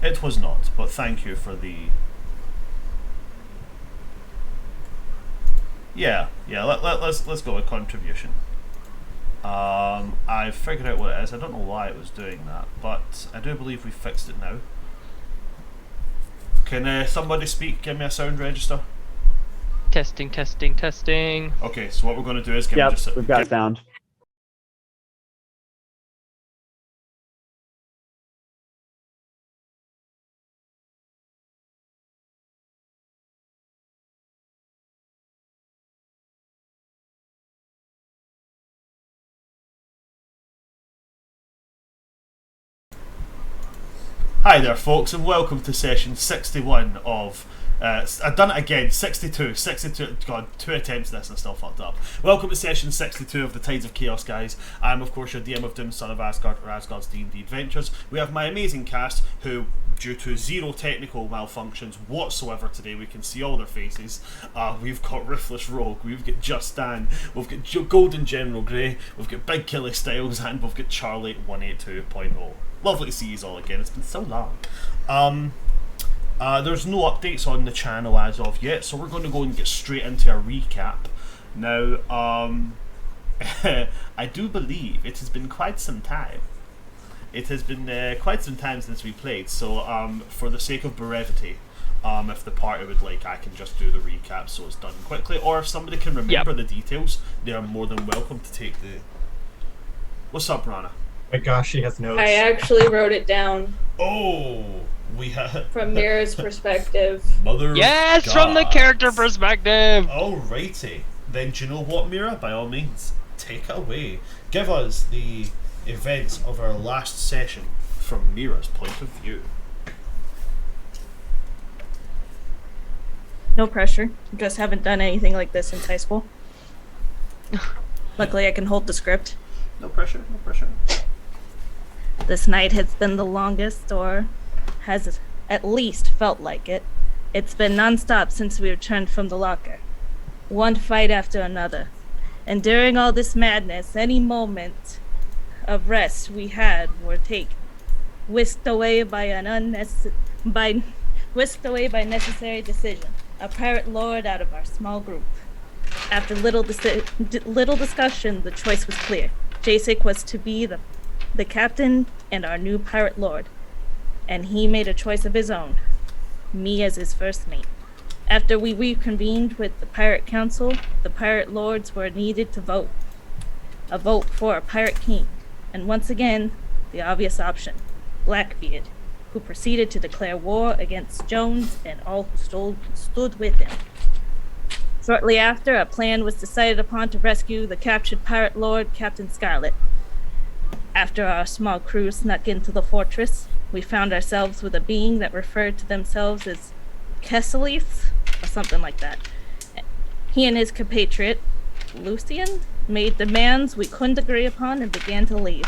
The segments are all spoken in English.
It was not, but thank you for the... Yeah, let's go with contribution. I figured out what it is. I don't know why it was doing that, but I do believe we fixed it now. Can somebody speak? Give me a sound register. Testing, testing, testing. Okay, so what we're going to do is give Yep, we've got sound. Hi there, folks, and welcome to session 61 of... I've done it again, 62, God, 2 attempts at this and I still fucked up. Welcome to session 62 of the Tides of Chaos, guys. I'm, of course, your DM of Doom, son of Asgard, or Asgard's D&D Adventures. We have my amazing cast, who, due to zero technical malfunctions whatsoever today, we can see all their faces. We've got Ruthless Rogue, we've got Just Dan, we've got Golden General Grey, we've got Big Killy Styles, and we've got Charlie 182.0. Lovely to see you all again. It's been so long. There's no updates on the channel as of yet, so we're going to go and get straight into a recap. Now, I do believe it has been quite some time. It has been quite some time since we played, so for the sake of brevity, if the party would like, I can just do the recap so it's done quickly, or if somebody can remember the details, they are more than welcome to take the... What's up, Rana? My gosh, she has notes. I actually wrote it down. Oh, we have... From Mira's perspective. Mother Yes, of from the God. character perspective. Alrighty. Then do you know what, Mira? By all means, take it away. Give us the events of our last session from Mira's point of view. No pressure. Just haven't done anything like this since high school. Luckily, I can hold the script. No pressure, no pressure. This night has been the longest, or has at least felt like it. It's been non-stop since we returned from the locker. One fight after another. And during all this madness, any moment of rest we had were taken, whisked away by necessary decision. A pirate lord out of our small group. After little discussion, the choice was clear. Jasek was to be the captain and our new pirate lord, and he made a choice of his own, me as his first mate. After we reconvened with the pirate council, the pirate lords were needed to vote. A vote for a pirate king, and once again, the obvious option, Blackbeard, who proceeded to declare war against Jones and all who stood with him. Shortly after, a plan was decided upon to rescue the captured pirate lord, Captain Scarlet. After our small crew snuck into the fortress, we found ourselves with a being that referred to themselves as Kesales, or something like that. He and his compatriot, Lucian, made demands we couldn't agree upon and began to leave.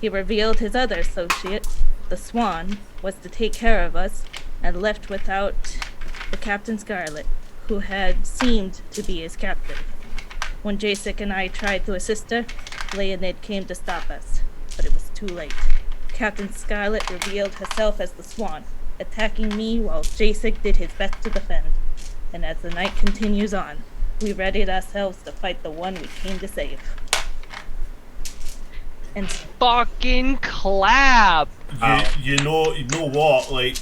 He revealed his other associate, the Swan, was to take care of us, and left without the Captain Scarlet, who had seemed to be his captive. When Jasek and I tried to assist her, Leonid came to stop us, but it was too late. Captain Scarlet revealed herself as the Swan, attacking me while Jasek did his best to defend. And as the night continues on, we readied ourselves to fight the one we came to save. And Fucking clap. You know what, like...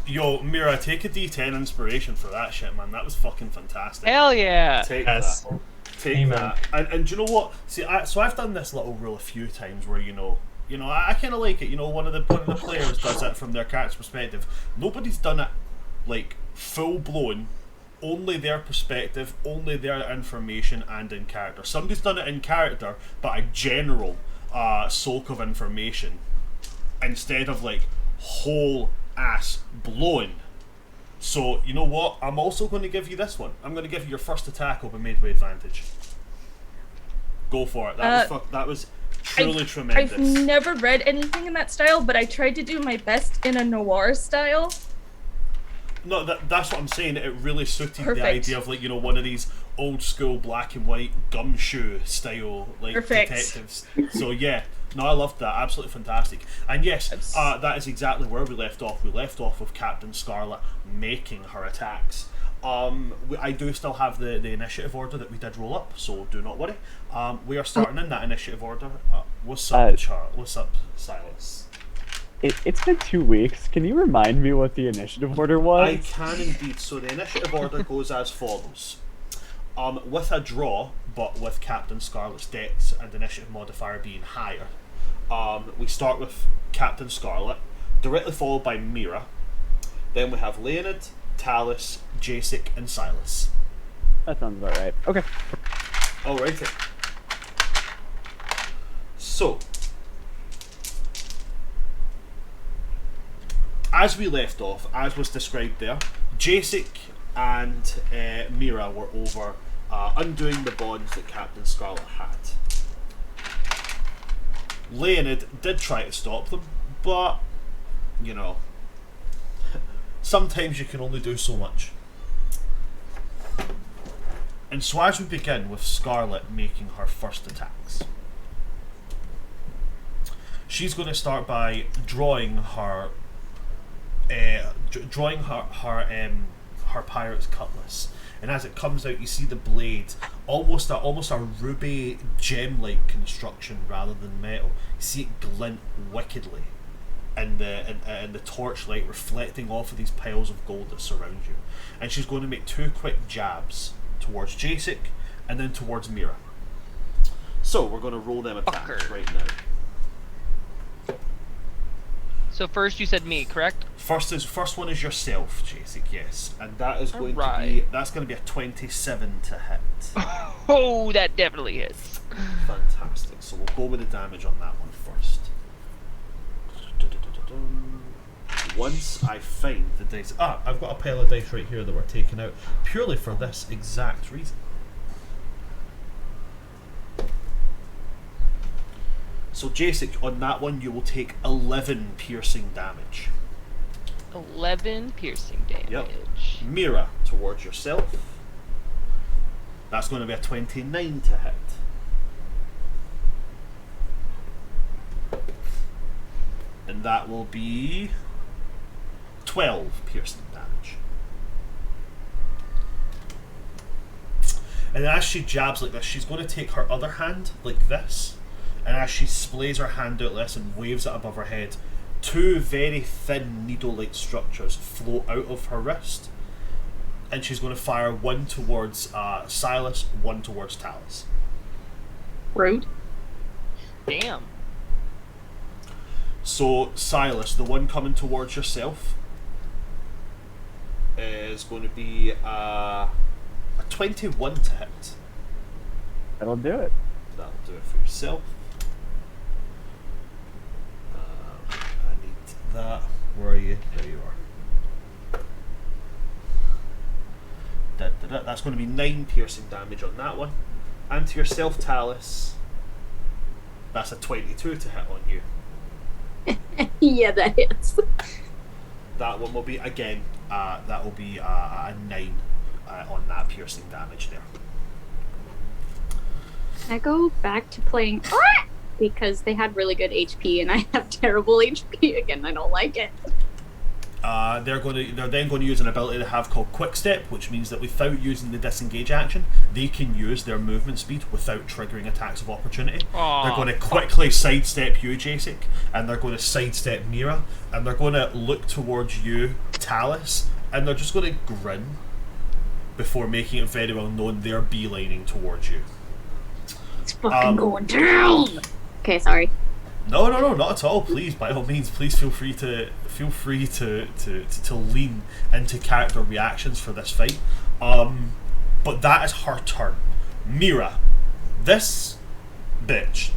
Yo, Mira, take a D10 inspiration for that shit, man. That was fucking fantastic. Hell yeah. Take Yes. that. Take Amen. that. And do you know what? See, so I've done this little rule a few times where, I kind of like it. One of the players does it from their character's perspective. Nobody's done it, like, full-blown, only their perspective, only their information, and in character. Somebody's done it in character, but a general soak of information, instead of, like, whole ass blowing. So, you know what? I'm also going to give you this one. I'm going to give you your first attack will be made with advantage. Go for it. That was truly tremendous. I've never read anything in that style, but I tried to do my best in a noir style. No, that's what I'm saying. It really suited Perfect. the idea of, like, one of these old school black and white gumshoe style, like, Perfect. detectives. So yeah, No, I loved that. Absolutely fantastic. And yes, Abs- that is exactly where we left off. We left off with Captain Scarlet making her attacks. I do still have the initiative order that we did roll up, so do not worry. We are starting in that initiative order. What's up, Charles? What's up, Silas? It's been 2 weeks. Can you remind me what the initiative order was? I can indeed. So the initiative order goes as follows. With a draw, but with Captain Scarlet's dex and initiative modifier being higher, we start with Captain Scarlet, directly followed by Mira. Then we have Leonid, Talus, Jacek, and Silas. That sounds about right. Okay. Alrighty. So, as we left off, as was described there, Jacek and Mira were over undoing the bonds that Captain Scarlet had. Leonid did try to stop them, but, you know, sometimes you can only do so much. And so as we begin with Scarlet making her first attacks, she's going to start by drawing her her pirate's cutlass, and as it comes out, you see the blade almost a ruby gem-like construction rather than metal. You see it glint wickedly in the torchlight reflecting off of these piles of gold that surround you. And she's going to make 2 quick jabs towards Jacek and then towards Mira. So we're going to roll them attacks Fucker. right now. So first you said me, correct? First one is yourself, Jacek, yes, and that is going to be Alright. that's going to be a 27 to hit. Oh, that definitely hits. Fantastic. So we'll go with the damage on that one first. Once I find the dice, I've got a pile of dice right here that we're taking out purely for this exact reason. So Jacek, on that one you will take 11 piercing damage. 11 piercing damage. Yep. Mira, towards yourself. That's going to be a 29 to hit. And that will be 12 piercing damage. And as she jabs like this, she's going to take her other hand like this. And as she splays her hand out like this and waves it above her head, 2 very thin needle-like structures float out of her wrist. And she's going to fire 1 towards Silas, 1 towards Talus. Rude. Damn. So Silas, the one coming towards yourself, is going to be a 21 to hit. That'll do it. That'll do it for yourself. I need that. Where are you? There you are. That's going to be 9 piercing damage on that one. And to yourself, Talus, that's a 22 to hit on you. Yeah, that hits. That one will be, again, that will be a 9 on that piercing damage there. I go back to playing because they had really good HP and I have terrible HP again. I don't like it. They're then going to use an ability they have called Quick Step, which means that without using the disengage action, they can use their movement speed without triggering attacks of opportunity. Aw, They're going to quickly sidestep you, Jacek, and they're going to sidestep Mira, and they're going to look towards you, Talus, and they're just going to grin before making it very well known they're beelining towards you. It's fucking going down. Okay, sorry. No, not at all. Please, by all means, please feel free to lean into character reactions for this fight. But that is her turn. Mira, this bitch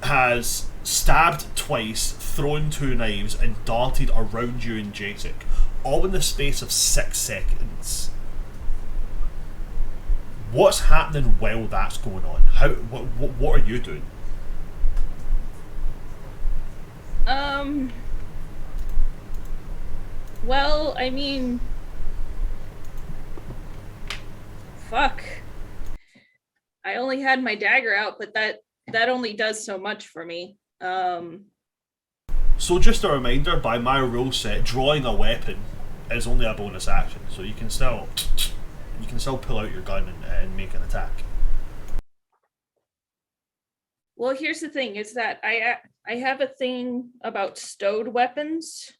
has stabbed twice, thrown 2 knives, and darted around you and Jacek, all in the space of 6 seconds. What's happening while that's going on? What are you doing? Well, I mean, fuck. I only had my dagger out, but that only does so much for me. So just a reminder, by my rule set, drawing a weapon is only a bonus action, so you can still pull out your gun and make an attack. Well, here's the thing: is that I have a thing about stowed weapons.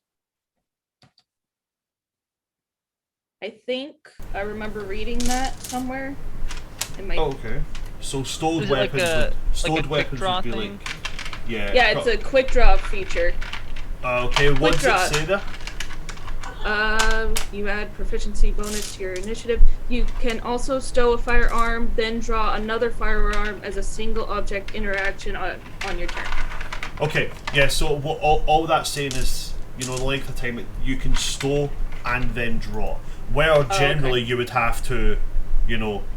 I think I remember reading that somewhere. Okay. So stowed Is it like weapons. a quick Weapons draw would be thing? like. Yeah. Yeah, it's a quick draw feature. Okay, what does draw. it say there? You add proficiency bonus to your initiative. You can also stow a firearm, then draw another firearm as a single object interaction on your turn. Okay, yeah, so what all that's saying is, the length of time you can stow and then draw. Where generally you would have to,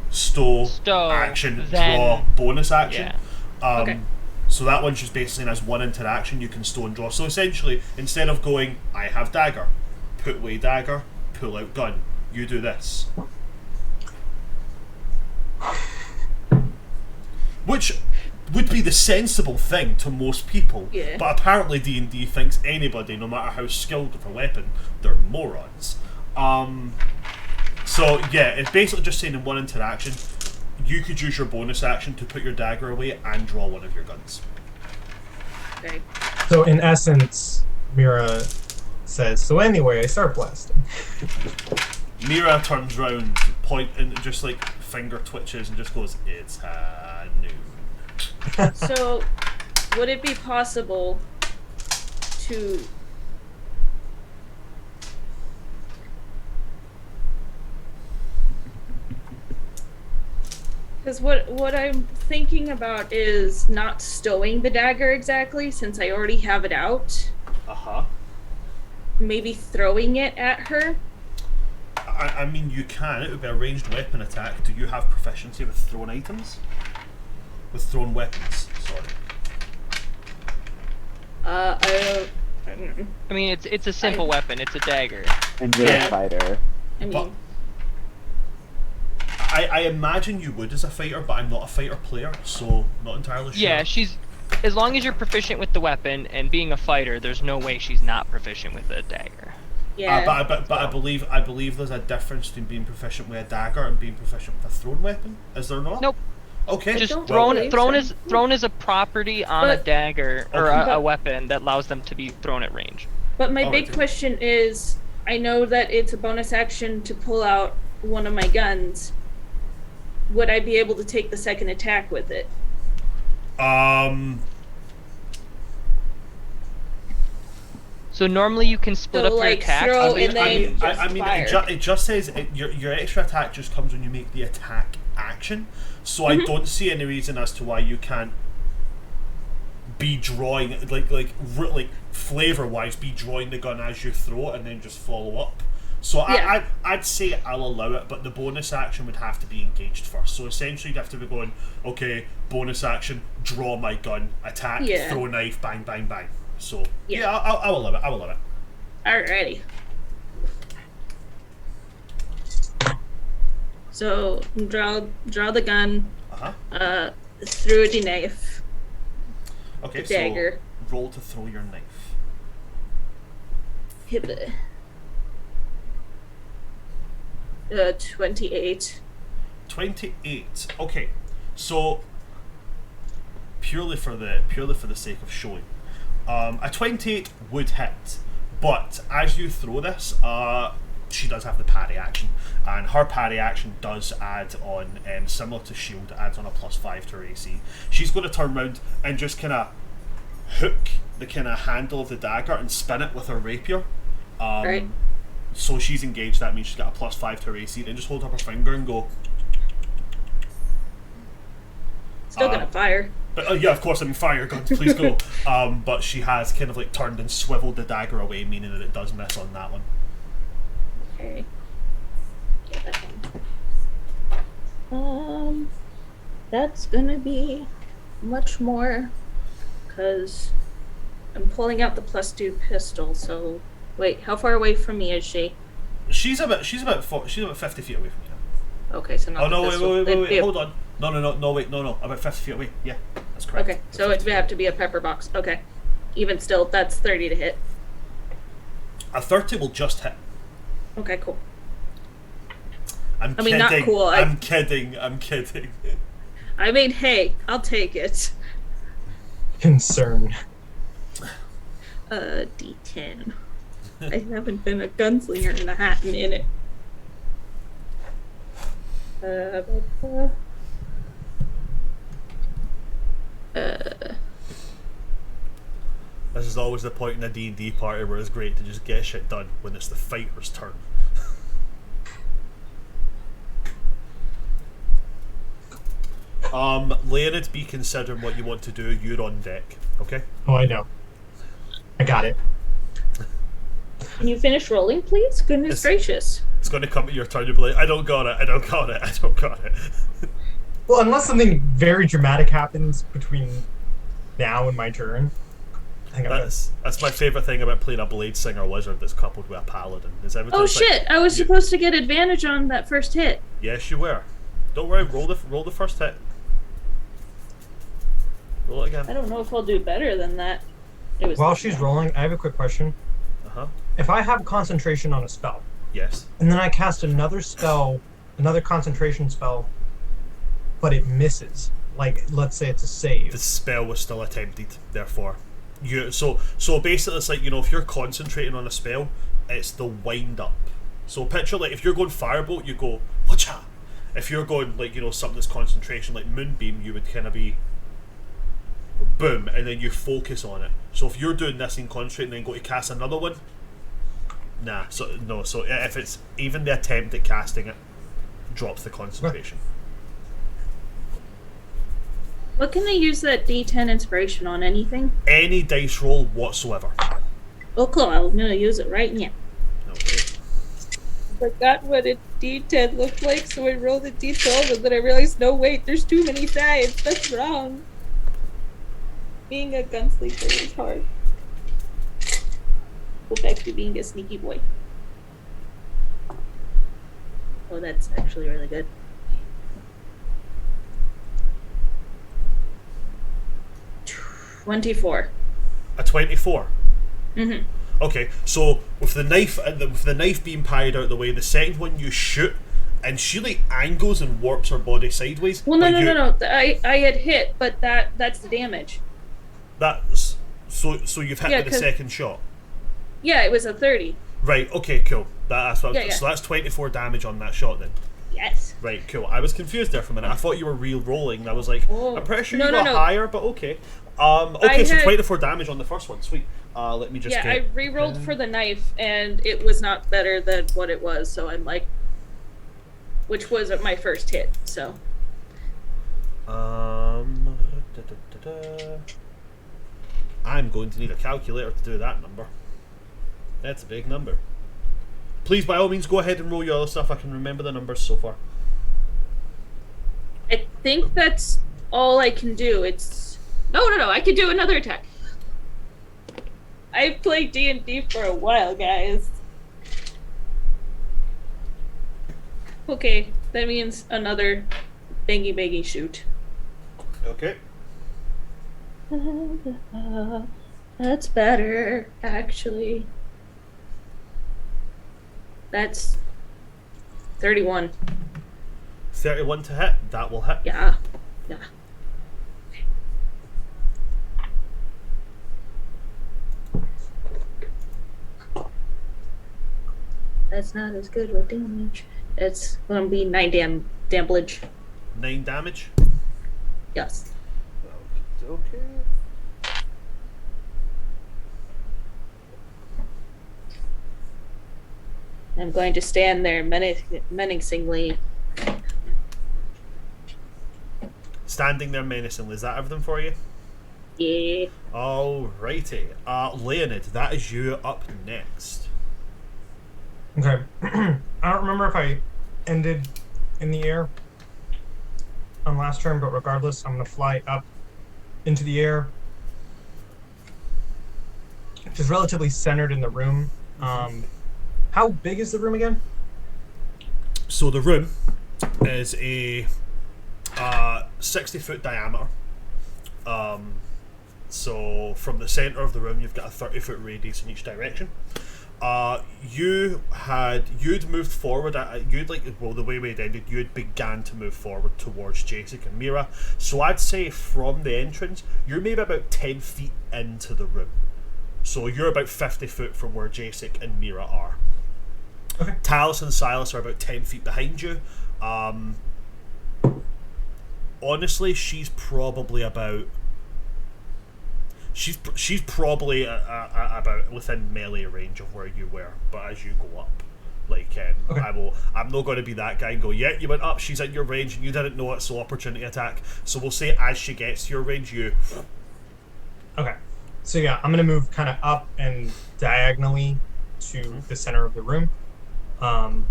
stow action, then draw, bonus action. Yeah. Okay. So that one's just basically as one interaction you can stow and draw. So essentially, instead of going, I have dagger, put away dagger, pull out gun, you do this. Which would be the sensible thing to most people, Yeah. but apparently D&D thinks anybody, no matter how skilled with a weapon, they're morons. So yeah, it's basically just saying in one interaction, you could use your bonus action to put your dagger away and draw one of your guns. Okay. So in essence, Mira says, so anyway, I start blasting. Mira turns round, and just like finger twitches and just goes, it's noon. So, would it be possible to because what I'm thinking about is not stowing the dagger exactly, since I already have it out. Uh-huh. Maybe throwing it at her. I mean, you can. It would be a ranged weapon attack. Do you have proficiency with thrown items? With thrown weapons, sorry. I don't know. I mean, it's a simple weapon. It's a dagger. And you're Yeah. a fighter. I mean, But I imagine you would as a fighter, but I'm not a fighter player, so not entirely sure. Yeah, she's. As long as you're proficient with the weapon and being a fighter, there's no way she's not proficient with a dagger. yeah. But I believe there's a difference between being proficient with a dagger and being proficient with a thrown weapon. Is there not? Nope. Okay. Just don't thrown believe so. thrown is a property on a But- dagger or Okay. a weapon that allows them to be thrown at range. But my Alright. big question is, I know that it's a bonus action to pull out one of my guns. Would I be able to take the second attack with it? So normally you can split So, up your like, attacks. throw- I mean, and then fire. it just says your extra attack just comes when you make the attack action. So I don't see any reason as to why you can't be drawing like flavor wise, be drawing the gun as you throw it and then just follow up. So Yeah. I'd say I'll allow it, but the bonus action would have to be engaged first. So essentially, you'd have to be going, okay, bonus action, draw my gun, attack, Yeah. throw a knife, bang, bang, bang. So Yeah. yeah, I'll allow it. I'll allow it. Alrighty. So draw the gun. Through the knife. Okay, Dagger. so roll to throw your knife. Hit it. 28. 28. Okay, so purely for the sake of showing, a 28 would hit, but as you throw this, she does have the parry action, and her parry action does add on, similar to shield, adds on a +5 to her AC. She's going to turn around and just kind of hook the kind of handle of the dagger and spin it with her rapier. Right. So she's engaged. That means she's got a +5 to her AC. Then just hold up her finger and go. Still gonna fire. But yeah, of course. I mean, fire your guns, please go. But she has kind of like turned and swiveled the dagger away, meaning that it does miss on that one. Okay. Get that one. That's gonna be much more, because I'm pulling out the +2 pistol. So, wait, how far away from me is she? She's about 50 feet away from you. Okay, so not Oh no! the pistol. Wait! Hold on. No! Wait! No! About 50 feet away. Yeah, That's correct. Okay, so it would have to be a pepper box. Okay. Even still, that's 30 to hit. A 30 will just hit. Okay, cool. I'm I mean, kidding. not cool. I'm kidding. I'm kidding. I mean, hey, I'll take it. Concern. D10. I haven't been a gunslinger in a hot minute. This is always the point in a D&D party where it's great to just get shit done when it's the fighter's turn. Leonid, be considering what you want to do. You're on deck, okay? Oh, I know. I got it. Can you finish rolling, please? Goodness gracious. It's going to come at your turn. You'll be like, I don't got it. I don't got it. I don't got it. Well, unless something very dramatic happens between now and my turn. I think That's my favourite thing about playing a Blade Singer Wizard that's coupled with a Paladin. Is every time Oh it's like, shit! I was supposed to get advantage on that first hit. Yes, you were. Don't worry. Roll the first hit. Roll it I again. don't know if I'll do better than that. While she's rolling, I have a quick question. Uh-huh. If I have concentration on a spell, Yes. and then I cast another spell, another concentration spell, but it misses, like, let's say it's a save. The spell was still attempted, therefore. So basically it's like, if you're concentrating on a spell, it's the wind up. So picture, like, if you're going Firebolt, you go, whatcha? If you're going, like, something that's concentration, like Moonbeam, you would kind of be boom, and then you focus on it. So if you're doing this and concentrate and then go to cast another one, nah. So if it's even the attempt at casting it, drops the concentration. What can I use that D10 inspiration on? Anything? Any dice roll whatsoever. Oh, cool. I'm gonna use it right now. Okay. Forgot what a D10 looked like, so I rolled a D12, and then I realized, no, wait, there's too many sides. That's wrong. Being a gunslinger is hard. Go back to being a sneaky boy. Oh, that's actually really good. $24. A 24. Mm-hmm. Okay, so with the knife being parried out of the way, the second one you shoot, and she like angles and warps her body sideways. Well, no. I had hit, but that's the damage. That's so you've hit with the 'cause- second shot. Yeah, it was a 30. Right. Okay. Cool. That's what. Yeah. So that's 24 damage on that shot then. Yes. Right. Cool. I was confused there for a minute. I thought you were re-rolling, and I was like, Oh. I'm pretty sure No, you got no. higher, but okay. Okay. So had- 24 damage on the first one. Sweet. Let me just. Yeah, get, I re-rolled for the knife, and it was not better than what it was, so I'm like... Which was my first hit, so... I'm going to need a calculator to do that number. That's a big number. Please, by all means, go ahead and roll your other stuff. I can remember the numbers so far. I think that's all I can do. It's... No, I can do another attack. I've played D&D for a while, guys. Okay, that means another bangy shoot. Okay. That's better, actually. That's 31. 31 to hit. That will hit. Yeah. That's not as good with damage. It's gonna be 9 damage. 9 damage. Yes. Okay. I'm going to stand there menacingly. Standing there menacingly. Is that everything for you? Yeah. Alrighty. Leonid, that is you up next. Okay. I don't remember if I ended in the air on last turn, but regardless, I'm going to fly up into the air, which is relatively centered in the room. How big is the room again? So the room is a 60-foot diameter, So from the center of the room, you've got a 30-foot radius in each direction. You'd moved forward. The way we'd ended, you'd began to move forward towards Jacek and Mira. So I'd say from the entrance, you're maybe about 10 feet into the room. So you're about 50 foot from where Jacek and Mira are. Okay. Talus and Silas are about 10 feet behind you. Honestly, she's probably about. She's probably about within melee range of where you were, but as you go up, okay. I'm not going to be that guy and go, yeah, you went up, she's in your range, and you didn't know it, so opportunity attack. So we'll say as she gets to your range, you. Okay. So yeah, I'm gonna move kind of up and diagonally to the center of the room. I'm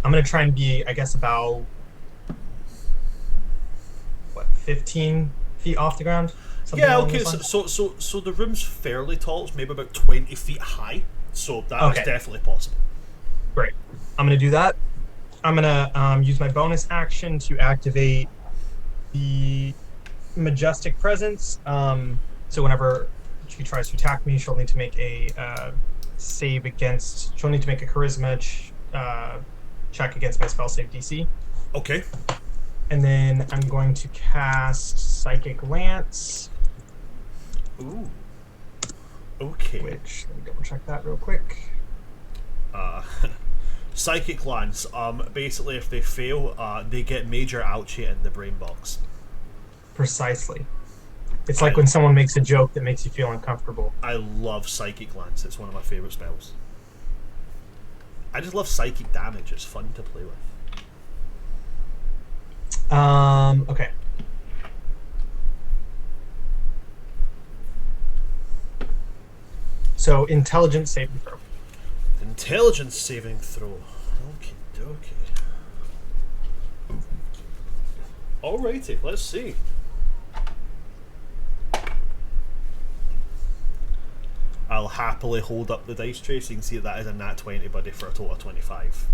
gonna try and be, I guess, about 15 feet off the ground. Yeah, okay, so the room's fairly tall. It's maybe about 20 feet high, so that is definitely possible. Great. I'm going to do that. I'm going to use my bonus action to activate the Majestic Presence. So whenever she tries to attack me, she'll need to make a save against... She'll need to make a Charisma check against my spell save DC. Okay. And then I'm going to cast Psychic Lance. Ooh. Okay. Which, let me double check that real quick. Psychic Lance. Basically, if they fail, they get major ouchie in the brain box. Precisely. It's like when someone makes a joke that makes you feel uncomfortable. I love Psychic Lance. It's one of my favorite spells. I just love psychic damage. It's fun to play with. Okay. So, intelligence saving throw. Intelligence saving throw. Okie dokie. Alrighty, let's see. I'll happily hold up the dice tray so you can see that is a nat 20, buddy, for a total of 25.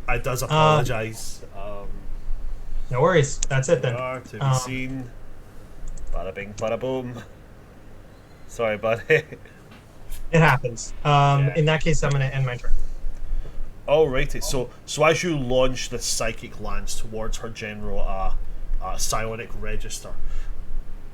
I does apologise. No worries. That's it then. To be seen. Bada bing, bada boom. Sorry, buddy. It happens. In that case, I'm going to end my turn. Alrighty. So as you launch the psychic lance towards her general psionic register,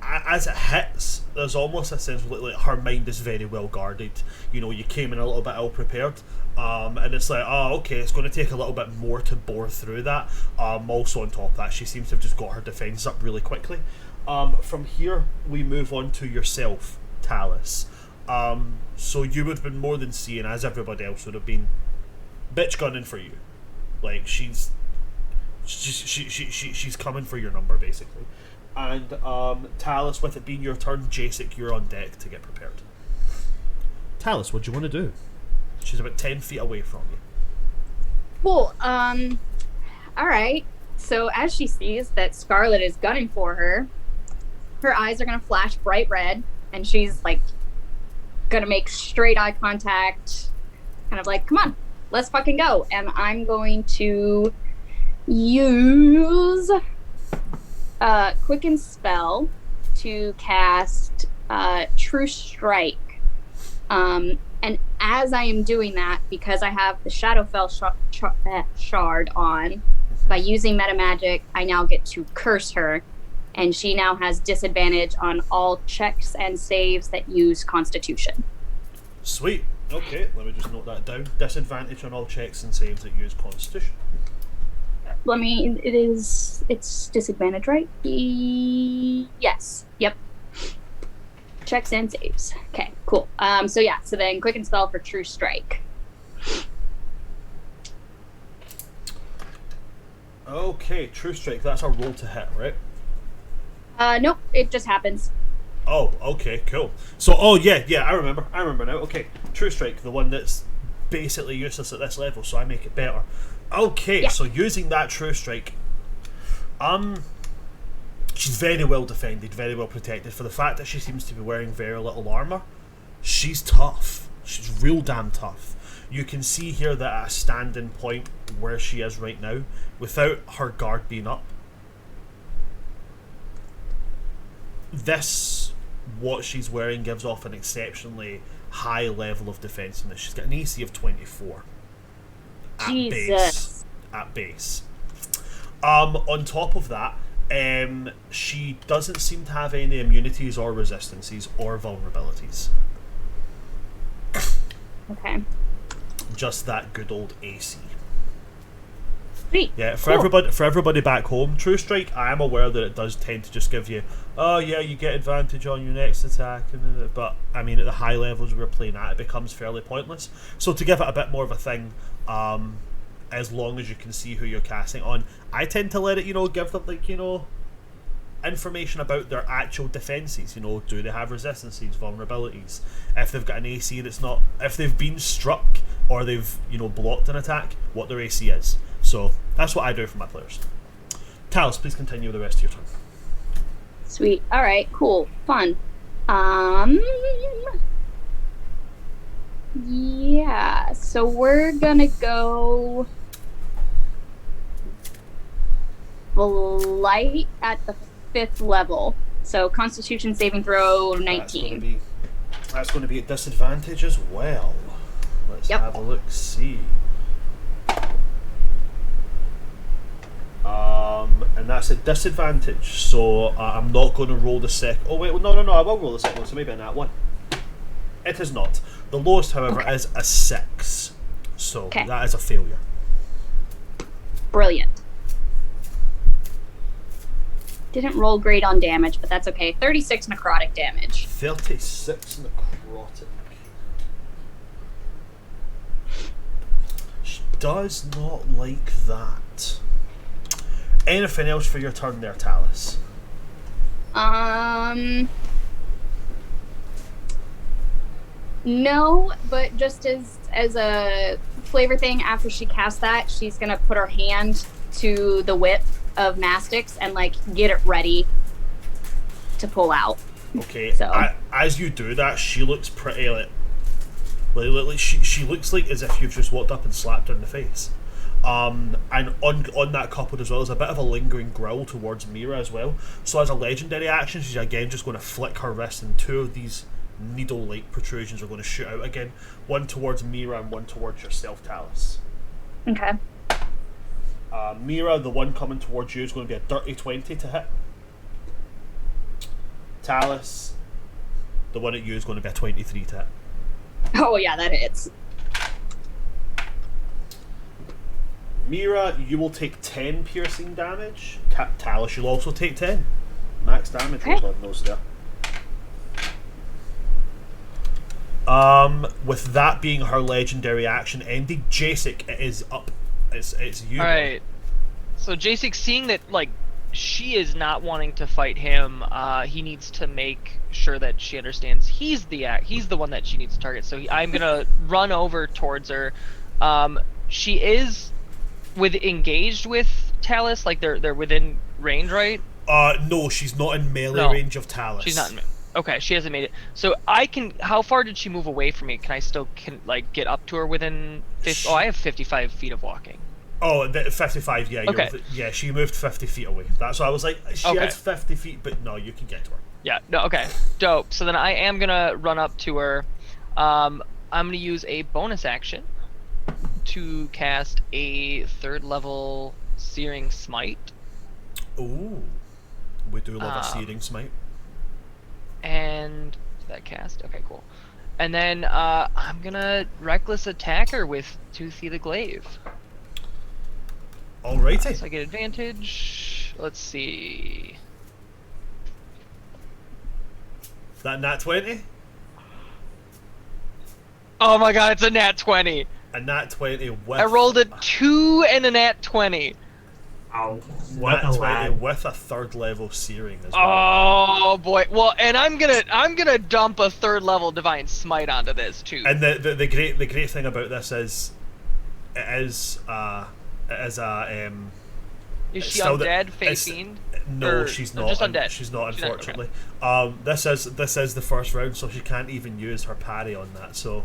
as it hits, there's almost a sense of like her mind is very well guarded. You know, you came in a little bit ill prepared. And it's like, okay, it's going to take a little bit more to bore through that. Also on top of that, she seems to have just got her defense up really quickly. From here, we move on to yourself, Talus. So you would have been more than seeing, as everybody else would have been, bitch gunning for you. Like, she's coming for your number, basically. And Talus, with it being your turn, Jacek, you're on deck to get prepared. Talus, what do you want to do? She's about 10 feet away from you. Cool. Alright. So as she sees that Scarlet is gunning for her, her eyes are gonna flash bright red, and she's like gonna make straight eye contact, kind of like, come on, let's fucking go. And I'm going to use Quicken Spell to cast True Strike. And as I am doing that, because I have the Shadowfell shard on, by using meta magic, I now get to curse her, and she now has disadvantage on all checks and saves that use Constitution. Sweet. Okay, let me just note that down. Disadvantage on all checks and saves that use Constitution. It's disadvantage, right? Yes. Yep. Checks and saves. Okay, cool. So then Quicken Spell for True Strike. Okay, True Strike, that's a roll to hit, right? Nope, it just happens. Oh, okay, cool. So, I remember now. Okay, True Strike, the one that's basically useless at this level, so I make it better. Okay, yeah. So using that True Strike, she's very well defended, very well protected. For the fact that she seems to be wearing very little armor, she's tough. She's real damn tough. You can see here that at a standing point where she is right now, without her guard being up, what she's wearing gives off an exceptionally high level of defensiveness. She's got an AC of 24 Jesus. At base. On top of that, she doesn't seem to have any immunities or resistances or vulnerabilities. Okay. Just that good old AC. Sweet. Yeah, for everybody back home, True Strike, I am aware that it does tend to just give you, oh yeah, you get advantage on your next attack, but I mean at the high levels we're playing at, it becomes fairly pointless. So to give it a bit more of a thing, as long as you can see who you're casting on, I tend to let it, give them information about their actual defenses. Do they have resistances, vulnerabilities? If they've got an AC that's not, if they've been struck or they've blocked an attack, what their AC is. So that's what I do for my players. Talis, please continue with the rest of your turn. Sweet. All right. Cool. Fun. Yeah. So we're gonna go Blight at the 5th level. So Constitution saving throw 19. That's going to be a disadvantage as well. Let's have a look. See. And that's a disadvantage, so I'm not going to roll the second. Oh wait, no, I will roll the second one, so maybe in that one. It is not. The lowest, however, is a 6, so that is a failure. Brilliant. Didn't roll great on damage, but that's okay. 36 necrotic damage. 36 necrotic. She does not like that. Anything else for your turn there, Talis? No, but just as a flavor thing, after she casts that, she's gonna put her hand to the whip of Mastix and get it ready to pull out. Okay. So as you do that, she looks pretty like she looks like as if you've just walked up and slapped her in the face. And on that coupled as well is a bit of a lingering growl towards Mira as well. So as a legendary action, she's again just going to flick her wrist, and 2 of these needle-like protrusions are going to shoot out again. One towards Mira and one towards yourself, Talis. Okay. Mira, the one coming towards you is going to be a dirty 20 to hit. Talis, the one at you is going to be a 23 to hit. Oh yeah, that hits. Mira, you will take 10 piercing damage. Talis, you'll also take 10. Max damage rolled on those there. With that being her legendary action ended, Jacek, it is up. It's you. Alright. So Jacek, seeing that she is not wanting to fight him, he needs to make sure that she understands he's the one that she needs to target. So I'm gonna run over towards her. She is engaged with Talis, they're within range, right? No, she's not in melee range of Talis. She's not in okay, she hasn't made it. So how far did she move away from me? Can I still get up to her within 50? I have 55 feet of walking. Oh, 55, yeah. Okay. Yeah, she moved 50 feet away. That's why I was like, she has 50 feet, but no, you can get to her. Yeah, no, okay. Dope. So then I am going to run up to her. I'm going to use a bonus action to cast a 3rd level Searing Smite. Ooh. We do love a Searing Smite. And that cast? Okay, cool. And then I'm going to Reckless Attack her with Toothy the Glaive. Alrighty. So I get advantage. Let's see. That nat 20? Oh my god, it's a nat 20. A nat 20 with... I rolled a 2 and a nat 20. Oh, nat 20 with a 3rd level searing as well. Oh boy. Well, and I'm gonna dump a 3rd level Divine Smite onto this too. And the great thing about this is is she undead, Fey Fiend? No, she's not. Just undead. She's not, unfortunately. Okay. This is the first round, so she can't even use her parry on that. So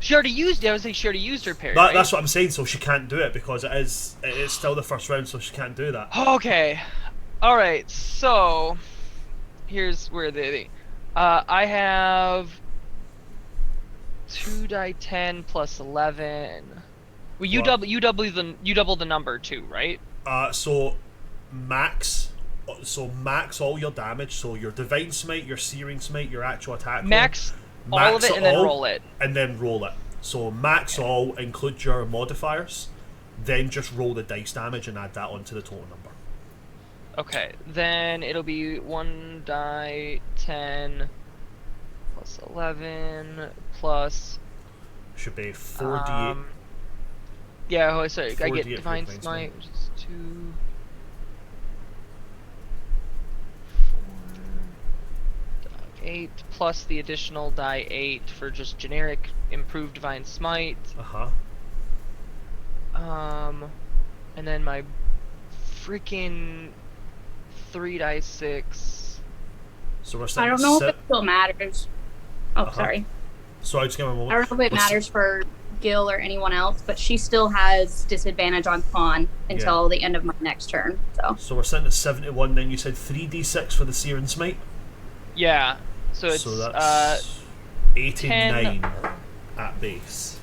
she already used it. I was saying she already used her parry. That's what I'm saying. So she can't do it because it is still the first round, so she can't do that. Okay. All right. So here's where I have 2 die 10 plus 11. Well, you What? double the number too, right? So max all your damage, so your divine smite, your searing smite, your actual attack roll, Max all of it and then roll it. and then roll it. So max all, include your modifiers, then just roll the dice damage and add that onto the total number. Okay, then it'll be 1 die 10 plus 11 plus. Should be 4d8. Yeah, oh, sorry, I 4d8 get for divine divine smite, smite. which is 2. 4 8 plus the additional die 8 for just generic improved divine smite. And then my freaking 3 die 6. So we're I saying don't know if it still matters. Oh, sorry. So I just give him a moment. I don't know if it matters for Gil or anyone else, but she still has disadvantage on Swan until the end of my next turn. So we're sitting at 71. Then you said 3d6 for the searing smite. Yeah. So it's that's 89 at base.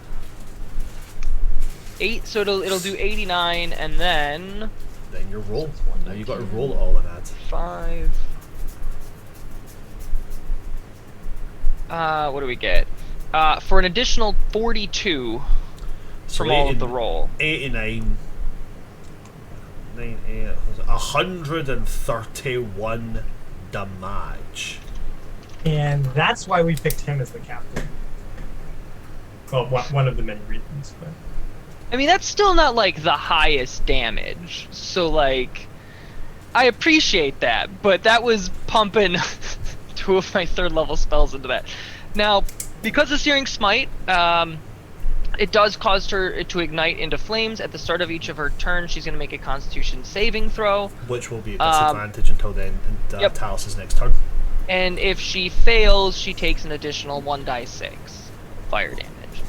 8. So it'll do 89, and then you roll. Now you got to roll it all and add 5. What do we get? For an additional 42 from all of the roll. 89. 131 damage. And that's why we picked him as the captain. Well, one of the many reasons. But I mean, that's still not like the highest damage. So like, I appreciate that, but that was pumping 2 of my 3rd level spells into that. Now, because of Searing Smite, it does cause her to ignite into flames. At the start of each of her turns, she's going to make a Constitution saving throw. Which will be a disadvantage until then, and Talos' next turn. And if she fails, she takes an additional 1 die 6 fire damage.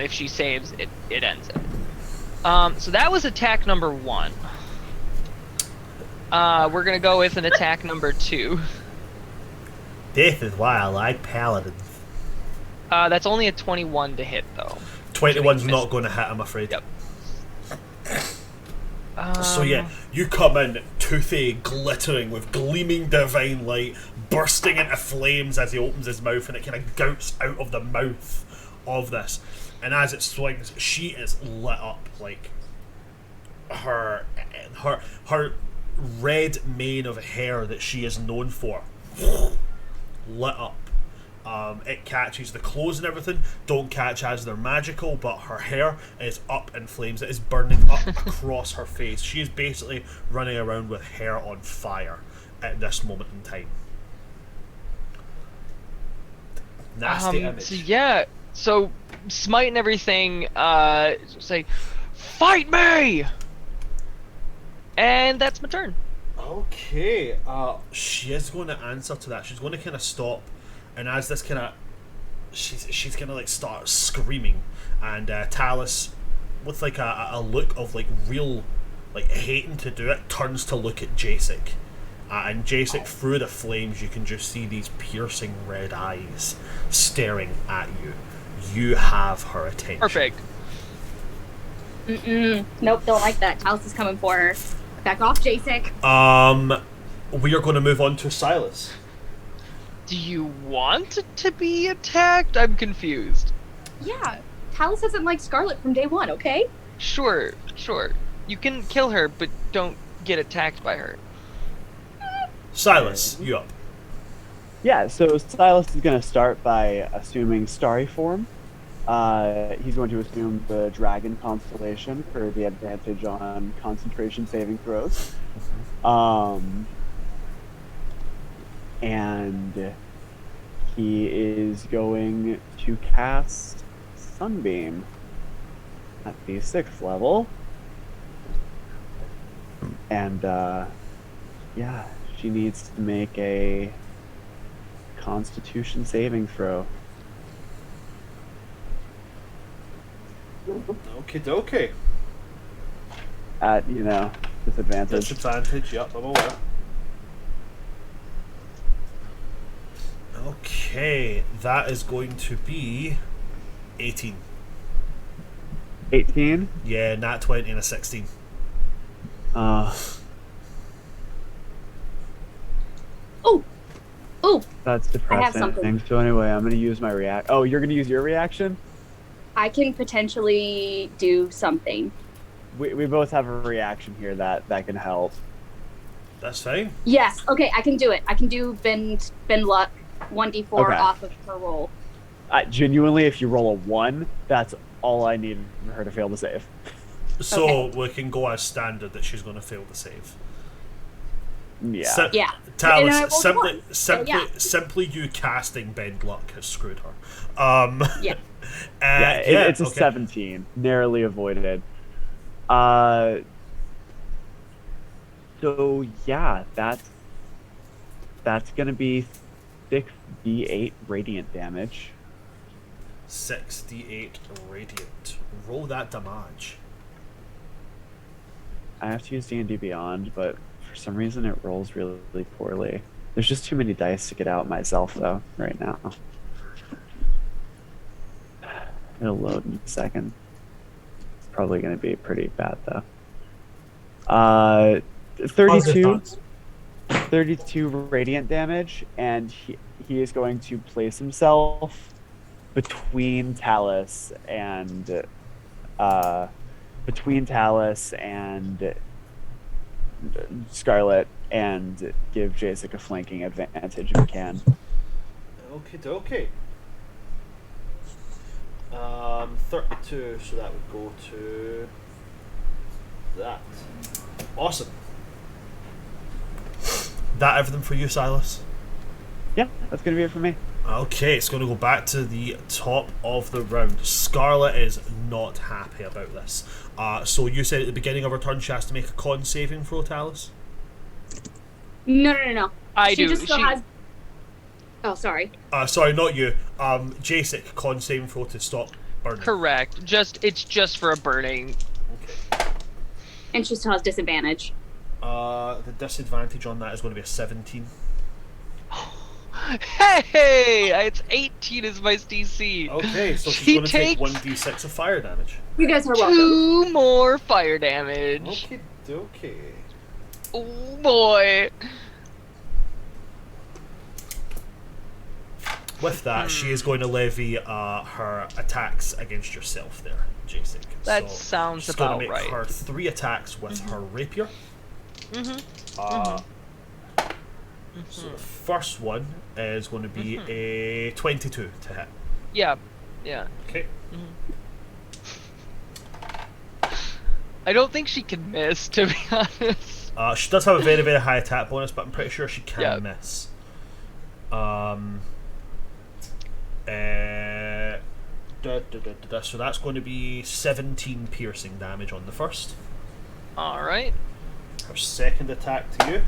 If she saves, it ends it. So that was attack number 1. We're going to go with an attack number 2. This is why I like paladins. That's only a 21 to hit, though. 21's not going to hit, I'm afraid. Yep. So yeah, you come in, toothy, glittering, with gleaming divine light, bursting into flames as he opens his mouth, and it kind of gouts out of the mouth of this. And as it swings, she is lit up, like her red mane of hair that she is known for, lit up. It catches the clothes and everything don't catch as they're magical, but her hair is up in flames. It is burning up across her face. She is basically running around with hair on fire at this moment in time. Nasty image. So yeah, so smite and everything, say, fight me! And that's my turn. Okay, she is going to answer to that. She's going to kind of stop, and as this kind of, she's going to like start screaming, and Talos, with like a look of like real, like hating to do it, turns to look at Jasek. And Jasek, through the flames, you can just see these piercing red eyes staring at you. You have her attention. Perfect. Nope, don't like that. Talos is coming for her. Back off, Jasek. We are going to move on to Silas. Do you want to be attacked? I'm confused. Yeah, Talos doesn't like Scarlet from day one, okay? Sure. You can kill her, but don't get attacked by her. Silas, you up. Yeah, so Silas is going to start by assuming starry form. He's going to assume the dragon constellation for the advantage on concentration saving throws. And he is going to cast Sunbeam at the 6th level. And, yeah, she needs to make a Constitution saving throw. Okie dokie. At, disadvantage. Disadvantage, yep, I'm aware. Okay, that is going to be 18. 18. Yeah, nat 20 and a 16. Oh, That's I have depressing. something. So anyway, I'm gonna use my react. Oh, you're gonna use your reaction? I can potentially do something. We both have a reaction here that can help. That's fine. Yes. Okay, I can do it. I can do bend luck 1d4 Okay. off of her roll. Genuinely, if you roll a 1, that's all I need for her to fail the save. So we can go as standard that she's going to fail the save. Yeah. Yeah. Talis, And I rolled simply, one, so simply, yeah. simply you casting Bend Luck has screwed her. Yeah. It's a okay. 17, narrowly avoided. So yeah, that's gonna be 6d8 radiant damage. 6d8 radiant. Roll that damage. I have to use D&D Beyond, but for some reason it rolls really, really poorly. There's just too many dice to get out myself though right now. It'll load in a second. It's probably going to be pretty bad though. 32 radiant damage, and he is going to place himself between Talis and Scarlet, and give Jasek a flanking advantage if he can. Okay. 32, so that would go to that. Awesome. That everything for you, Silas? Yeah, that's going to be it for me. Okay, it's going to go back to the top of the round. Scarlet is not happy about this. So you said at the beginning of her turn she has to make a con saving throw, Talis? No. I she do. Just still has... Oh, sorry. Sorry, not you. Jasek, con saving throw to stop burning. Correct. It's just for a burning. Okay. And she still has disadvantage. The disadvantage on that is going to be a 17. Hey! It's 18 is my DC. Okay, so she's He going to take takes 1d6 of fire damage. You guys are welcome. 2 more fire damage. Okay. Oh boy. With that, she is going to levy her attacks against yourself there, Jasek. That so sounds she's about going to make right. her 3 attacks with her rapier. So the first one is going to be a 22 to hit. Yeah. Okay. I don't think she can miss, to be honest. She does have a very, very high attack bonus, but I'm pretty sure she can Yeah. miss. So that's going to be 17 piercing damage on the first. Alright. Her second attack to you.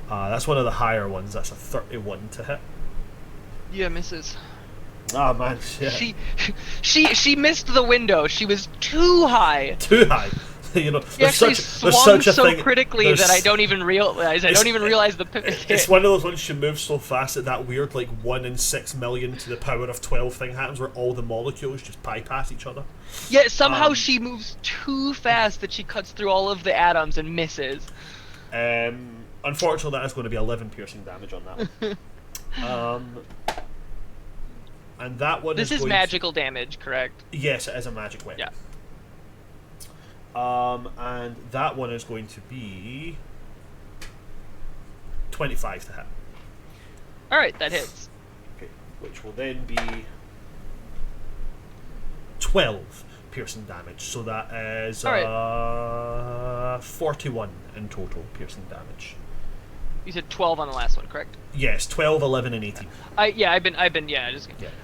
That's one of the higher ones. That's a 31 to hit. Yeah, misses. Ah, man, yeah. She missed the window. She was too high. Too high. You know, She there's actually there's swung such a so thing. critically that I don't even realize. I don't even realize the pivot hit. It's one of those ones she moves so fast that that weird like 1 in 6 million to the power of 12 thing happens, where all the molecules just bypass each other. Yet somehow she moves too fast that she cuts through all of the atoms and misses. Unfortunately, that is going to be 11 piercing damage on that one. And that one This is going magical damage, correct? Yes, it is a magic weapon. Yeah. And that one is going to be 25 to hit. Alright, that hits. Okay, which will then be 12 piercing damage. So that is 41 in total piercing damage. You said 12 on the last one, correct? Yes, 12, 11, and 18. Yeah.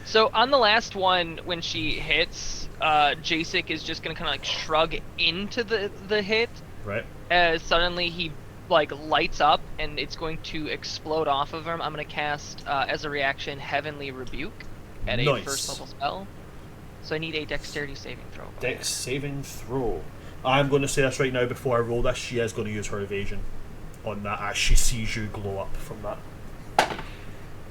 So on the last one, when she hits, Jasek is just gonna kind of like shrug into the hit. Right. As suddenly he like lights up and it's going to explode off of him. I'm gonna cast as a reaction Heavenly Rebuke at a Nice. first level spell. So I need a Dexterity saving throw. Dex saving throw. I'm going to say this right now before I roll this. She is going to use her evasion on that as she sees you glow up from that.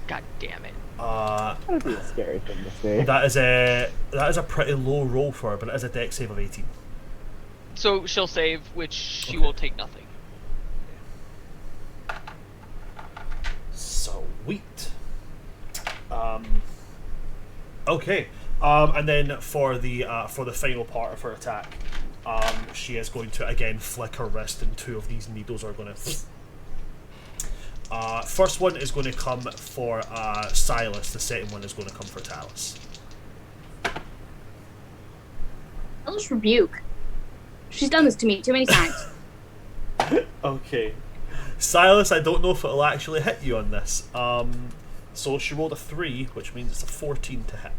God damn it. That would be a scary thing to see. That is a pretty low roll for her, but it is a dex save of 18. So she'll save, which she Okay. will take nothing. Sweet. Okay. And then for the final part of her attack, she is going to again flick her wrist, and 2 of these needles are going to. First one is going to come for Silas. The second one is going to come for Talus. I'll just rebuke. She's done this to me too many times. Okay. Silas, I don't know if it'll actually hit you on this. So she rolled a 3, which means it's a 14 to hit.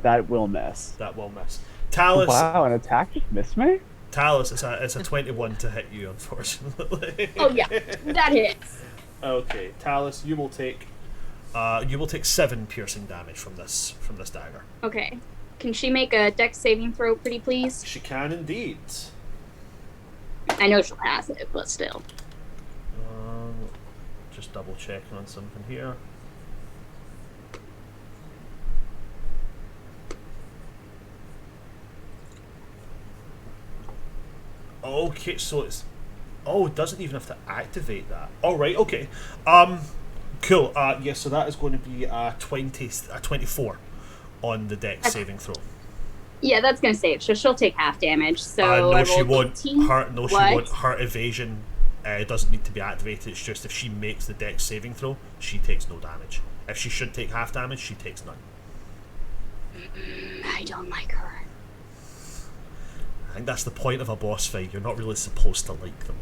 That will miss. That will miss. Talus, Wow, an attack just missed me? Talus, it's a 21 to hit you, unfortunately. Oh yeah, that hits. Okay, Talus, you will take 7 piercing damage from this dagger. Okay. Can she make a dex saving throw, pretty please? She can indeed. I know she'll pass it, but still. Just double checking on something here. Okay, so it's... Oh, it doesn't even have to activate that. Alright, okay. Cool. Yeah, so that is going to be a 24 on the dex saving throw. Yeah, that's gonna save. So she'll take half damage. So No, I she rolled won't. 18. She What? won't. Her evasion doesn't need to be activated. It's just if she makes the dex saving throw, she takes no damage. If she should take half damage, she takes none. I don't like her. I think that's the point of a boss fight. You're not really supposed to like them.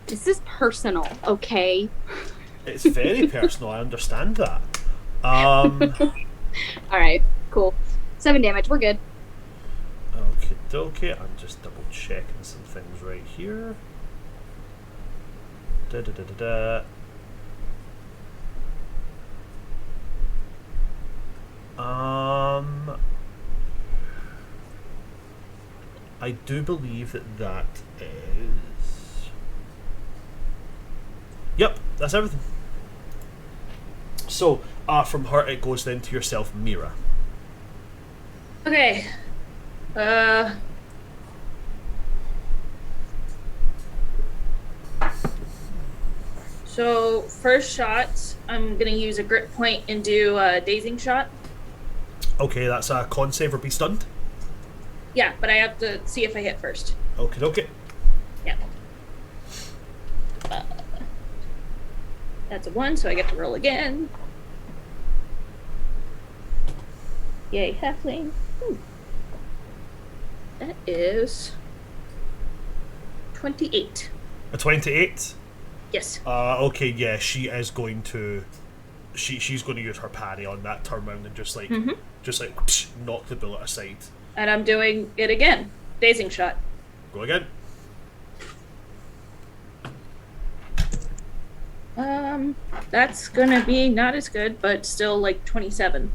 This is personal, okay? It's very personal. I understand that. Alright, cool. 7 damage, we're good. Okay, dokie. I'm just double checking some things right here. Da da da da da. I do believe that is. Yep, that's everything. So, from her, it goes then to yourself, Mira. Okay. So first shot, I'm gonna use a grip point and do a dazing shot. Okay, that's a con save or be stunned. Yeah, but I have to see if I hit first. Okay, okay. Yeah. That's a 1, so I get to roll again. Yay, halfling. That is 28. A 28. Yes. Okay, yeah, she is going to. She's going to use her parry on that turn round and just like psh, knock the bullet aside. And I'm doing it again. Dazing shot. Go again. That's gonna be not as good, but still like 27.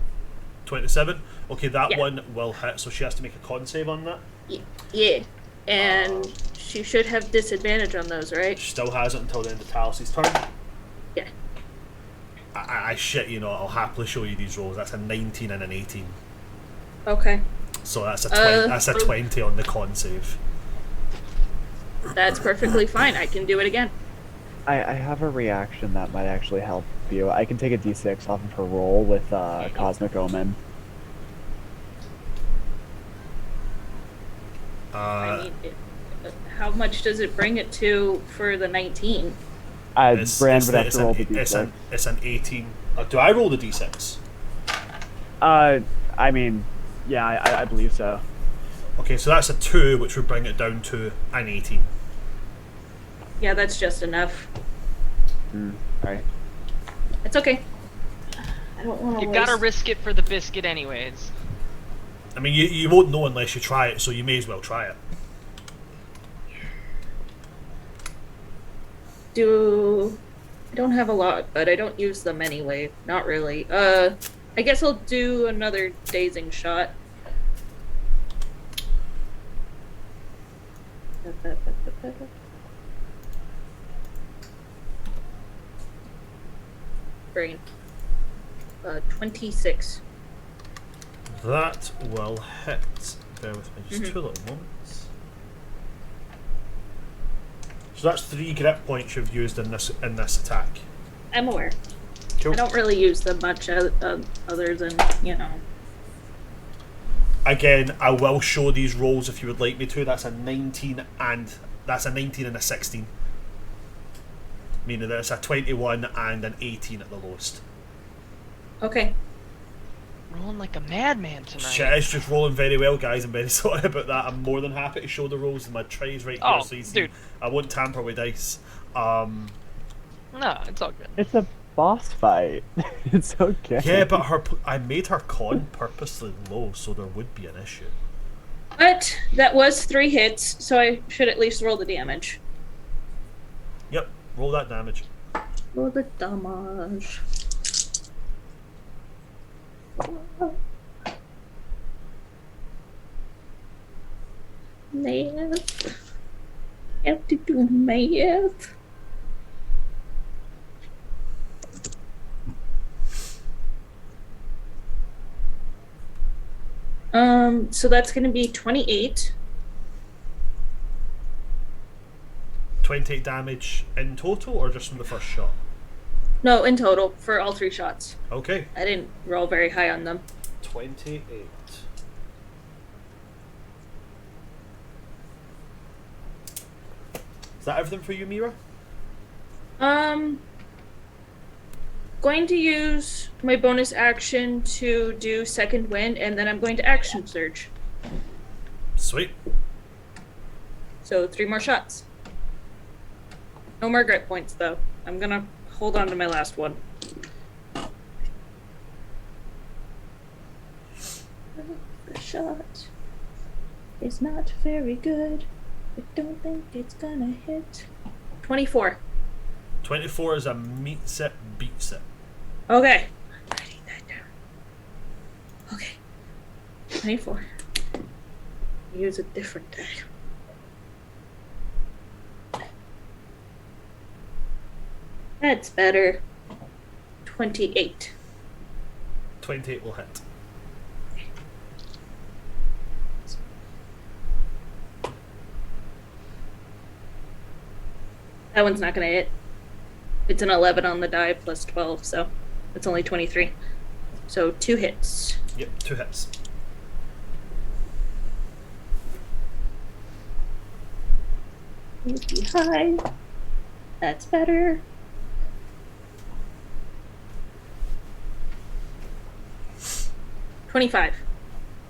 27. Okay, that Yeah. one will hit, so she has to make a con save on that. Yeah. And she should have disadvantage on those, right? She still has it until the end of Talus's turn. Yeah. I shit you not, I'll happily show you these rolls. That's a 19 and an 18. Okay. So that's a 20, that's a 20 on the con save. That's perfectly fine. I can do it again. I have a reaction that might actually help you. I can take a d6 off of her roll with Cosmic Omen. I mean, how much does it bring it to for the 19? Brand would have to roll the it's d6. it's an 18. Do I roll the d6? I mean, yeah, I believe so. Okay, so that's a 2, which would bring it down to an 18. Yeah, that's just enough. Right. It's okay. I don't want to. You gotta risk it for the biscuit, anyways. I mean, you won't know unless you try it, so you may as well try it. I don't have a lot, but I don't use them anyway. Not really. I guess I'll do another dazing shot. brain. 26. That will hit. Bear with me just 2 little moments. So that's 3 grip points you've used in this attack. I'm aware. Cool. I don't really use them much other than, Again, I will show these rolls if you would like me to. That's a 19 and a 16. Meaning that it's a 21 and an 18 at the lowest. Okay. Rolling like a madman tonight. Shit, it's just rolling very well, guys. I'm very sorry about that. I'm more than happy to show the rolls in my tries right here, so you see. Dude. I won't tamper with dice. No, it's all good. It's a boss fight. It's okay. Yeah, but I made her con purposely low, so there would be an issue. But that was 3 hits, so I should at least roll the damage. Yep, roll that damage. Roll the damage. Math. Have to do math. So that's going to be 28. 28 damage in total, or just from the first shot? No, in total for all 3 shots. Okay. I didn't roll very high on them. 28. Is that everything for you, Mira? Going to use my bonus action to do second wind, and then I'm going to action surge. Sweet. So 3 more shots. No more grit points, though. I'm gonna hold on to my last one. The shot is not very good. I don't think it's gonna hit. 24. 24 is a meets it, beats it. Okay. Writing that down. Okay. 24. Use a different day. That's better. 28. 28 will hit. That one's not gonna hit. It's an 11 on the die plus 12, so it's only 23. So 2 hits. Yep, 2 hits. Use the high. That's better. $25.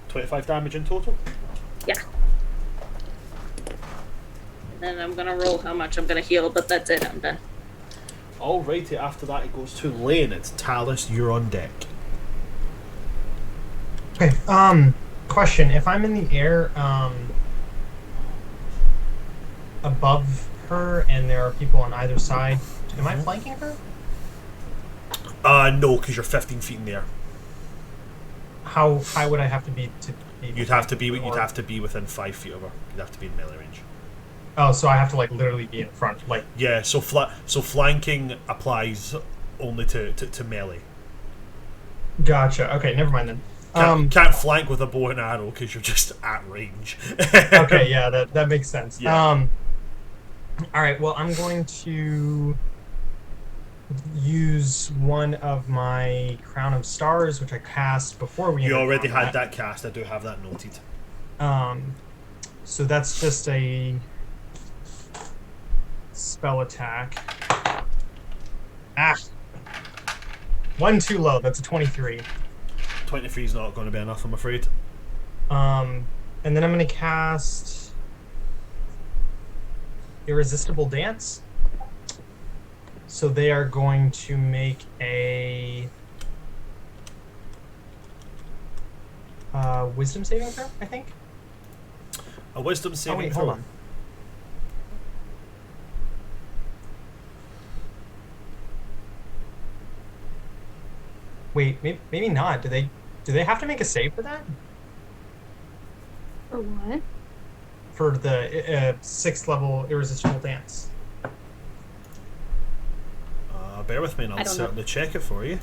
25 damage in total? Yeah. And then I'm gonna roll how much I'm gonna heal, but that's it, I'm done. Alrighty, after that it goes to Lane. It's Talus, you're on deck. Okay, question. If I'm in the air, above her and there are people on either side, am I flanking her? No, because you're 15 feet in the air. How high would I have to be to be? You'd have to be within 5 feet of her. You'd have to be in melee range. Oh, so I have to like literally be in front, like. Yeah, so flanking applies only to melee. Gotcha. Okay, never mind then. Can't flank with a bow and arrow because you're just at range. Okay, yeah, that makes sense. Yeah. All right. Well, I'm going to use one of my Crown of Stars, which I cast before we. You already had that cast. I do have that noted. So that's just a spell attack. Ah. 1 too low. That's a 23. 23 is not going to be enough, I'm afraid. And then I'm going to cast Irresistible Dance. So they are going to make a Wisdom saving throw, I think. A Wisdom saving throw. Hold on. Wait, maybe not. Do they have to make a save for that? For what? For the 6th level Irresistible Dance. Bear with me and I I'll don't know. certainly check it for you.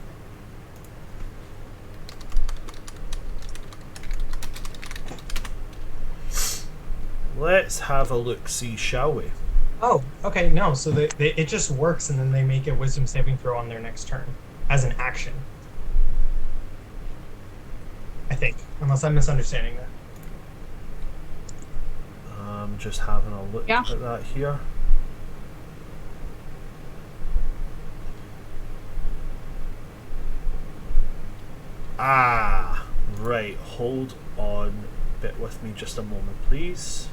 Let's have a look-see, shall we? Oh, okay, no. So it just works, and then they make a wisdom saving throw on their next turn as an action. I think, unless I'm misunderstanding that. I'm just having a look Yeah. at that here. Ah, right. Hold on. Bit with me just a moment, please.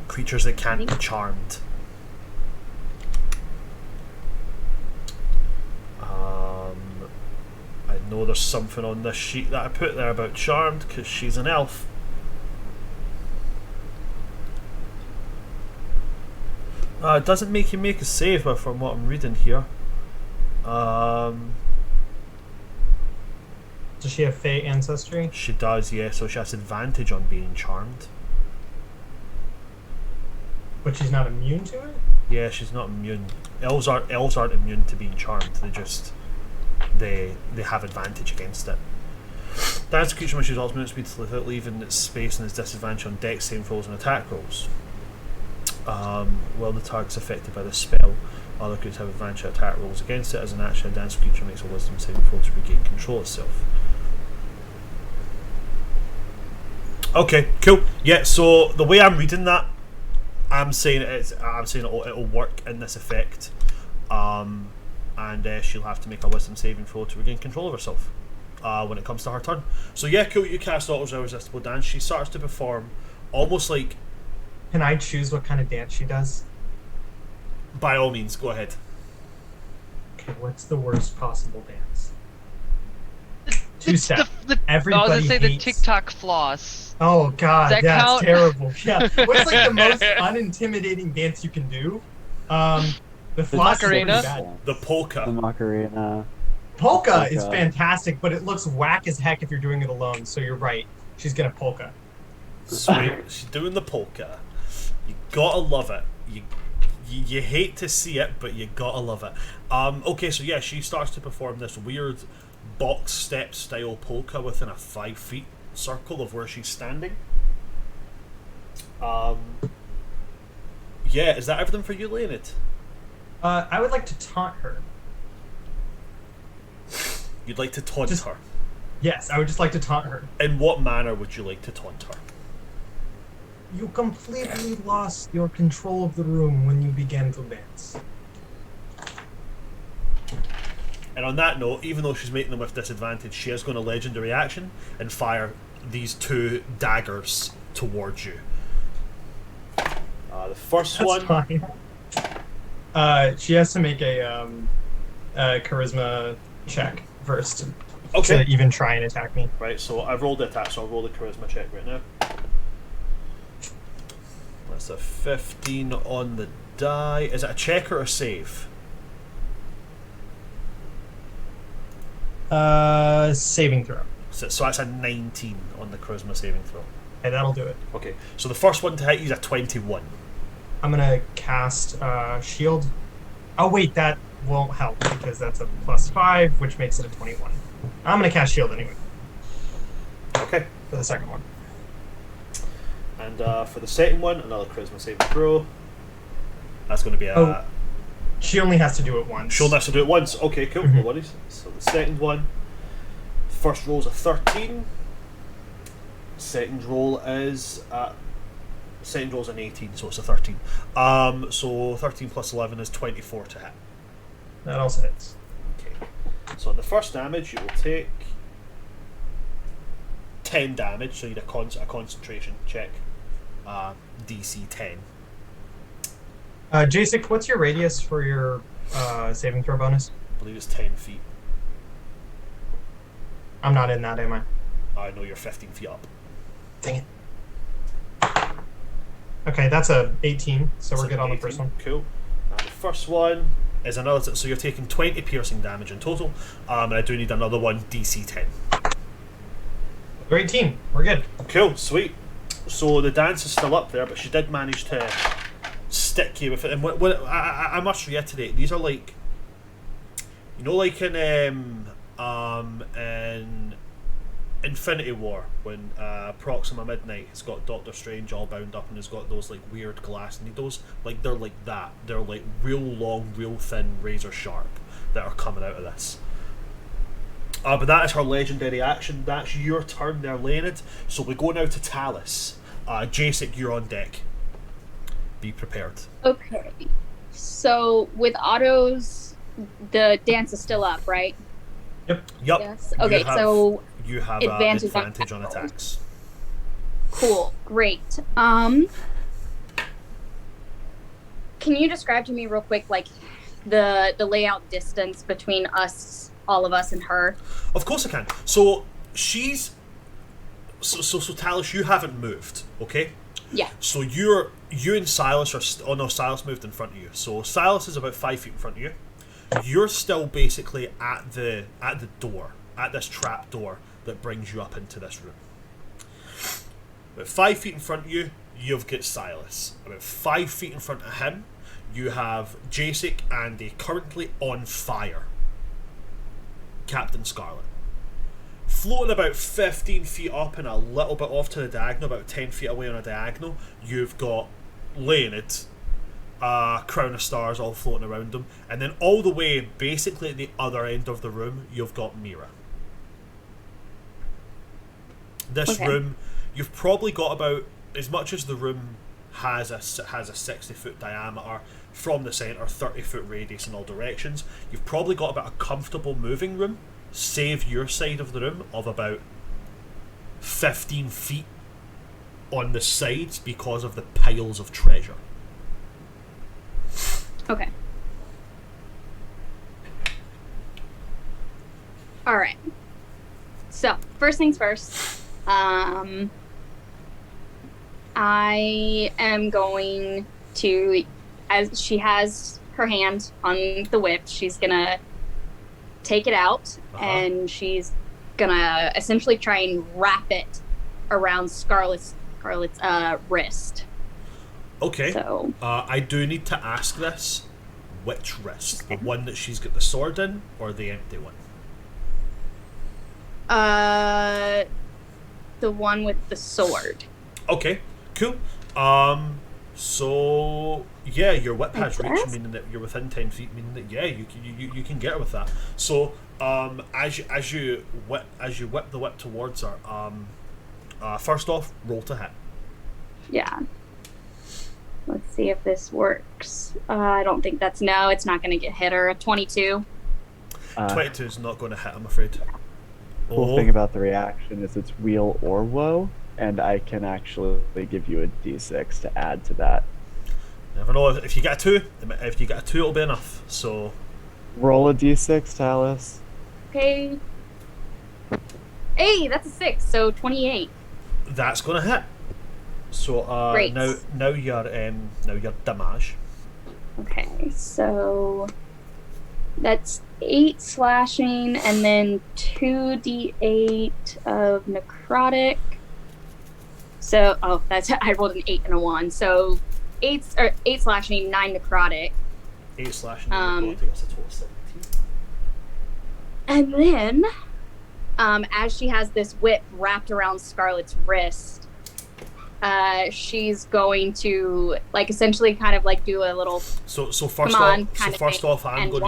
Creatures that can't be charmed. I know there's something on this sheet that I put there about charmed because she's an elf. It doesn't make you make a save, but from what I'm reading here. Does she have Fey ancestry? She does, yeah, so she has advantage on being charmed. But she's not immune to it? Yeah, she's not immune. Elves aren't immune to being charmed. They have advantage against it. Dance creature must use all its movement speed without leaving its space and its disadvantage on dex saving throws and attack rolls. While the target's affected by the spell, other creatures have advantage on attack rolls against it. As an action, a dance creature makes a wisdom saving throw to regain control of itself. Okay, cool. Yeah, so the way I'm reading that, I'm saying it'll work in this effect, and she'll have to make a wisdom saving throw to regain control of herself when it comes to her turn. So yeah, cool. You cast Otter's Irresistible Dance. She starts to perform almost like. Can I choose what kind of dance she does? By all means, go ahead. Okay, what's the worst possible dance? Two-step. I was gonna say the hates- TikTok floss. Oh god, Does that that's count? terrible. Yeah, what's like the most unintimidating dance you can do? The floss is pretty Macarena? bad. The polka. The Macarena. Polka is Polka. fantastic, but it looks whack as heck if you're doing it alone. So you're right. She's gonna polka. Sweet. She's doing the polka. You gotta love it. You hate to see it, but you gotta love it. Okay, so yeah, she starts to perform this weird box step style polka within a 5 feet circle of where she's standing. Yeah, is that everything for you, Leonid? I would like to taunt her. You'd like to taunt Just- her. Yes, I would just like to taunt her. In what manner would you like to taunt her? You completely lost your control of the room when you began to dance. And on that note, even though she's making them with disadvantage, she is going to legendary action and fire these 2 daggers towards you. The first That's one. fine. She has to make a charisma check first Okay. to even try and attack me. Right, so I've rolled the attack, so I'll roll the charisma check right now. That's a 15 on the die. Is it a check or a save? Saving throw. So that's a 19 on the charisma saving throw. Okay, that'll do it. Okay, so the first one to hit you is a 21. I'm gonna cast shield. Oh wait, that won't help because that's a +5, which makes it a 21. I'm gonna cast shield anyway Okay. for the second one. And for the second one, another charisma saving throw. That's going to be a... Oh. She only has to do it once. She'll have to do it once. Okay, cool. No worries. So the second one, first roll's a 13. Second roll is second roll's an 18, so it's a 13. So 13 plus 11 is 24 to hit. That also hits. Okay. So on the first damage, you will take 10 damage. So you need a concentration check. DC 10. Jasek, what's your radius for your saving throw bonus? I believe it's 10 feet. I'm not in that, am I? I know you're 15 feet up. Dang it. Okay, that's a 18, so we're So good on the 18, first one. Cool. And the first one is another. So you're taking 20 piercing damage in total. And I do need another one, DC 10. Great team. We're good. Cool, sweet. So the dance is still up there, but she did manage to stick you with it. And I must reiterate, these are like, you know, like in Infinity War when Proxima Midnight has got Doctor Strange all bound up and has got those like weird glass needles. Like they're like that. They're like real long, real thin, razor sharp that are coming out of this. But that is her legendary action. That's your turn there, Leonid. So we go now to Talus. Jacek, you're on deck. Be prepared. Okay. So with autos, the dance is still up, right? Yep. Yes. Okay, so you have advantage on attacks. Cool. Great. Can you describe to me real quick, like the layout distance between us, all of us, and her? Of course I can. So she's so Talus, you haven't moved, okay? Yeah. So you and Silas are oh no, Silas moved in front of you. So Silas is about 5 feet in front of you. You're still basically at the door, at this trap door that brings you up into this room. About 5 feet in front of you, you've got Silas. About 5 feet in front of him, you have Jacek and a currently on fire Captain Scarlet. Floating about 15 feet up and a little bit off to the diagonal, about 10 feet away on a diagonal, you've got Leonid, Crown of Stars all floating around him, and then all the way basically at the other end of the room, you've got Mira. This room, you've probably got about, as much as the room has a 60-foot diameter from the centre, 30-foot radius in all directions, you've probably got about a comfortable moving room, save your side of the room, of about 15 feet on the sides because of the piles of treasure. Okay. Alright. So, first things first. I am going to, as she has her hand on the whip, she's gonna take it out and she's gonna essentially try and wrap it around Scarlet's wrist. Okay. So, I do need to ask this. Which wrist? Okay. The one that she's got the sword in, or the empty one? The one with the sword. Okay, cool. So yeah, your whip has reach, meaning that you're within 10 feet, meaning that yeah, you can get her with that. So as you whip the whip towards her, first off, roll to hit. Yeah. Let's see if this works. I don't think it's not going to get hit her. 22. 22 is not going to hit, I'm afraid. Cool thing about the reaction is it's wheel or woe, and I can actually give you a d6 to add to that. Never know. If you get a 2, it'll be enough. So roll a d6, Talus. Okay. Hey, that's a 6, so 28. That's going to hit. So Great. now your damage. Okay, so that's 8 slashing and then 2d8 of necrotic. So I rolled an 8 and a 1. So 8 slashing, 9 necrotic. 8 slashing, 9 necrotic. That's a total of 17. And then, as she has this whip wrapped around Scarlet's wrist, she's going to essentially kind of do a little. So first off, I'm going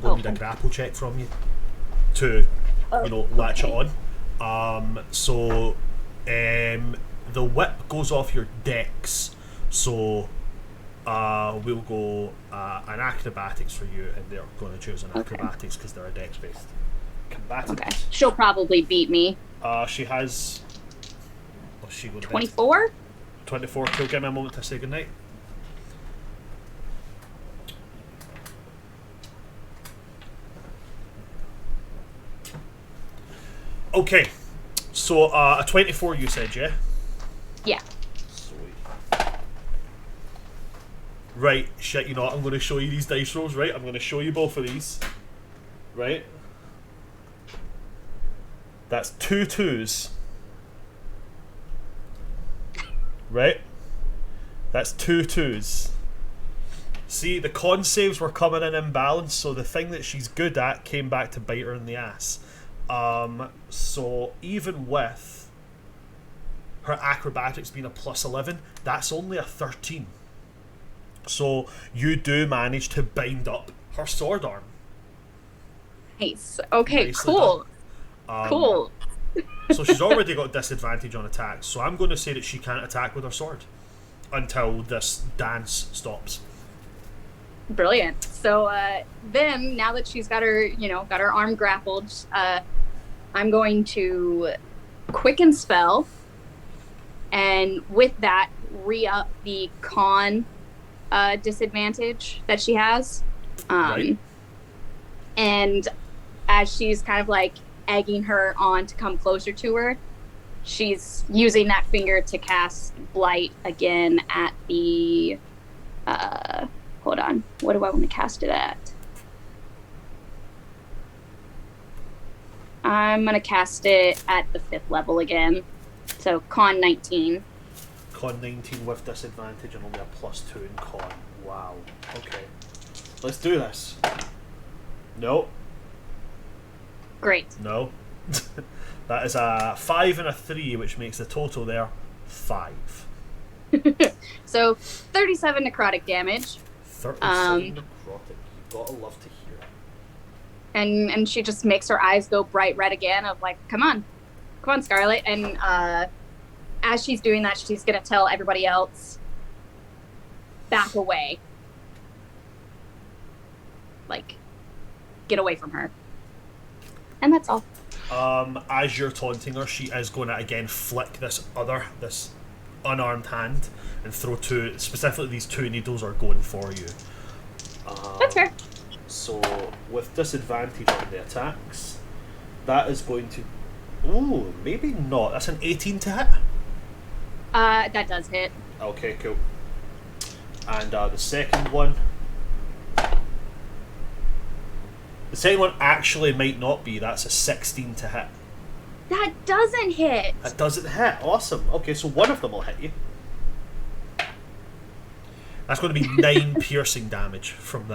to need a grapple check from you to latch it on. The whip goes off your dex, so we'll go an acrobatics for you, and they're going to choose an acrobatics because they're a dex based. Okay, she'll probably beat me. She has. 24? 24, cool. Give me a moment to say goodnight. Okay, so a 24 you said, yeah? Yeah. Sweet. Right, shit, you know what, I'm going to show you these dice rolls, right? I'm going to show you both of these. Right? That's 2 2s. Right? That's 2 2s. See, the con saves were coming in imbalanced, so the thing that she's good at came back to bite her in the ass. So even with her acrobatics being a +11, that's only a 13. So you do manage to bind up her sword arm. Nice. Okay, Nicely cool. done. Cool. So she's already got disadvantage on attacks, so I'm going to say that she can't attack with her sword until this dance stops. Brilliant. So then, now that she's got her, got her arm grappled, I'm going to quicken spell, and with that, re-up the con disadvantage that she has. Right. And as she's kind of like egging her on to come closer to her, she's using that finger to cast Blight again at the hold on. What do I want to cast it at? I'm going to cast it at the 5th level again. So con 19. Con 19 with disadvantage and only a +2 in con. Wow. Okay. Let's do this. No. Great. No. That is a 5 and a 3, which makes the total there 5. So 37 necrotic damage. 37 necrotic. You've got to love to hear it. And she just makes her eyes go bright red again of like, come on, Scarlet. And as she's doing that, she's going to tell everybody else, back away. Like, get away from her. And that's all. As you're taunting her, she is going to again flick this unarmed hand and throw specifically these 2 needles are going for you. That's fair. So with disadvantage on the attacks, that is going to... Ooh, maybe not. That's an 18 to hit? That does hit. Okay, cool. And the second one... The second one actually might not be. That's a 16 to hit. That doesn't hit. That doesn't hit. Awesome. Okay, so one of them will hit you. That's going to be 9 piercing damage from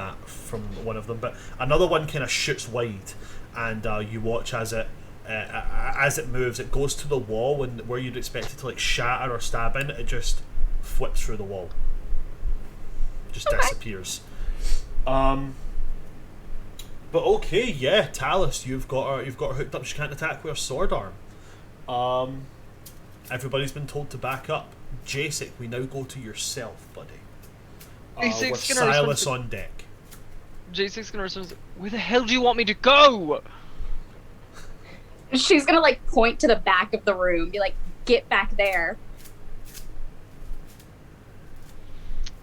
one of them. But another one kind of shoots wide, and you watch as it moves. It goes to the wall, and where you'd expect it to like shatter or stab in, it just flips through the wall. Just disappears. But okay, yeah, Talus, you've got her hooked up. She can't attack with her sword arm. Everybody's been told to back up. Jacek, we now go to yourself, buddy. With Silas on deck. J6's gonna respond, where the hell do you want me to go? She's gonna like point to the back of the room, be like, get back there.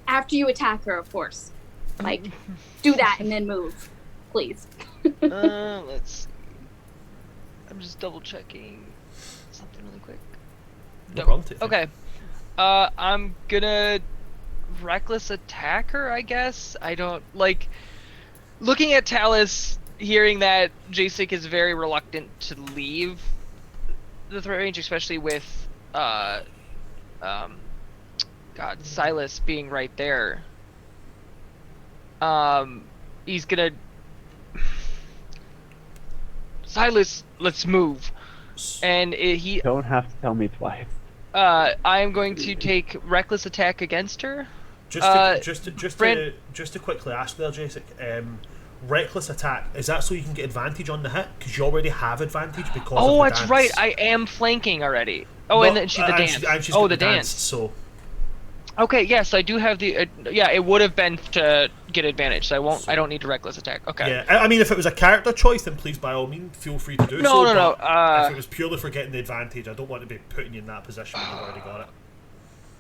After you attack her, of course. Like, do that and then move. Please. Let's see. I'm just double checking something really quick. No problem. Okay. I'm gonna reckless attack her, I guess. I don't like looking at Talus, hearing that Jacek is very reluctant to leave the threat range, especially with Silas being right there. He's gonna Silas, let's move. And he Don't have to tell me twice. I'm going to take reckless attack against her. Just to quickly ask there, Jacek, reckless attack, is that so you can get advantage on the hit? Because you already have advantage because of the that's dance. right, I am flanking already. Oh, No, and then she's the dance. And she's got the dance. So Okay, yes, I do have the it would have been to get advantage, so I don't need to reckless attack. Okay. yeah, I mean, if it was a character choice, then please by all means feel free to do No, so. no. If it was purely for getting the advantage, I don't want to be putting you in that position when you've already got it.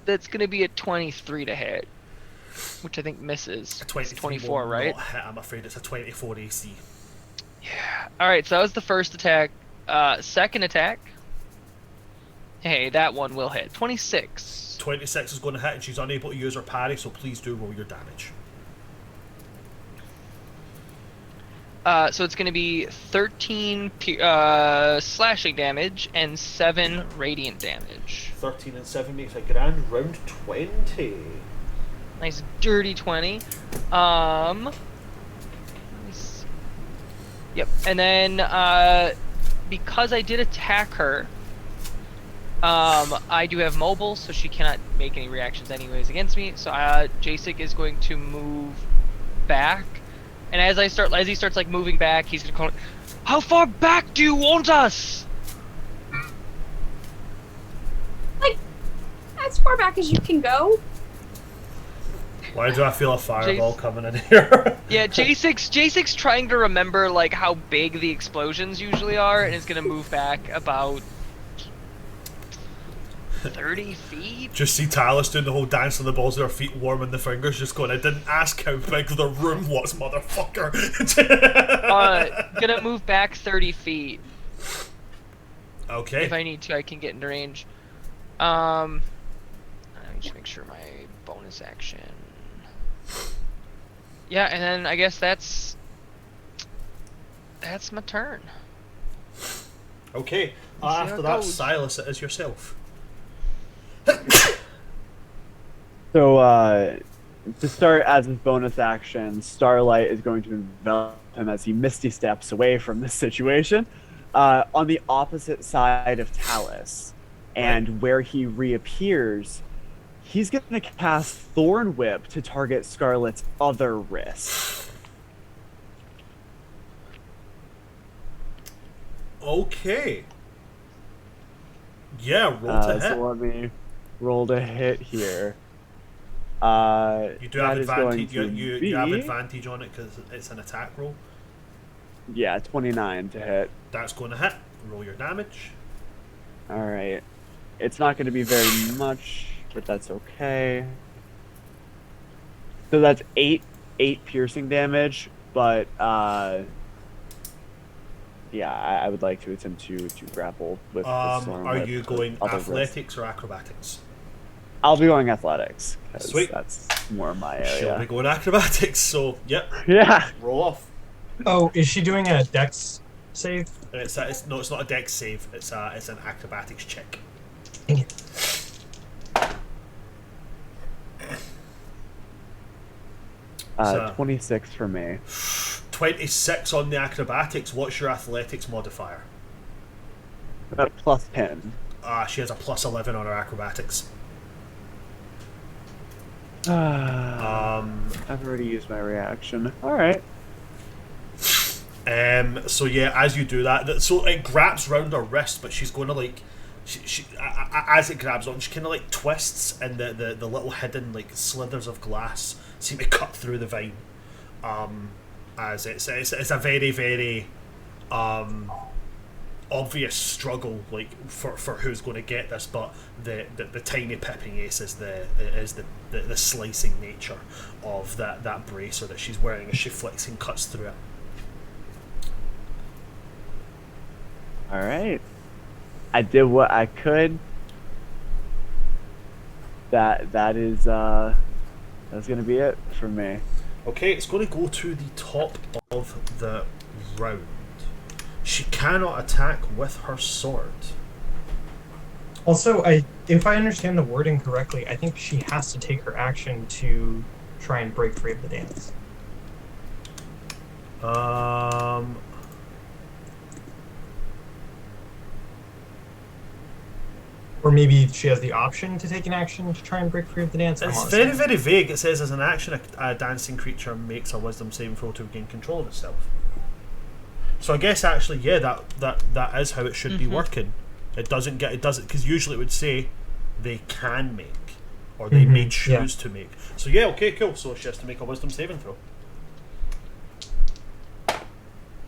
That's gonna be a 23 to hit, which I think misses. A 24, will right? not hit, I'm afraid it's a 24 AC. Yeah. All right, so that was the first attack. Second attack. Hey, that one will hit. 26. 26 is going to hit, and she's unable to use her parry, so please do roll your damage. So it's going to be 13 slashing damage and 7 radiant damage. 13 and 7 makes a grand round 20. Nice dirty 20. Let me see. Yep. And then because I did attack her, I do have mobile, so she cannot make any reactions anyways against me. So Jasek is going to move back. And as he starts like moving back, he's gonna call, "How far back do you want us?" Like, as far back as you can go. Why do I feel a fireball coming in here? Yeah, Jasek's trying to remember like how big the explosions usually are, and is gonna move back about 30 feet. Just see Talis doing the whole dance on the balls of her feet, warming the fingers, just going, "I didn't ask how big the room was, motherfucker." Gonna move back 30 feet. Okay. If I need to, I can get into range. Let me just make sure my bonus action. Yeah, and then I guess that's my turn. Okay. We'll see how After it that, goes. Silas, it is yourself. So, to start as his bonus action, Starlight is going to envelop him as he misty steps away from this situation, on the opposite side of Talis. And where he reappears, he's going to cast Thorn Whip to target Scarlet's other wrist. Okay. Yeah, roll to hit. So let me roll to hit here. You do have that is going advantage. to You have be- advantage on it because it's an attack roll. Yeah, 29 to hit. That's going to hit. Roll your damage. All right. It's not going to be very much, but that's okay. So that's 8 piercing damage, but yeah, I would like to attempt to grapple with the storm. Are with you the going other wrist. athletics or acrobatics? I'll be going athletics. 'Cause Sweet. That's more my She'll be area. going acrobatics. So, yep. Yeah. Roll off. Oh, is she doing a dex save? It's not a dex save. It's an acrobatics check. Dang it. So- 26 for me. 26 on the acrobatics. What's your athletics modifier? Plus 10. She has a plus 11 on her acrobatics. I've already used my reaction. All right. So yeah, as you do that, so it grabs round her wrist, but she's going to like, as it grabs on, she kind of like twists, and the little hidden like slithers of glass seem to cut through the vine. As it's a very, very obvious struggle, like for who's going to get this, but the tiny pipping ace is the slicing nature of that bracer that she's wearing as she flicks and cuts through it. All right. I did what I could. That's gonna be it for me. Okay, it's going to go to the top of the round. She cannot attack with her sword. Also, if I understand the wording correctly, I think she has to take her action to try and break free of the dance. Or maybe she has the option to take an action to try and break free of the dance. It's very, very vague. It says as an action, a dancing creature makes a wisdom saving throw to regain control of itself. So I guess actually, yeah, that is how it should be working. It doesn't because usually it would say they can make or they may choose to make. So yeah, okay, cool. So she has to make a wisdom saving throw.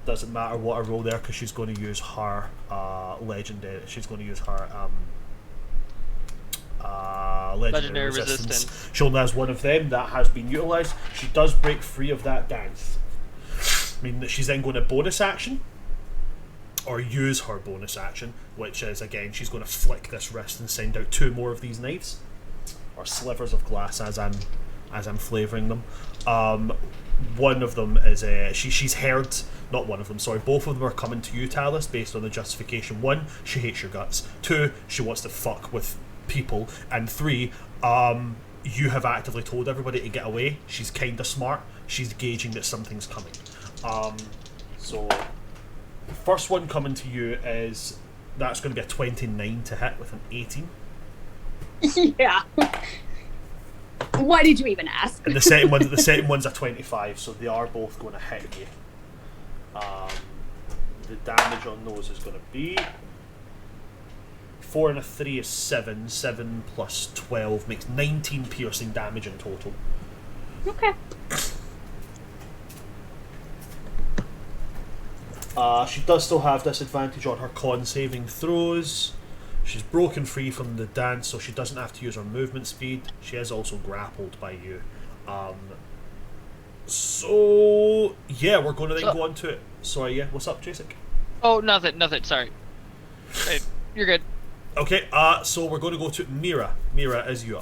Doesn't matter what I roll there because she's going to use her legendary. She's going to use her legendary resistance. She only has one of them that has been utilised. She does break free of that dance. I mean, she's then going to bonus action or use her bonus action, which is again she's going to flick this wrist and send out 2 more of these knives or slivers of glass as I'm flavouring them. One of them is she's heard not one of them, sorry, both of them are coming to you, Talus, based on the justification. 1, she hates your guts. 2, she wants to fuck with people. And 3, you have actively told everybody to get away. She's kind of smart. She's gauging that something's coming. So, first one coming to you is, that's going to be a 29 to hit with an 18. Yeah. Why did you even ask? And the second one's a 25, so they are both going to hit you. The damage on those is going to be 4 and a 3 is 7. 7 plus 12 makes 19 piercing damage in total. Okay. She does still have disadvantage on her con saving throws. She's broken free from the dance, so she doesn't have to use her movement speed. She is also grappled by you. So yeah, we're going to then go on to it. Sorry, yeah. What's up, Jacek? Oh, nothing. Sorry. Hey, you're good. Okay. So we're going to go to Mira. Mira, is you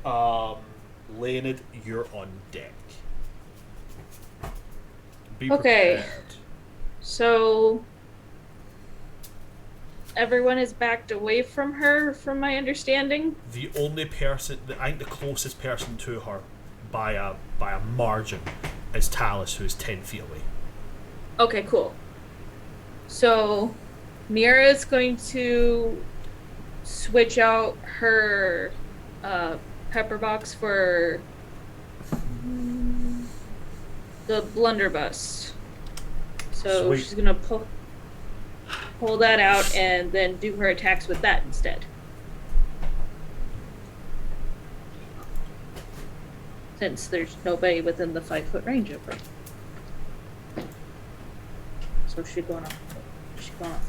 up? Leonid, you're on deck. Be Okay. prepared. So everyone is backed away from her, from my understanding. The only person, I think the closest person to her by a margin is Talus, who is 10 feet away. Okay, cool. So Mira is going to switch out her pepper box for the blunderbuss. So Sweet. she's gonna pull that out and then do her attacks with that instead. Since there's nobody within the 5-foot range of her. So she's gonna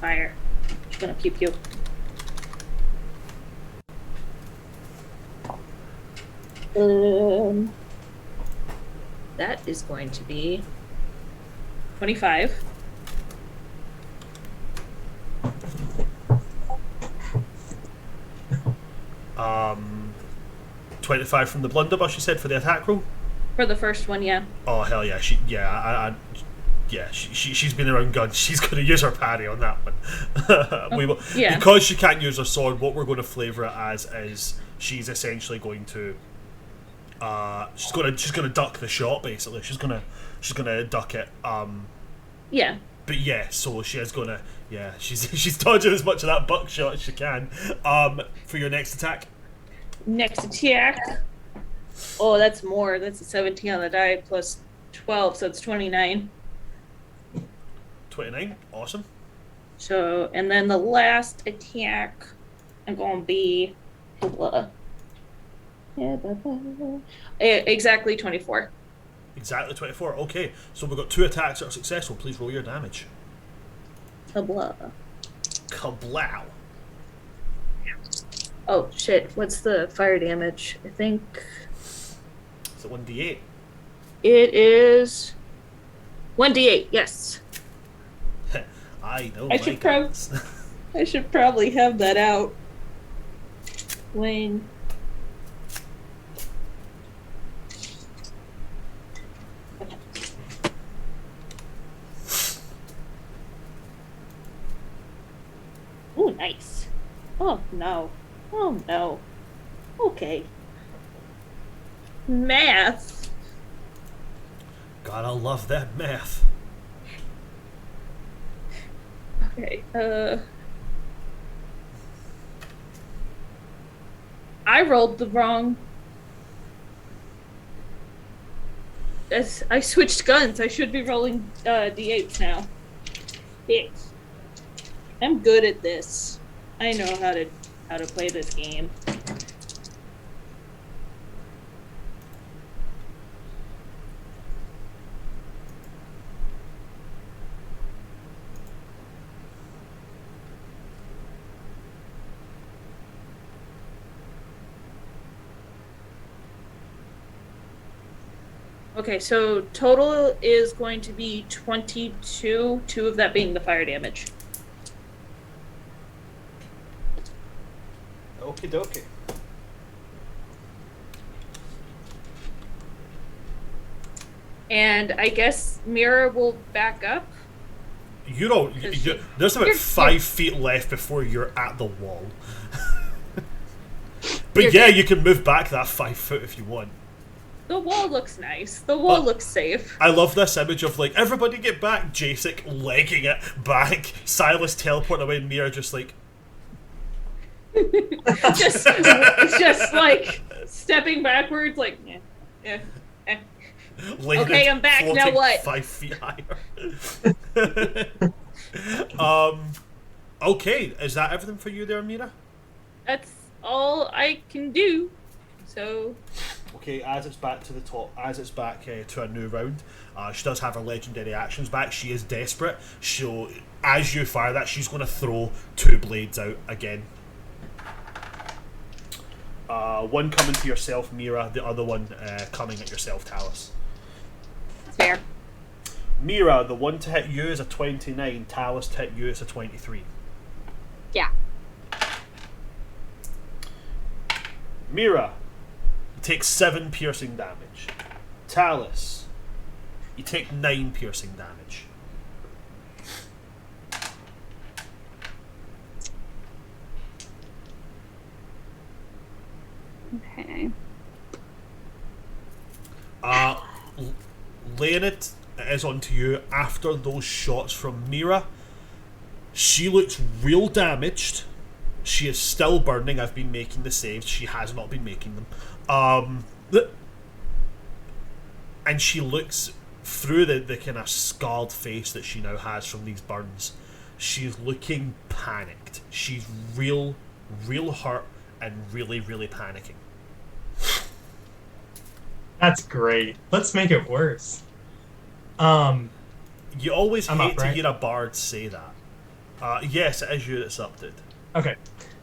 fire. She's gonna pew pew. That is going to be 25. Um, 25 from the blunderbuss, you said, for the attack roll? For the first one, yeah. Oh, hell yeah. She's been around guns. She's going to use her parry on that one. We will, yeah. Because she can't use her sword, what we're going to flavour it as is she's essentially going to she's going to duck the shot, basically. She's going to duck it. Yeah. But yeah, so she is going to, she's dodging as much of that buckshot as she can. For your next attack. Next attack. Oh, that's more. That's a 17 on the die plus 12, so it's 29. 29, awesome. So, and then the last attack, I'm going to be exactly 24. Exactly 24. Okay, so we've got 2 attacks that are successful. Please roll your damage. Kabla. Kablow. Oh shit! What's the fire damage? I think Is it 1d8? it is 1d8. Yes. I know. I should probably have that out when. Oh, nice. Oh, no. Oh, no. Okay. Math. Gotta love that math. Okay, I rolled the wrong. As I switched guns, I should be rolling d8s now. Six. I'm good at this. I know how to play this game. Okay, so total is going to be 22, 2 of that being the fire damage. Okie dokie. And I guess Mira will back up. You don't. There's about 5 feet left before you're at the wall. But yeah, you can move back that 5 foot if you want. The wall looks nice. The wall looks safe. I love this image of like, everybody get back, Jacek legging it back, Silas teleporting away, and Mira just like... just like stepping backwards, like, yeah. Okay, I'm back. Now what? 5 feet higher. Okay, is that everything for you there, Mira? That's all I can do. So. Okay, as it's back to the top, as it's back to a new round, she does have her legendary actions back. She is desperate. So as you fire that, she's going to throw 2 blades out again. One coming to yourself, Mira. The other one coming at yourself, Talus. That's fair. Mira, the one to hit you is a 29. Talus to hit you is a 23. Yeah. Mira, you take 7 piercing damage. Talus, you take 9 piercing damage. Okay. Leonid, it is on to you. After those shots from Mira, she looks real damaged. She is still burning. I've been making the saves. She has not been making them. And she looks through the kind of scarred face that she now has from these burns. She's looking panicked. She's real hurt and really panicking. That's great. Let's make it worse. You always I'm hate up, to right? hear a bard say that. Yes, it is you that's up, dude. Okay.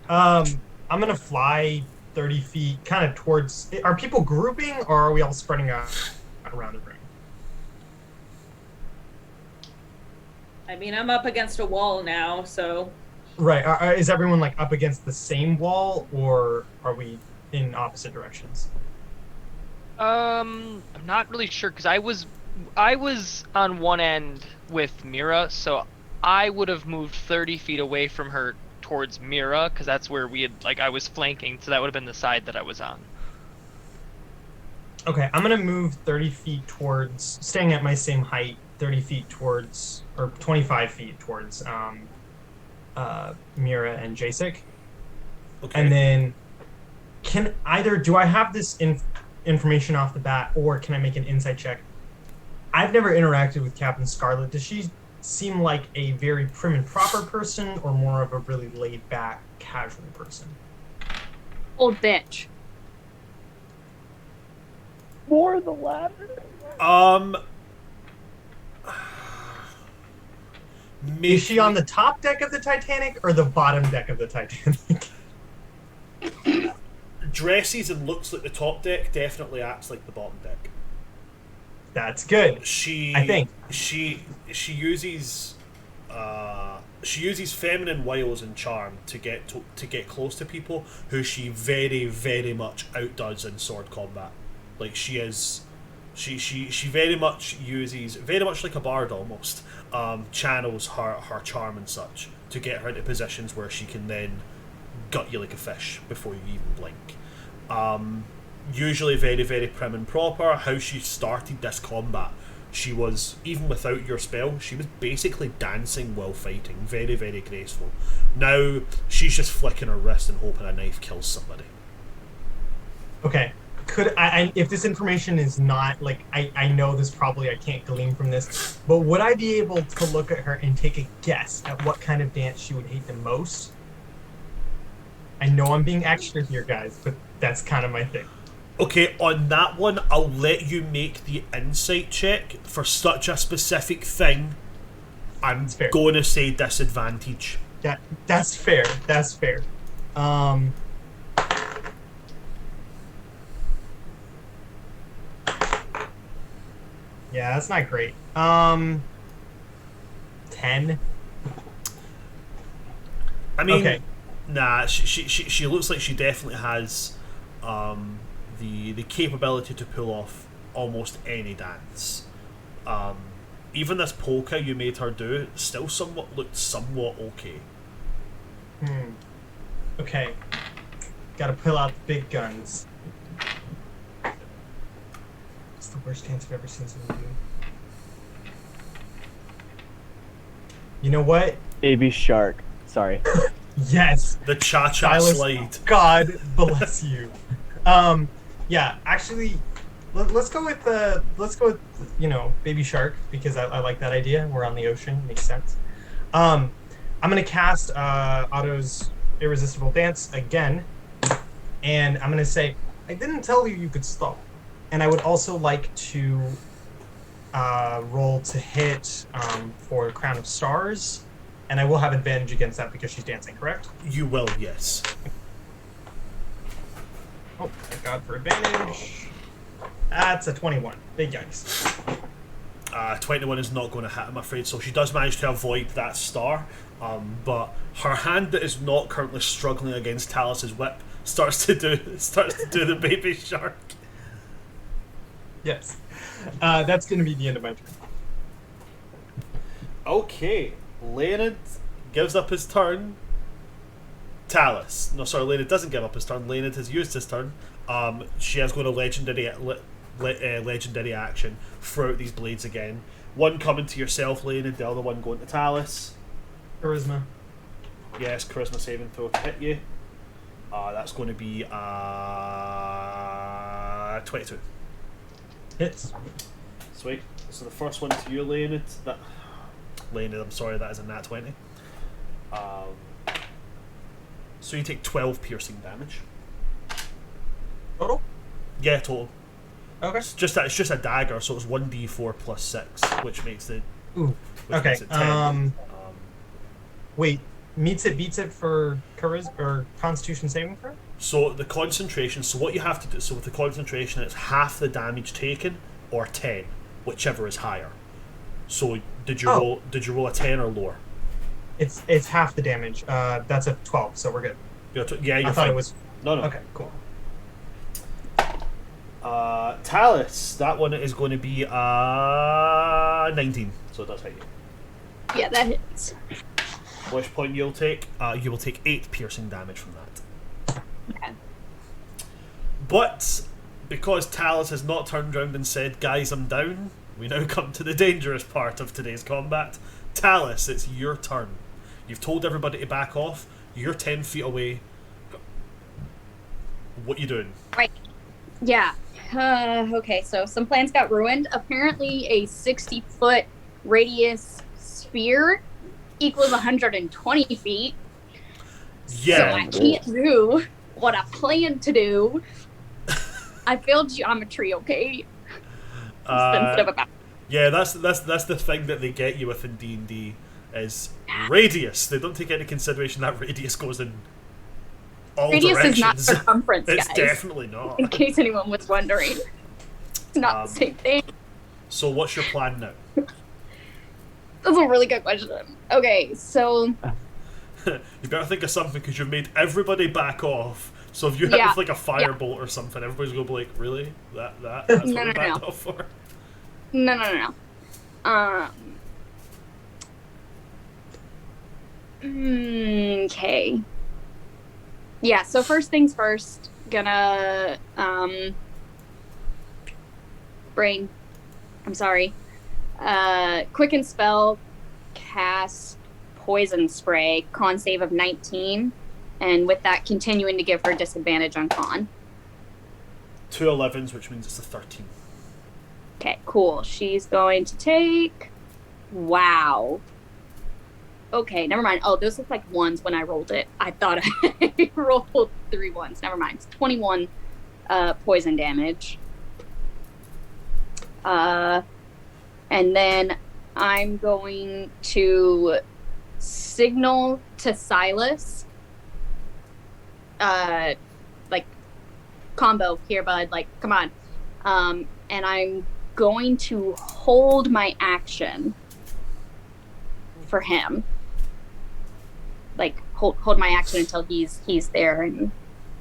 I'm gonna fly 30 feet, kind of towards... Are people grouping, or are we all spreading out around the ring? I mean, I'm up against a wall now, so. Right. Is everyone, like, up against the same wall, or are we in opposite directions? I'm not really sure, because I was on one end with Mira, so I would have moved 30 feet away from her towards Mira, because that's where we had, like, I was flanking, so that would have been the side that I was on. Okay, I'm gonna move 30 feet towards, staying at my same height, 30 feet towards, or 25 feet towards Mira and Jacek. Okay. And then, do I have this information off the bat, or can I make an insight check? I've never interacted with Captain Scarlet. Does she seem like a very prim and proper person, or more of a really laid-back, casual person? Old bitch. More the latter. Is she on the top deck of the Titanic, or the bottom deck of the Titanic? Dresses and looks like the top deck, definitely acts like the bottom deck. That's good. I think she uses feminine wiles and charm to get close to people who she very much outdoes in sword combat. Like she very much uses, very much like a bard almost, channels her charm and such to get her into positions where she can then gut you like a fish before you even blink. Usually very prim and proper. How she started this combat, she was, even without your spell, she was basically dancing while fighting. Very graceful. Now she's just flicking her wrist and hoping a knife kills somebody. Okay. Could I if this information is not, like, I know this probably I can't glean from this, but would I be able to look at her and take a guess at what kind of dance she would hate the most? I know I'm being extra here, guys, but that's kind of my thing. Okay, on that one, I'll let you make the insight check for such a specific thing. I'm going to say disadvantage. That's fair. That's fair. Yeah, that's not great. 10. I mean, okay. Nah, she looks like she definitely has the capability to pull off almost any dance. Even this polka you made her do still looked somewhat okay. Okay. Gotta pull out the big guns. It's the worst dance I've ever seen someone do. You know what? Baby shark. Sorry. Yes. The cha-cha Silas, slide. God bless you. Yeah, actually, let's go with Baby Shark, because I like that idea. We're on the ocean, makes sense. I'm gonna cast Otto's Irresistible Dance again, and I'm gonna say, I didn't tell you could stop, and I would also like to roll to hit for Crown of Stars, and I will have advantage against that because she's dancing, correct? You will, yes. Oh, thank God for advantage. That's a 21. Big yikes. 21 is not going to hit, I'm afraid. So she does manage to avoid that star, but her hand that is not currently struggling against Talus's whip starts to do the baby shark. Yes. That's going to be the end of my turn. Okay, Leonid gives up his turn. Talus. No, sorry, Leonid doesn't give up his turn. Leonid has used his turn. She has got a legendary action throughout these blades again. One coming to yourself, Leonid, the other one going to Talus. Charisma. Yes, charisma saving throw to hit you. That's going to be 22. Hits. Sweet. So the first one to you, Leonid. Leonid, I'm sorry, that is a nat 20. So you take 12 piercing damage. Total? Yeah, total. Okay. It's just a dagger, so it's 1d4 plus 6, which makes it. Ooh. Which makes it 10. Wait. Beats it for charisma or Constitution saving throw? So the concentration. So what you have to do. So with the concentration, it's half the damage taken or 10, whichever is higher. So did you roll a 10 or lower? It's half the damage. That's a 12, so we're good. You're I thought fine. it was. No. Okay, cool. Talus, that one is going to be 19, so it does hit you. Yeah, that hits. At which point you will take 8 piercing damage from that. Okay. But because Talus has not turned around and said, "Guys, I'm down," we now come to the dangerous part of today's combat. Talus, it's your turn. You've told everybody to back off. You're 10 feet away. What you doing? Right. Yeah. Okay, so some plans got ruined. Apparently a 60-foot radius sphere equals 120 feet. Yeah. So I can't do what I planned to do. I failed geometry, okay? Yeah, that's the thing that they get you with in D&D is radius. They don't take into consideration that radius goes in all radius directions. is not circumference, It's guys. definitely not. In case anyone was wondering. It's not the same thing. So what's your plan now? That's a really good question. Okay, so... You better think of something because you've made everybody back off. So if you hit with like a firebolt or something, everybody's going to be like, really? That's what we backed off for? No. Okay. Yeah, so first things first, gonna brain. I'm sorry. Quicken spell, cast poison spray, con save of 19, and with that continuing to give her disadvantage on con. 2 11s, which means it's a 13. Okay, cool. She's going to take... Wow. Okay, never mind. Oh, those look like ones when I rolled it. I thought I rolled 3 ones. Never mind. It's 21 poison damage. And then I'm going to signal to Silas. Like, combo here, bud. Like, come on. And I'm going to hold my action for him. Like, hold my action until he's there and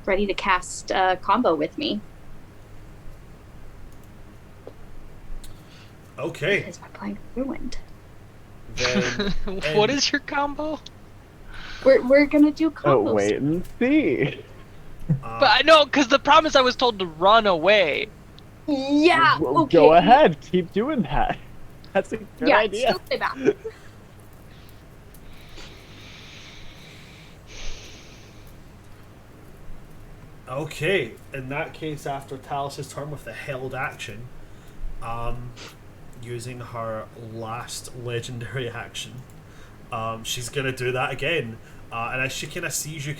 ready to cast combo with me. Okay. Because we're playing Ruined. Then What is your combo? We're gonna do combos. Oh, wait and see. But I know, because the problem is I was told to run away. Yeah. Well, Okay. Go ahead, keep doing that. That's a good idea. Still play back. Okay, in that case, after Talis' turn with the held action, using her last legendary action, she's gonna do that again. And as she kind of sees you,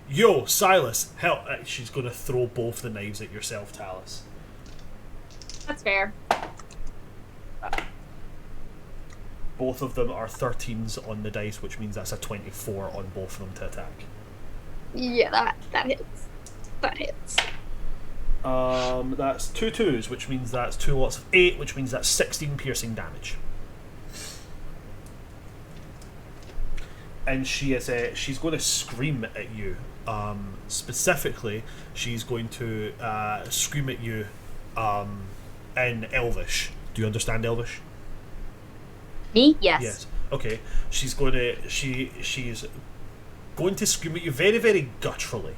yo, Silas, help! She's gonna throw both the knives at yourself, Talis. That's fair. Both of them are 13s on the dice, which means that's a 24 on both of them to attack. Yeah, that hits. That hits. That's 2 2s, which means that's 2 lots of 8, which means that's 16 piercing damage. And she's going to scream at you. Specifically, she's going to scream at you in Elvish. Do you understand Elvish? Me? Yes. Yes. Okay. She's going to scream at you very, very gutturally,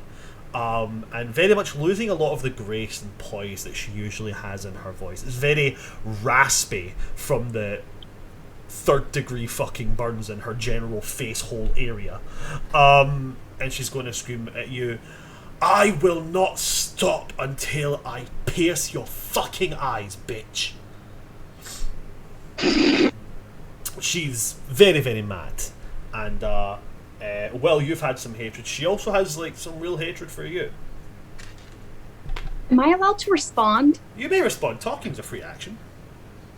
and very much losing a lot of the grace and poise that she usually has in her voice. It's very raspy from the 3rd degree fucking burns in her general face hole area. And she's going to scream at you, I will not stop until I pierce your fucking eyes, bitch. She's very, very mad. And, well, you've had some hatred. She also has, like, some real hatred for you. Am I allowed to respond? You may respond. Talking's a free action.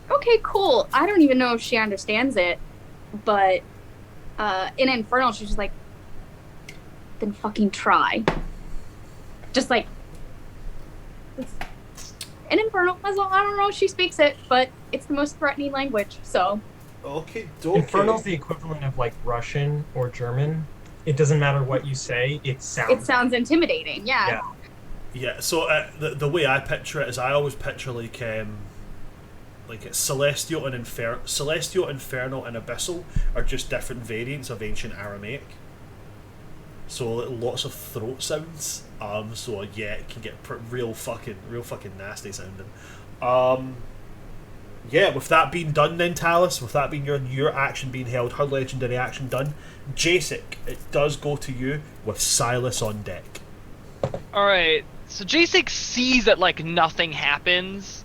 Okay, cool. I don't even know if she understands it, but in Infernal, she's just like, then fucking try. Just like, in Infernal, as well, I don't know if she speaks it, but it's the most threatening language, so. Okay, Infernal's the equivalent of like Russian or German. It doesn't matter what you say; it sounds Intimidating. Yeah. Yeah. So the way I picture it is, I always picture like it's Celestial and Celestial, Infernal, and Abyssal are just different variants of ancient Aramaic. So lots of throat sounds. So yeah, it can get real fucking nasty sounding. Yeah, with that being done then, Talis, with that being your action being held, her legendary action done, Jacek, it does go to you with Silas on deck. Alright, so Jacek sees that, like, nothing happens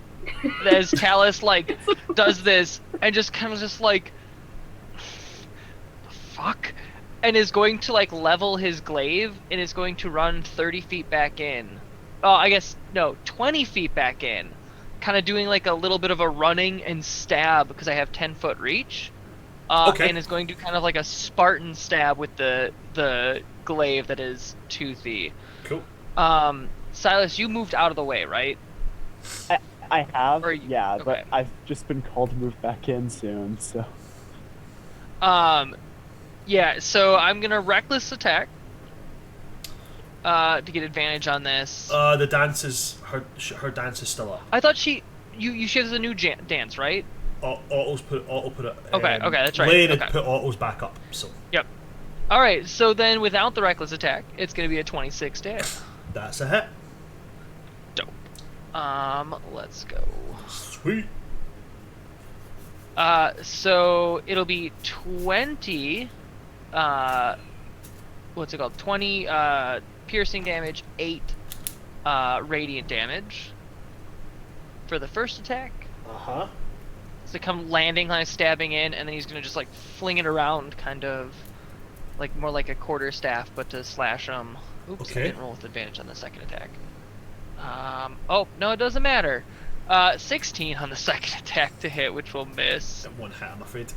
as Talis, like, does this, and just kind of just, like, fuck, and is going to, like, level his glaive, and is going to run 30 feet back in. Oh, I guess, no, 20 feet back in. Kind of doing like a little bit of a running and stab because I have 10-foot reach, okay. And is going to kind of like a Spartan stab with the glaive that is toothy. Cool. Silas, you moved out of the way, right? I have, okay. but I've just been called to move back in soon, so. Yeah. So I'm gonna reckless attack. To get advantage on this. The dance is her dance is still up. I thought she has a new dance, right? Auto put it. Okay, that's right. Lane okay. had put autos back up. So. Yep. All right. So then, without the reckless attack, it's gonna be a 26 to hit. That's a hit. Dope. Let's go. Sweet. So it'll be 20. What's it called? 20. Piercing damage, 8 radiant damage for the first attack. Uh-huh. So come landing, kind of stabbing in, and then he's gonna just like fling it around, kind of like more like a quarterstaff, but to slash him. Oops, Okay. I didn't roll with advantage on the second attack. Oh no, it doesn't matter. 16 on the second attack to hit, which will miss. At one hit, I'm afraid.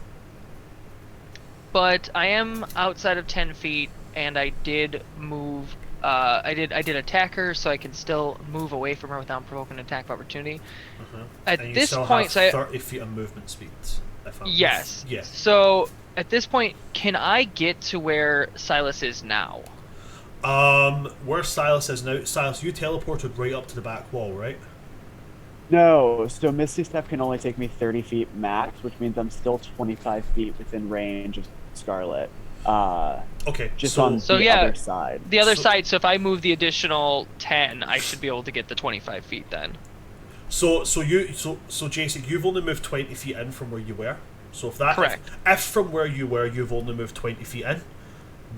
But I am outside of 10 feet, and I did move. I did attack her, so I can still move away from her without provoking an attack of opportunity. Uh-huh. At and you this still point, have 30 feet of movement speed. Yes. Yes. So at this point, can I get to where Silas is now? Where Silas is now, Silas, you teleported right up to the back wall, right? No, so Misty Step can only take me 30 feet max, which means I'm still 25 feet within range of Scarlet. Okay, Just so on the other side. The other side. So if I move the additional 10, I should be able to get the 25 feet then. So Jason, you've only moved 20 feet in from where you were. So Correct. If from where you were you've only moved 20 feet in,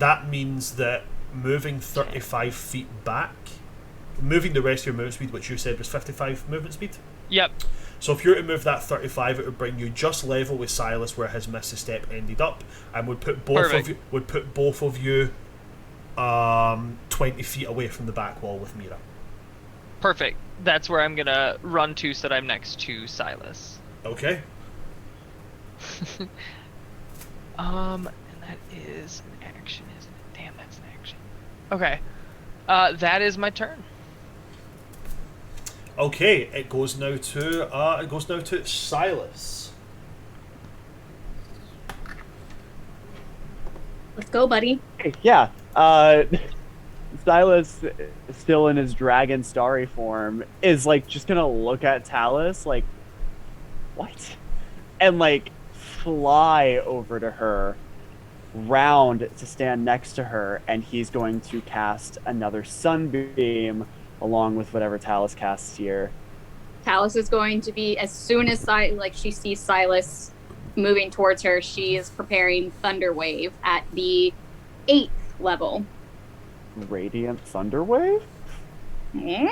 that means that moving 35 feet back, moving the rest of your movement speed, which you said was 55 movement speed. Yep. So if you were to move that 35, it would bring you just level with Silas where his missed step ended up, and would put both of you 20 feet away from the back wall with Mira. Perfect. That's where I'm gonna run to so that I'm next to Silas. Okay. And that is an action, isn't it? Damn, that's an action. Okay. That is my turn. Okay, it goes now to Silas. Let's go, buddy. Yeah. Silas, still in his dragon starry form, is like just gonna look at Talus like, what? And like fly over to her, round to stand next to her, and he's going to cast another sunbeam along with whatever Talus casts here. Talus is going to be, as soon as she sees Silas moving towards her, she is preparing Thunder Wave at the 8th level. Radiant Thunder Wave? Hmm?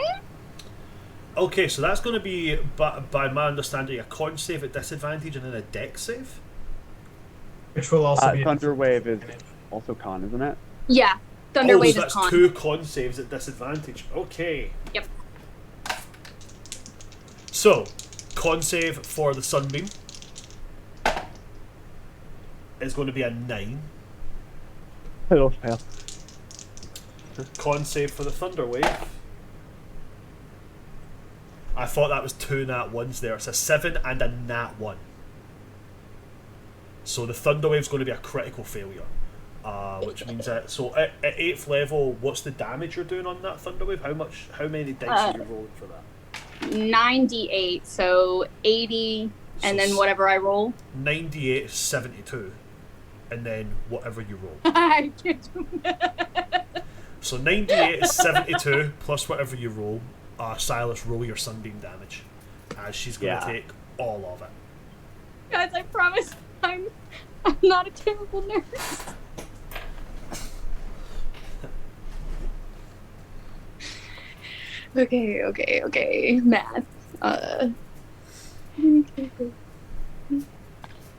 Okay, so that's going to be, by my understanding, a con save at disadvantage and then a dex save? Which will also be Thunder Wave is also con, isn't it? Yeah, Thunder Wave so is that's con. 2 con saves at disadvantage. Okay. Yep. So, con save for the Sunbeam is going to be a 9. It'll fail. Con save for the Thunder Wave. I thought that was 2 nat 1s there. It's a 7 and a nat 1. So the Thunder Wave's going to be a critical failure. Which means that, so at 8th level, what's the damage you're doing on that Thunder Wave? How many dice are you rolling for that? 98, so 80, and then whatever I roll. 98 is 72, and then whatever you roll. I can't do that. So 98 is 72 plus whatever you roll. Silas, roll your sunbeam damage, as she's going to take all of it. Guys, I promise I'm not a terrible nurse. Okay. Math.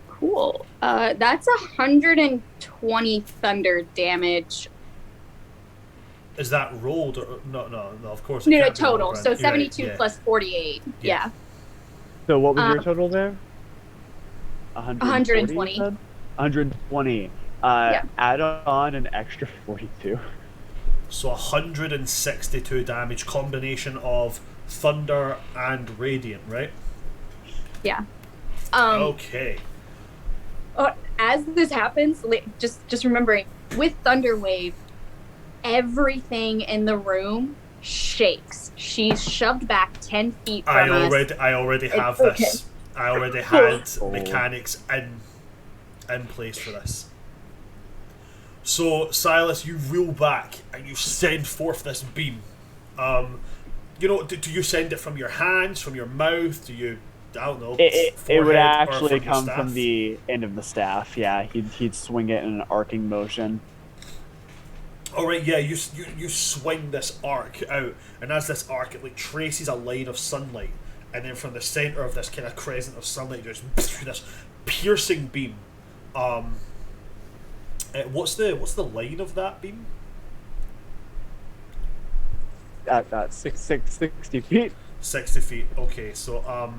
Cool. That's 120 thunder damage. Is that rolled or no? Of course. It No, can't be rolled, total. right? So You're 72 right, yeah. plus 48. Yeah. So what was your total there? 120. You said? 120. Add on an extra 42. So 162 damage, combination of thunder and radiant, right? Yeah. Okay. As this happens, just remembering, with Thunder Wave, everything in the room shakes. She's shoved back 10 feet from us. I already have Okay. this. I already had mechanics in place for this. So Silas, you reel back and you send forth this beam. Do you send it from your hands, from your mouth? Do you? I don't know. It would forehead, actually or from your come staff? from the end of the staff. Yeah, he'd swing it in an arcing motion. All right, yeah, you swing this arc out, and as this arc, it like traces a line of sunlight, and then from the center of this kind of crescent of sunlight, just this piercing beam. What's the line of that beam? At 60 feet. 60 feet. Okay, so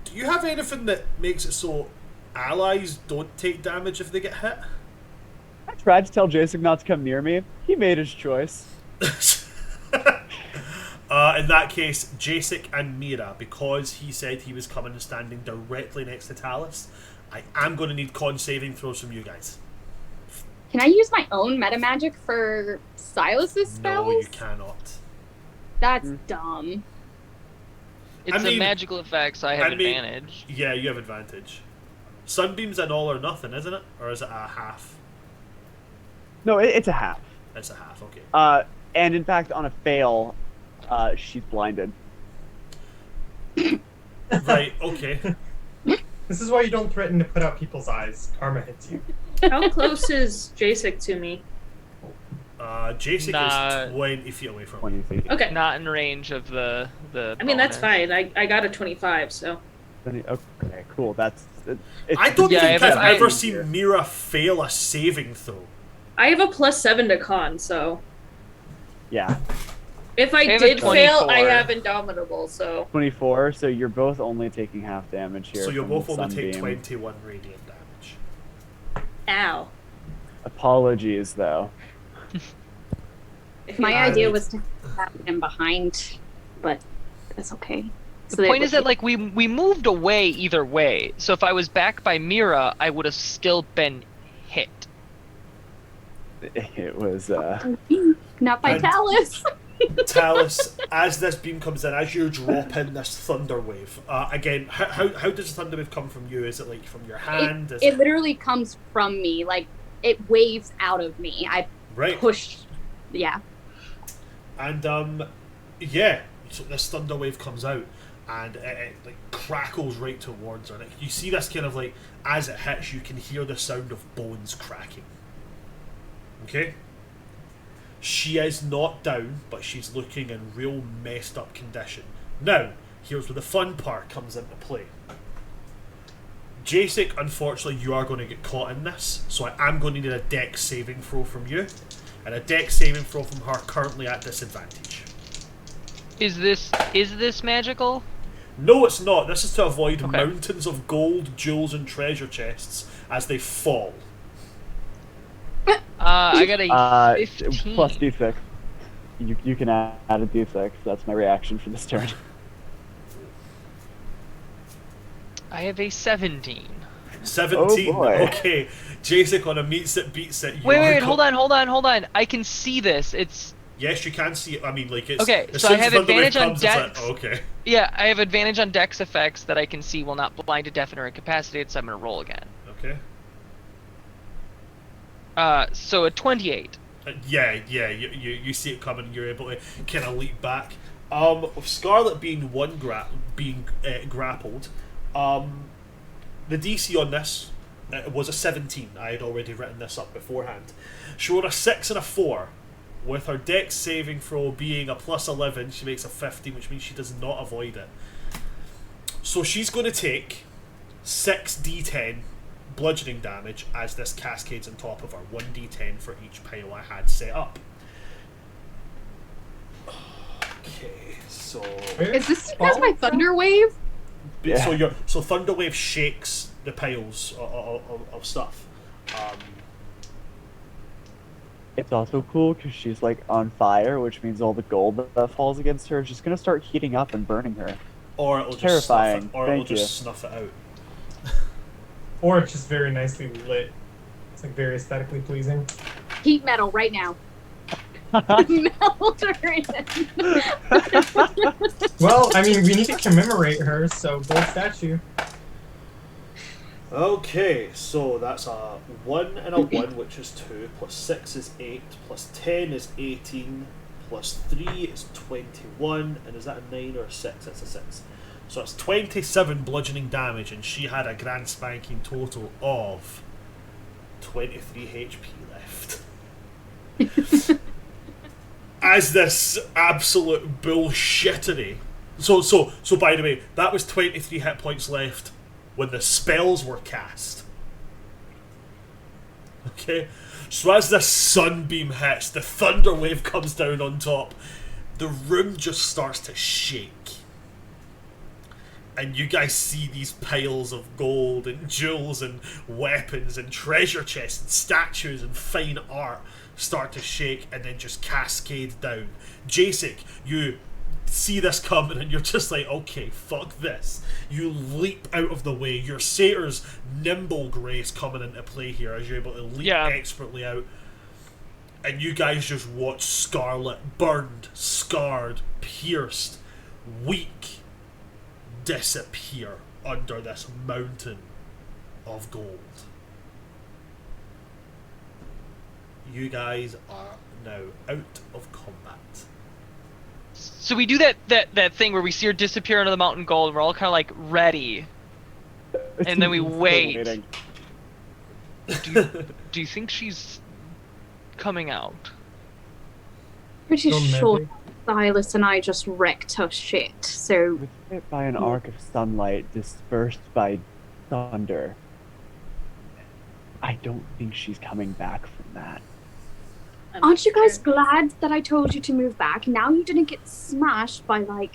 do you have anything that makes it so allies don't take damage if they get hit? I tried to tell Jason not to come near me. He made his choice. In that case, Jacek and Mira, because he said he was coming and standing directly next to Talus, I am going to need con saving throws from you guys. Can I use my own meta magic for Silas's spells? No, you cannot. That's dumb. It's a magical effect, so I have advantage. Yeah, you have advantage. Sunbeam's an all or nothing, isn't it? Or is it a half? No, it's a half. It's a half, okay. And in fact, on a fail, she's blinded. Right, okay. This is why you don't threaten to put out people's eyes. Karma hits you. How close is Jasek to me? Jasek is 20 feet away from 20 feet. Okay. Not in range of the I mean, that's bonus. fine. I got a 25, so. Okay, cool. That's. I don't Yeah, think I I've have ever seen Mira fail a saving throw. I have a +7 to con, so. Yeah. If I have a did fail, I 24. have Indomitable, so. 24, so you're both only taking half damage here. So you'll from both the only take sunbeam. 21 radiant damage. Ow. Apologies, though. My idea was to have him behind, but that's okay. The point is that like we moved away either way. So if I was back by Mira, I would have still been hit. It was. Not by And- Talus. Talus, as this beam comes in, as you drop in this thunder wave, again, how does the thunder wave come from you? Is it like from your hand? It literally comes from me. Like, it waves out of me. I Right. push. Yeah. And yeah, so this thunder wave comes out, and it like crackles right towards her. Like, you see this kind of like, as it hits, you can hear the sound of bones cracking. Okay? She is not down, but she's looking in real messed up condition. Now, here's where the fun part comes into play. Jasek, unfortunately, you are going to get caught in this, so I am going to need a dex saving throw from you, and a dex saving throw from her currently at disadvantage. Is this magical? No, it's not. This is to avoid Okay. mountains of gold, jewels, and treasure chests as they fall. I got a 15. Plus d6. You can add a d6. That's my reaction for this turn. I have a 17. 17. Oh, boy. Okay. Jasek on a meets it, beats it. You Wait, are hold on. I can see this. It's Yes, you can see it. I mean, like, it's... Okay, as so soon I as have the thunder wave advantage on comes, it's like, dex. okay. yeah. I have advantage on dex effects that I can see will not blind, deafen, or incapacitate. So I'm gonna roll again. Okay. So a 28. Yeah, you see it coming and you're able to kind of leap back. With Scarlet being grappled, the DC on this was a 17. I had already written this up beforehand. She rolled a 6 and a 4. With her dex saving throw being a +11, she makes a 15, which means she does not avoid it. So she's going to take 6d10 bludgeoning damage as this cascades on top of her. 1d10 for each pile I had set up. Okay, so Is this because my thunder wave? Yeah. so Thunderwave shakes the piles of stuff. It's also cool because she's like on fire, which means all the gold that falls against her is just gonna start heating up and burning her. Or it'll Terrifying. just snuff it, Thank you. snuff it out. Or it's just very nicely lit. It's like very aesthetically pleasing. Heat metal right now. Melt her in. Well, I mean, we need to commemorate her, so gold statue. Okay, so that's a 1 and a 1, which is 2, plus 6 is 8, plus 10 is 18, plus 3 is 21, and is that a 9 or a 6? That's a 6. So that's 27 bludgeoning damage, and she had a grand spanking total of 23 HP left. As this absolute bullshittery. So by the way, that was 23 hit points left when the spells were cast. Okay? So as the sunbeam hits, the thunder wave comes down on top, the room just starts to shake. And you guys see these piles of gold and jewels and weapons and treasure chests and statues and fine art start to shake and then just cascade down. Jasek, you see this coming and you're just like, okay, fuck this. You leap out of the way. Your satyr's nimble grace coming into play here as you're able to leap expertly out. And you guys just watch Scarlet burned, scarred, pierced, weak, disappear under this mountain of gold. You guys are now out of combat. So we do that thing where we see her disappear under the mountain gold, and we're all kind of like ready, and then we wait. Waiting. Do you think she's coming out? Pretty Don't sure maybe. Silas and I just wrecked her shit, so With it by an arc of sunlight dispersed by thunder. I don't think she's coming back from that. aren't you guys glad that I told you to move back? Now you didn't get smashed by like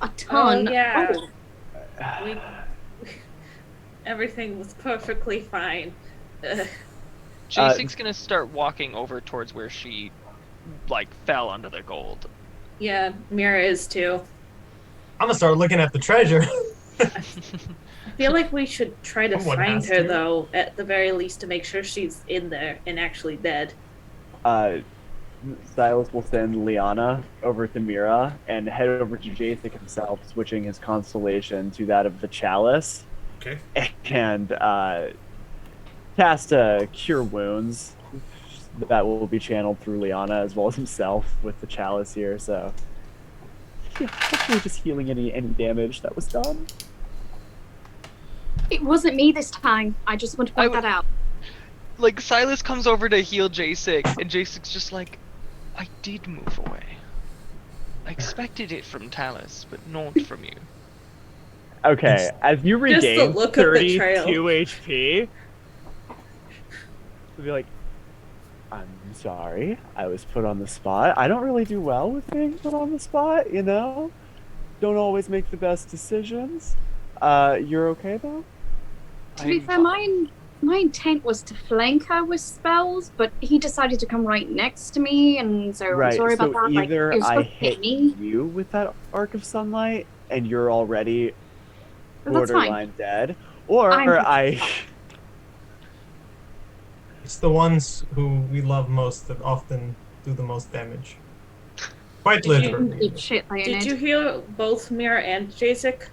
a ton. yeah. of gold. We, everything was perfectly fine. Jason's gonna start walking over towards where she, like, fell under the gold. Yeah, Mira is too. I'm gonna start looking at the treasure. I feel like we should try to Someone find has her to. though, at the very least, to make sure she's in there and actually dead. Silas will send Liana over to Mira and head over to Jasek himself, switching his constellation to that of the Chalice, Okay. and cast Cure Wounds. That will be channeled through Liana as well as himself with the Chalice here, so yeah, hopefully just healing any damage that was done. It wasn't me this time. I just want to point that out. Like, Silas comes over to heal Jasek, and Jasek's just like, I did move away. I expected it from Talus, but not from you. Okay, as you Just the regain look of the 32 trail. HP, you'll be like, I'm sorry, I was put on the spot. I don't really do well with being put on the spot, you know? Don't always make the best decisions. You're okay though? To be fair, my intent was to flank her with spells, but he decided to come right next to me, and so I'm sorry about that. Like, either it was I supposed to hit me. you with that arc of sunlight, and you're already But that's fine. borderline dead, or I'm- It's the ones who we love most that often do the most damage. Quite Did you- literally. Keep shit, Did Leonid. you heal both Mira and Jasek?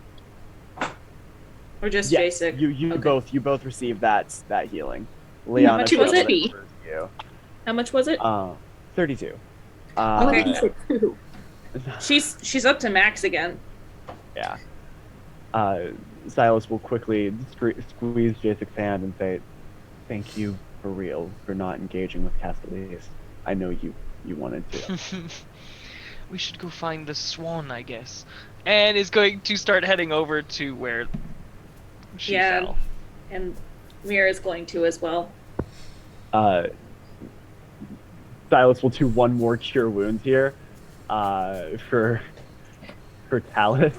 Or just yes, Jasek? you Okay. both received that healing. Liana much was failed it? first you. How much was it? 32. Okay. Okay. She's up to max again. Yeah. Silas will quickly squeeze Jasek's hand and say, "Thank you for real for not engaging with Kesales. I know you wanted to." We should go find the Swan, I guess. And is going to start heading over to where she Yeah. fell. And Mira is going to as well. Silas will do one more cure wounds here, for Talus.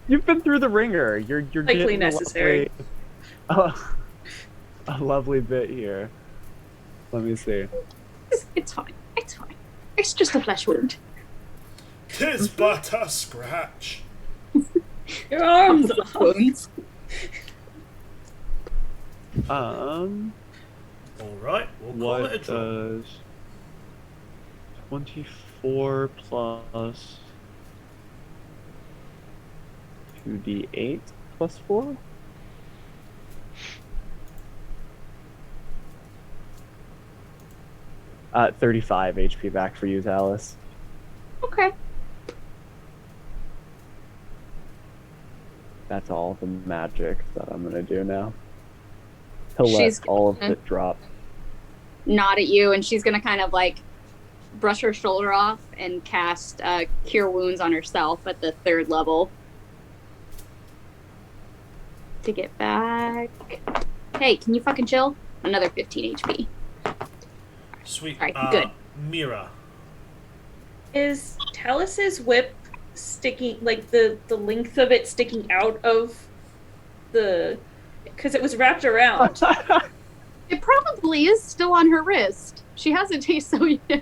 You've been through the ringer. You're Likely getting necessary. a lovely bit here. Let me see. It's fine. It's fine. It's just a flesh wound. 'Tis but a scratch. Your arms Flesh off. wounds. Alright, we'll call it a What draw. does 24 plus 2d8 plus 4? Uh, 35 HP back for you, Alice. Okay. That's all the magic that I'm gonna do now. To She's let all of gonna- it drop. Nod at you, and she's gonna kind of like brush her shoulder off and cast Cure Wounds on herself at the 3rd level. To get back. Hey, can you fucking chill? Another 15 HP. Sweet. Alright, good. Mira. Is Talus's whip sticking, like the length of it sticking out of the... Because it was wrapped around. It probably is still on her wrist. She hasn't tasted so yet.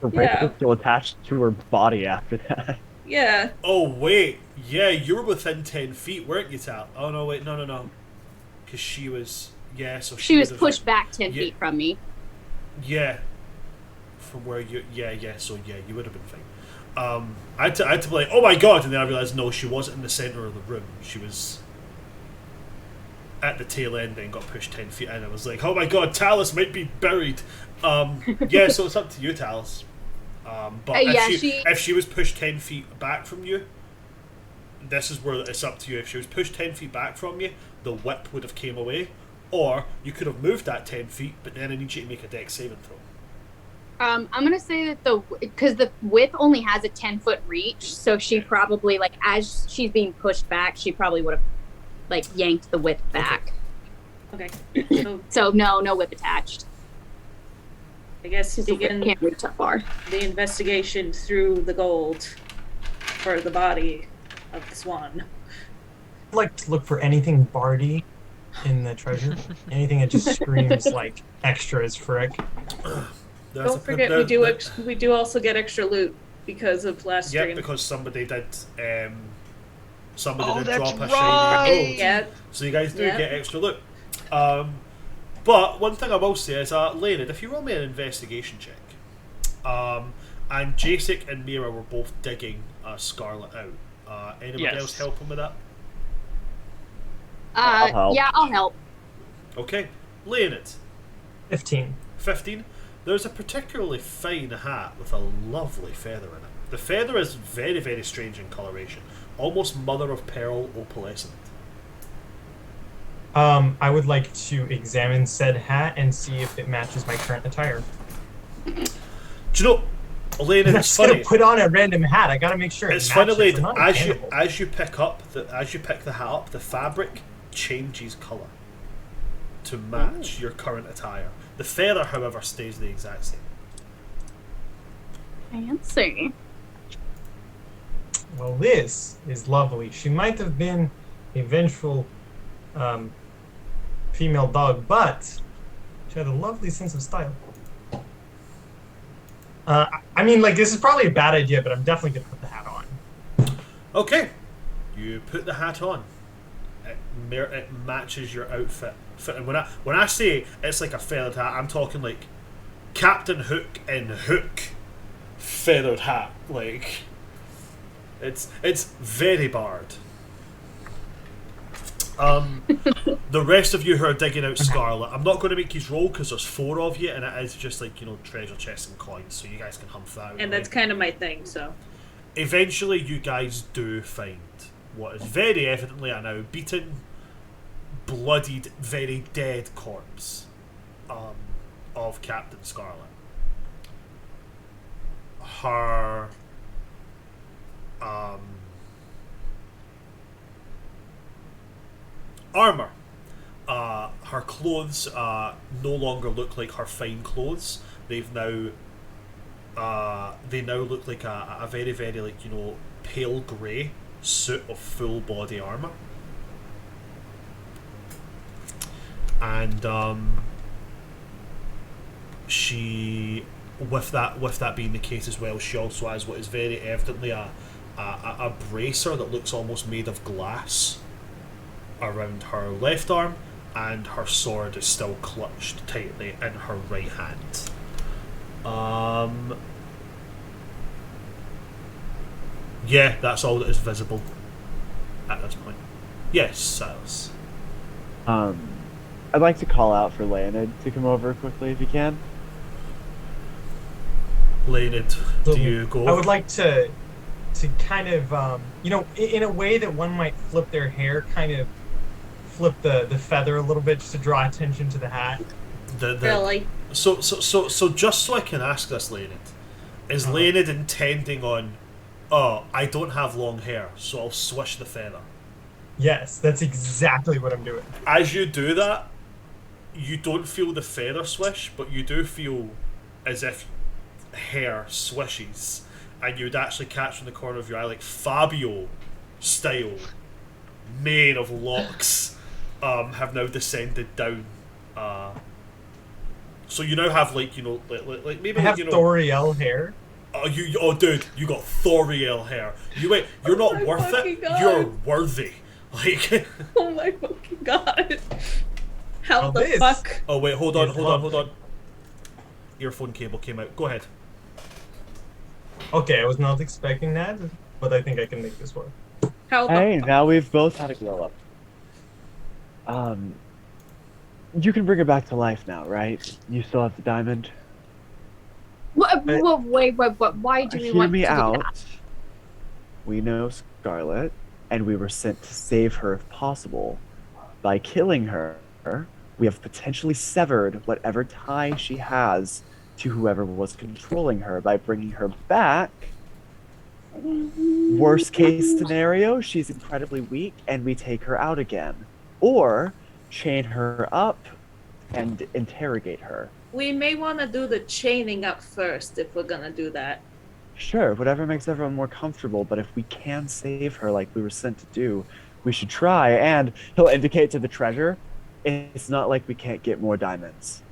Her Yeah. wrist is still attached to her body after that. Yeah. Oh, wait. Yeah, you were within 10 feet, weren't you, Tal? Oh, no, wait. No. Because she was... Yeah, so She was would've- pushed back 10 Yeah. feet from me. Yeah. From where you... Yeah, so yeah, you would have been fine. I had to be like, oh my god, and then I realised no, she wasn't in the centre of the room. She was at the tail end and got pushed 10 feet in. I was like, oh my god, Talus might be buried. Yeah, so it's up to you, Talus. But if she was pushed 10 feet back from you, this is where it's up to you. If she was pushed 10 feet back from you, the whip would have came away. Or you could have moved that 10 feet, but then I need you to make a dex saving throw. I'm gonna say that because the whip only has a 10-foot reach, so she probably, like, as she's being pushed back, she probably would have, like, yanked the whip back. Okay. So no whip attached. I guess The whip begin can't reach that far. the investigation through the gold for the body of the swan. I'd like to look for anything bardy in the treasure. Anything that just screams like extras frick. Don't forget, we do also get extra loot because of last stream. Yeah, because somebody did did that's drop a right. shiny gold. Yeah. So you guys do Yeah. get extra loot. But one thing I will say is, Leonid, if you roll me an investigation check, and Jacek and Mira were both digging Scarlet out. Anybody Yes. else helping with that? I'll help. Yeah, I'll help. Okay, Leonid, 15. 15. There's a particularly fine hat with a lovely feather in it. The feather is very, very strange in coloration, almost mother of pearl opalescent. I would like to examine said hat and see if it matches my current attire. Do you know, Leonid, I'm it's just gonna funny. put on a random hat. I gotta make sure it It's funny, matches. Leonid, I'm not cannibal. as you pick the hat up, the fabric changes colour to match your current attire. The feather, however, stays the exact same. Fancy. Well, this is lovely. She might have been a vengeful female dog, but she had a lovely sense of style. I mean, like, this is probably a bad idea, but I'm definitely going to put the hat on. Okay, you put the hat on. It matches your outfit. And when I say it's like a feathered hat, I'm talking like Captain Hook in Hook feathered hat. Like it's very barred. The rest of you who are digging out Scarlet, I'm not going to make you roll because there's 4 of you, and it is just like, you know, treasure chests and coins, so you guys can hunt that out. And that's kind of my thing, so. Eventually, you guys do find what is very evidently a now beaten, bloodied, very dead corpse of Captain Scarlet. Her armor, her clothes no longer look like her fine clothes. They now look like a very, very, like, you know, pale grey suit of full body armor. And she, with that being the case as well, she also has what is very evidently a bracer that looks almost made of glass around her left arm, and her sword is still clutched tightly in her right hand. Yeah, that's all that is visible at this point. Yes, Silas. I'd like to call out for Leonid to come over quickly if you can. Leonid, do you go? I would like to kind of, you know, in a way that one might flip their hair, kind of flip the feather a little bit just to draw attention to the hat. Really? So just so I can ask this, Leonid, is Leonid intending on, oh, I don't have long hair, so I'll swish the feather? Yes, that's exactly what I'm doing. As you do that, you don't feel the feather swish, but you do feel as if hair swishes, and you would actually catch from the corner of your eye, like Fabio style mane of locks have now descended down. So you now have, like, you know, like maybe, I have, you know, Thoriel hair. Oh, dude, you got Thoriel hair. You're not worth it. God. You're worthy. Like. Oh my fucking god. How Well, the this- fuck? Oh wait, hold on. Earphone cable came out. Go ahead. Okay, I was not expecting that, but I think I can make this work. How the Hey, fuck? now we've both had a glow up. You can bring her back to life now, right? You still have the diamond. Wait, why do we Hear want me to do out. that? We know Scarlet, and we were sent to save her if possible. By killing her, we have potentially severed whatever tie she has to whoever was controlling her. By bringing her back, worst case scenario, she's incredibly weak, and we take her out again. Or chain her up and interrogate her. We may want to do the chaining up first if we're gonna do that. Sure, whatever makes everyone more comfortable, but if we can save her like we were sent to do, we should try. And he'll indicate to the treasure, it's not like we can't get more diamonds.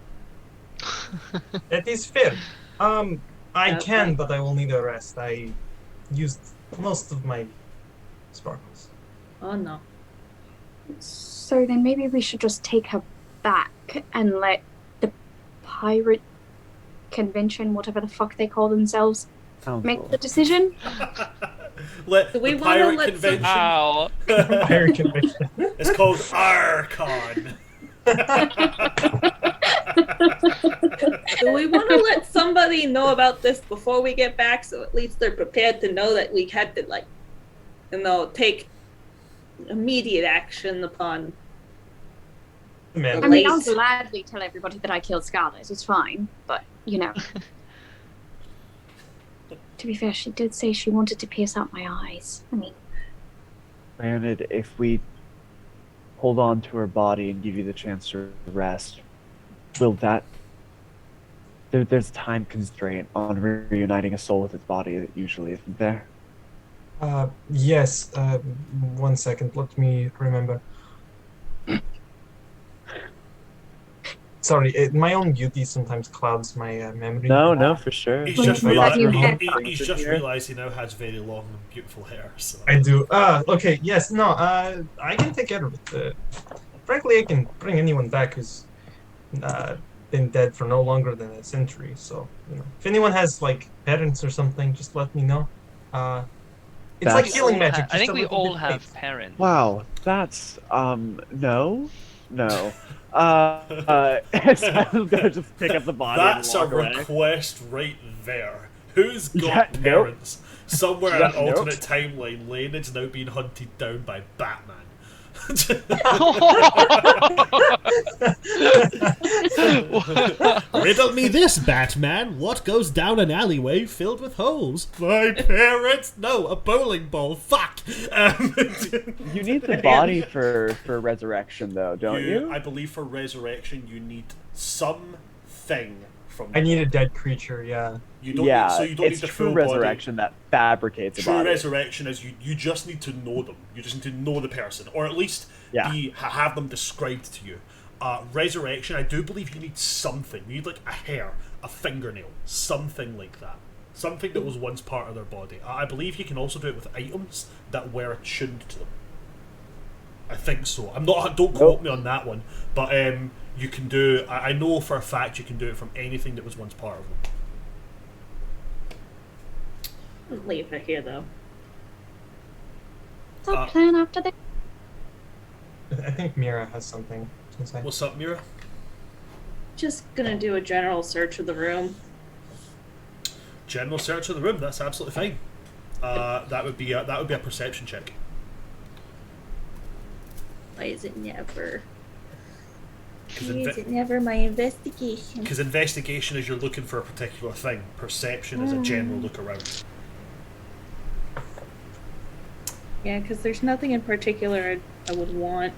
That is fair. I Okay. can, but I will need a rest. I used most of my sparkles. Oh no. So then maybe we should just take her back and let the pirate convention, whatever the fuck they call themselves, Sounds make cool. the decision. Let Do we the wanna pirate let convention. Ow. Fire conviction. It's called Archon. Do we want to let somebody know about this before we get back, so at least they're prepared to know that we had to, like, take immediate action upon? Man, I mean, I'll Lace. gladly tell everybody that I killed Scarlet. It's fine, but you know. To be fair, she did say she wanted to pierce out my eyes. I mean, Granted, if we hold on to her body and give you the chance to rest, will that... There's a time constraint on reuniting a soul with its body that usually isn't there. Yes. 1 second. Let me remember. Sorry, my own beauty sometimes clouds my memory. No, for sure. He's Well, just, you have your hair he's just here. realised he now has very long and beautiful hair. So. I do. Okay. Yes. No. I can take care of it. Frankly, I can bring anyone back who's been dead for no longer than a century. So, if anyone has like parents or something, just let me know. It's like That's- healing magic. I just think a we little all bit have late. parents. Wow, that's no. So I'm gonna just pick up the body That's and a walk away. request right there. Who's got Yeah, nope. parents? Somewhere in an Yeah, nope. alternate timeline, Leonard's now being hunted down by Batman. Riddle me this, Batman. What goes down an alleyway filled with holes? My parents? No, a bowling ball. Fuck. You need the body for resurrection, though, don't you? I believe for resurrection, you need something from. I need a dead creature. Yeah. You don't Yeah, need, so you don't it's need the true full resurrection that fabricates a True body. resurrection is you just need to know them. You just need to know the person, or at least Yeah. have them described to you. Resurrection, I do believe you need something. You need like a hair, a fingernail, something like that. Something that was once part of their body. I believe you can also do it with items that were attuned to them. I think so. I'm not. Don't quote me on that one, but you can do. I know for a fact you can do it from anything that was once part of them. I'll leave her here, though. what's our plan after this? I think Mira has something to say. What's up, Mira? Just gonna do a general search of the room. General search of the room. That's absolutely fine. That would be a perception check. Why is it never? Because Never my investigation? investigation is you're looking for a particular thing. Perception is a general look around. Yeah, because there's nothing in particular I would want.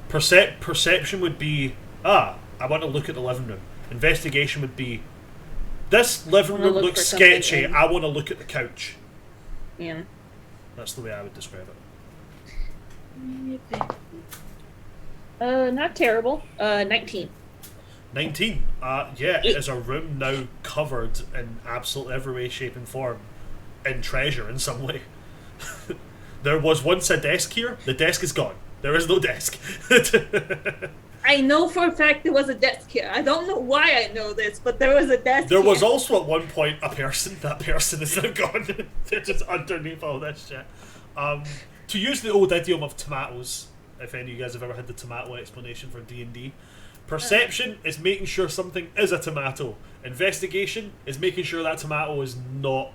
Perception would be, I want to look at the living room. Investigation would be, this living Wanna room look looks for something sketchy. in- I want to look at the couch. Yeah. That's the way I would describe it. Not terrible. 19. 19. Yeah, it is a room now covered in absolutely every way, shape, and form, in treasure in some way. There was once a desk here. The desk is gone. There is no desk. I know for a fact there was a desk here. I don't know why I know this, but there was a desk There was here. also at one point a person. That person is now gone. They're just underneath all this shit. To use the old idiom of tomatoes, if any of you guys have ever had the tomato explanation for D&D, perception is making sure something is a tomato. Investigation is making sure that tomato is not,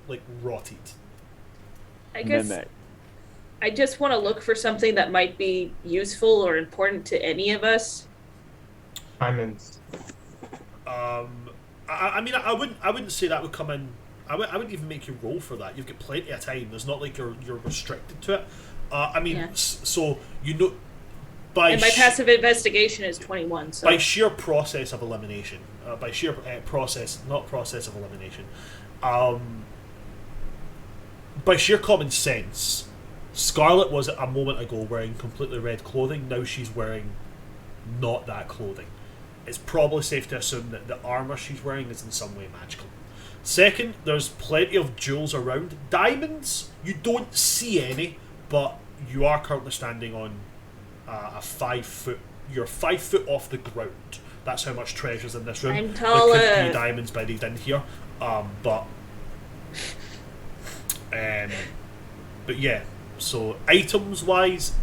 like, rotted. I guess Mimic. I just want to look for something that might be useful or important to any of us. Diamonds. I mean, I wouldn't say that would come in. I wouldn't even make you roll for that. You've got plenty of time. There's not like you're restricted to it. I mean, Yeah. so you know, by And my passive investigation is 21. So by sheer process of elimination, by sheer process, not process of elimination, by sheer common sense, Scarlet was a moment ago wearing completely red clothing. Now she's wearing not that clothing. It's probably safe to assume that the armor she's wearing is in some way magical. Second, there's plenty of jewels around. Diamonds, you don't see any, but you are currently standing on a 5 foot. You're 5 foot off the ground. That's how much treasure's in this room. I'm There could taller. be diamonds buried in here, but yeah. So items wise,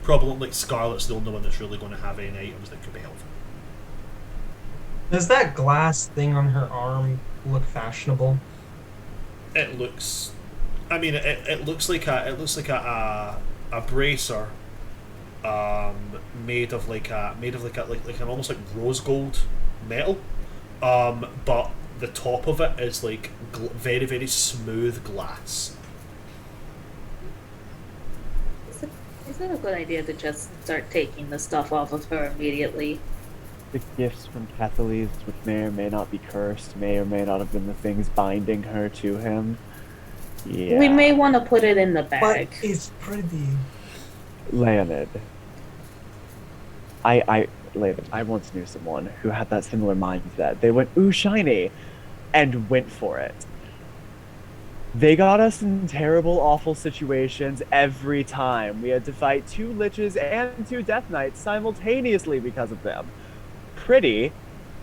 probably like Scarlet's the only one that's really going to have any items that could be helpful. Does that glass thing on her arm look fashionable? It looks. I mean, it looks like a bracer, made of like an almost like rose gold metal, but the top of it is like very, very smooth glass. is it a good idea to just start taking the stuff off of her immediately? The gifts from Kesales, which may or may not be cursed, may or may not have been the things binding her to him. Yeah. We may want to put it in the But bag. it's pretty. Leonid. Leonid, I once knew someone who had that similar mindset. They went, ooh, shiny, and went for it. They got us in terrible, awful situations every time. We had to fight 2 liches and 2 death knights simultaneously because of them. Pretty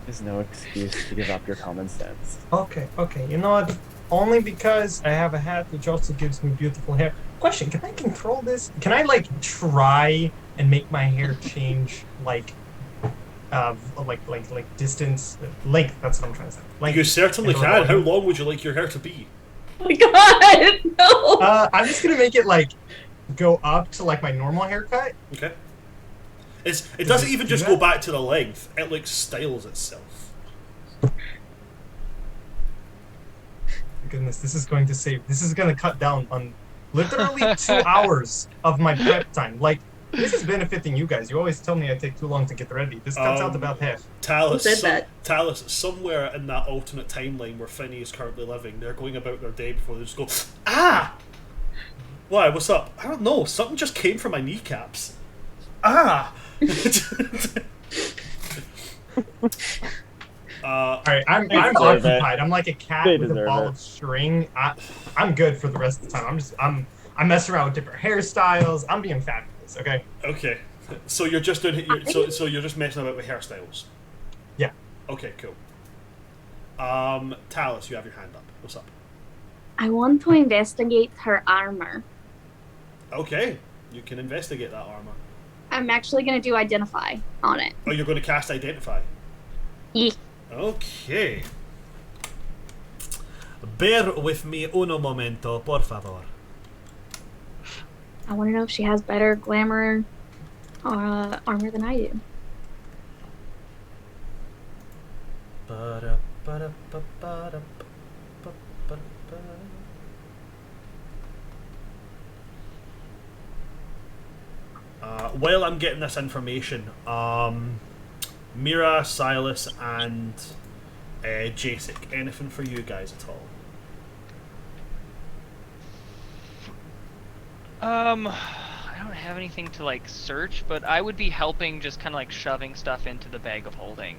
is no excuse to give up your common sense. Okay. You know what? Only because I have a hat which also gives me beautiful hair. Question: can I control this? Can I like try and make my hair change like distance, length? That's what I'm trying to say. Length. You certainly And can. How long would you like your hair to be? Oh my god, no! I'm just gonna make it like go up to like my normal haircut. Okay. It Does doesn't it even do just that? go back to the length. It like styles itself. Goodness, this is going to cut down on literally 2 hours of my prep time. Like, this is benefiting you guys. You always tell me I take too long to get ready. This cuts out about half. Talus, Who said that? Talus, somewhere in that alternate timeline where Finney is currently living, they're going about their day before they just go, ah! Why, what's up? I don't know, something just came from my kneecaps. Ah! Alright, I'm deserve occupied. I'm like a cat They with a deserve ball it. of string. I'm good for the rest of the time. I'm messing around with different hairstyles. I'm being fabulous, okay? Okay, so you're just doing, so you're just messing about with hairstyles? Yeah. Okay, cool. Talus, you have your hand up. What's up? I want to investigate her armor. Okay, you can investigate that armor. I'm actually going to do identify on it. Oh, you're going to cast Identify? Yeah. Okay. Bear with me uno momento, por favor. I want to know if she has better glamour armor than I do. While I'm getting this information, Mira, Silas, and Jacek, anything for you guys at all? I don't have anything to like search, but I would be helping, just kind of like shoving stuff into the bag of holding.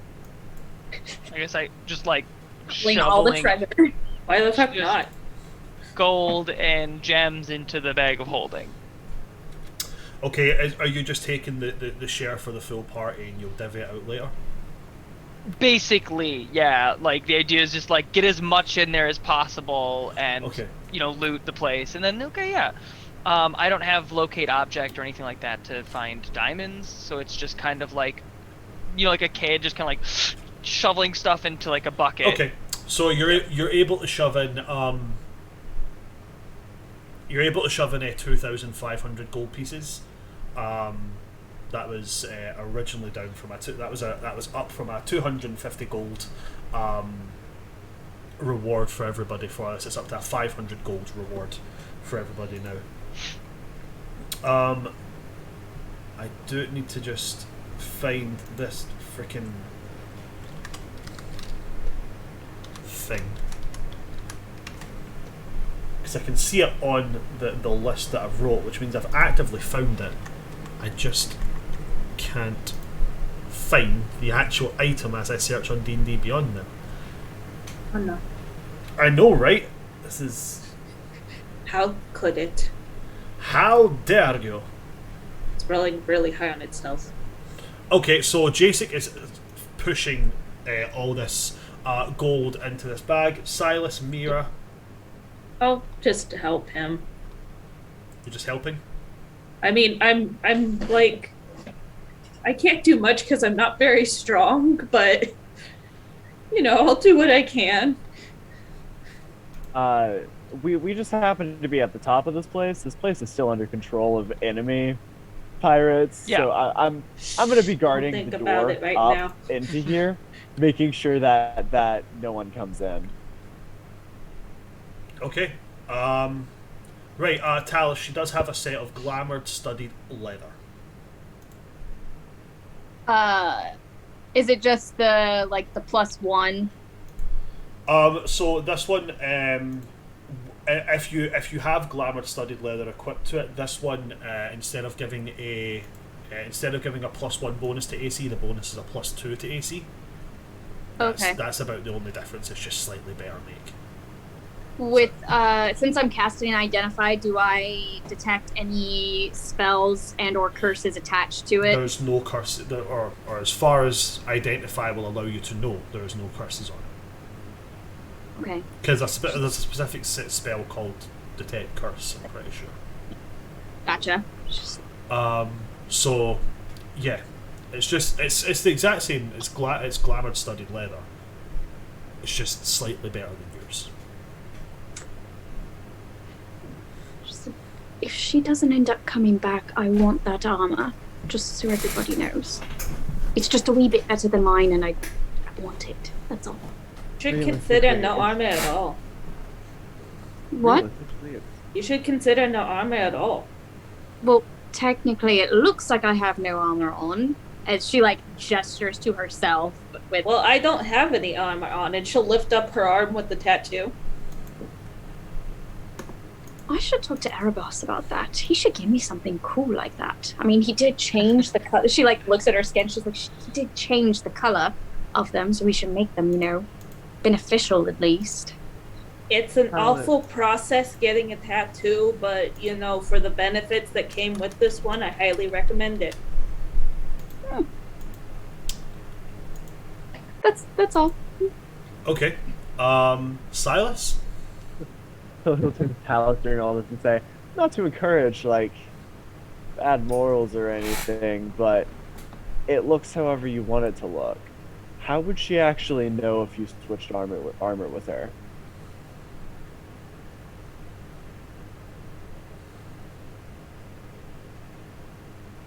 I guess I just like Bring all the shoveling treasure. Why the fuck Just- not? gold and gems into the bag of holding. Okay, are you just taking the share for the full party and you'll divvy it out later? Basically, yeah. Like the idea is just like get as much in there as possible and Okay. loot the place, and then yeah. I don't have locate object or anything like that to find diamonds, so it's just kind of like, like a kid just kind of like shoveling stuff into like a bucket. Okay, so you're able to shove in you're able to shove in 2,500 gold pieces. That was originally down from that was up from a 250 gold reward for everybody for this. It's up to a 500 gold reward for everybody now. I do need to just find this freaking thing, because I can see it on the list that I've wrote, which means I've actively found it. I just can't find the actual item as I search on D&D Beyond now. Oh no. I know, right? This is... How could it? How dare you? It's rolling really high on itself. Okay, so Jacek is pushing all this gold into this bag. Silas, Mira, Oh, just to help him. you're just helping? I mean, I'm like, I can't do much because I'm not very strong, but I'll do what I can. We just happen to be at the top of this place. This place is still under control of enemy pirates. Yeah. So I'm gonna be guarding think the about door it right up now. into here, making sure that no one comes in. Okay. Right, Talis, she does have a set of glamoured studied leather. Is it just the +1? So this one, if you have glamoured studied leather equipped to it, this one instead of giving a +1 bonus to AC, the bonus is a +2 to AC. Okay. That's about the only difference. It's just slightly better make. With since I'm casting Identify, do I detect any spells and or curses attached to it? There's no curse, or as far as Identify will allow you to know, there is no curses on it. Okay. Because there's a specific spell called Detect Curse, I'm pretty sure. Gotcha. So, yeah, it's the exact same. It's glamoured studied leather. It's just slightly better than yours. If she doesn't end up coming back, I want that armor. Just so everybody knows. It's just a wee bit better than mine, and I want it. That's all. Should consider no armor at all. What? You should consider no armor at all. Well, technically, it looks like I have no armor on, as she gestures to herself. With Well, I don't have any armor on, and she'll lift up her arm with the tattoo. I should talk to Erebos about that. He should give me something cool like that. I mean, he did change the color. She looks at her skin. She's like, he did change the color of them, so we should make them, beneficial at least. It's an awful process getting a tattoo, but for the benefits that came with this one, I highly recommend it. That's all. Okay. Silas? He'll turn to Talis during all this and say, not to encourage bad morals or anything, but it looks however you want it to look. How would she actually know if you switched armor with her?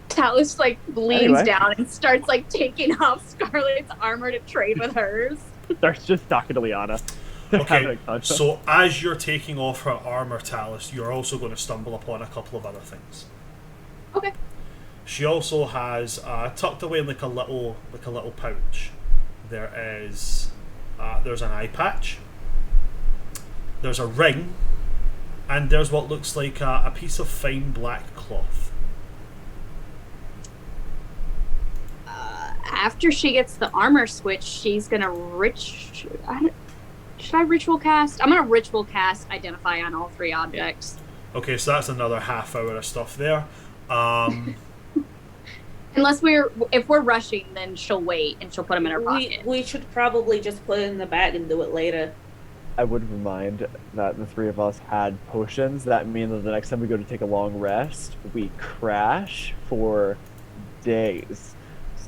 Talis leans Anyway. down and starts taking off Scarlet's armor to trade with hers. Starts just talking to Liana. Okay, so as you're taking off her armor, Talis, you're also going to stumble upon a couple of other things. Okay. She also has tucked away in a little pouch. There's an eye patch. There's a ring, and there's what looks like a piece of fine black cloth. After she gets the armor switch, she's gonna should I ritual cast? I'm gonna ritual cast Identify on all 3 objects. Okay, so that's another half hour of stuff there. Unless if we're rushing, then she'll wait and she'll put them in her pocket. We should probably just put it in the bag and do it later. I would remind that the three of us had potions. That means that the next time we go to take a long rest, we crash for days.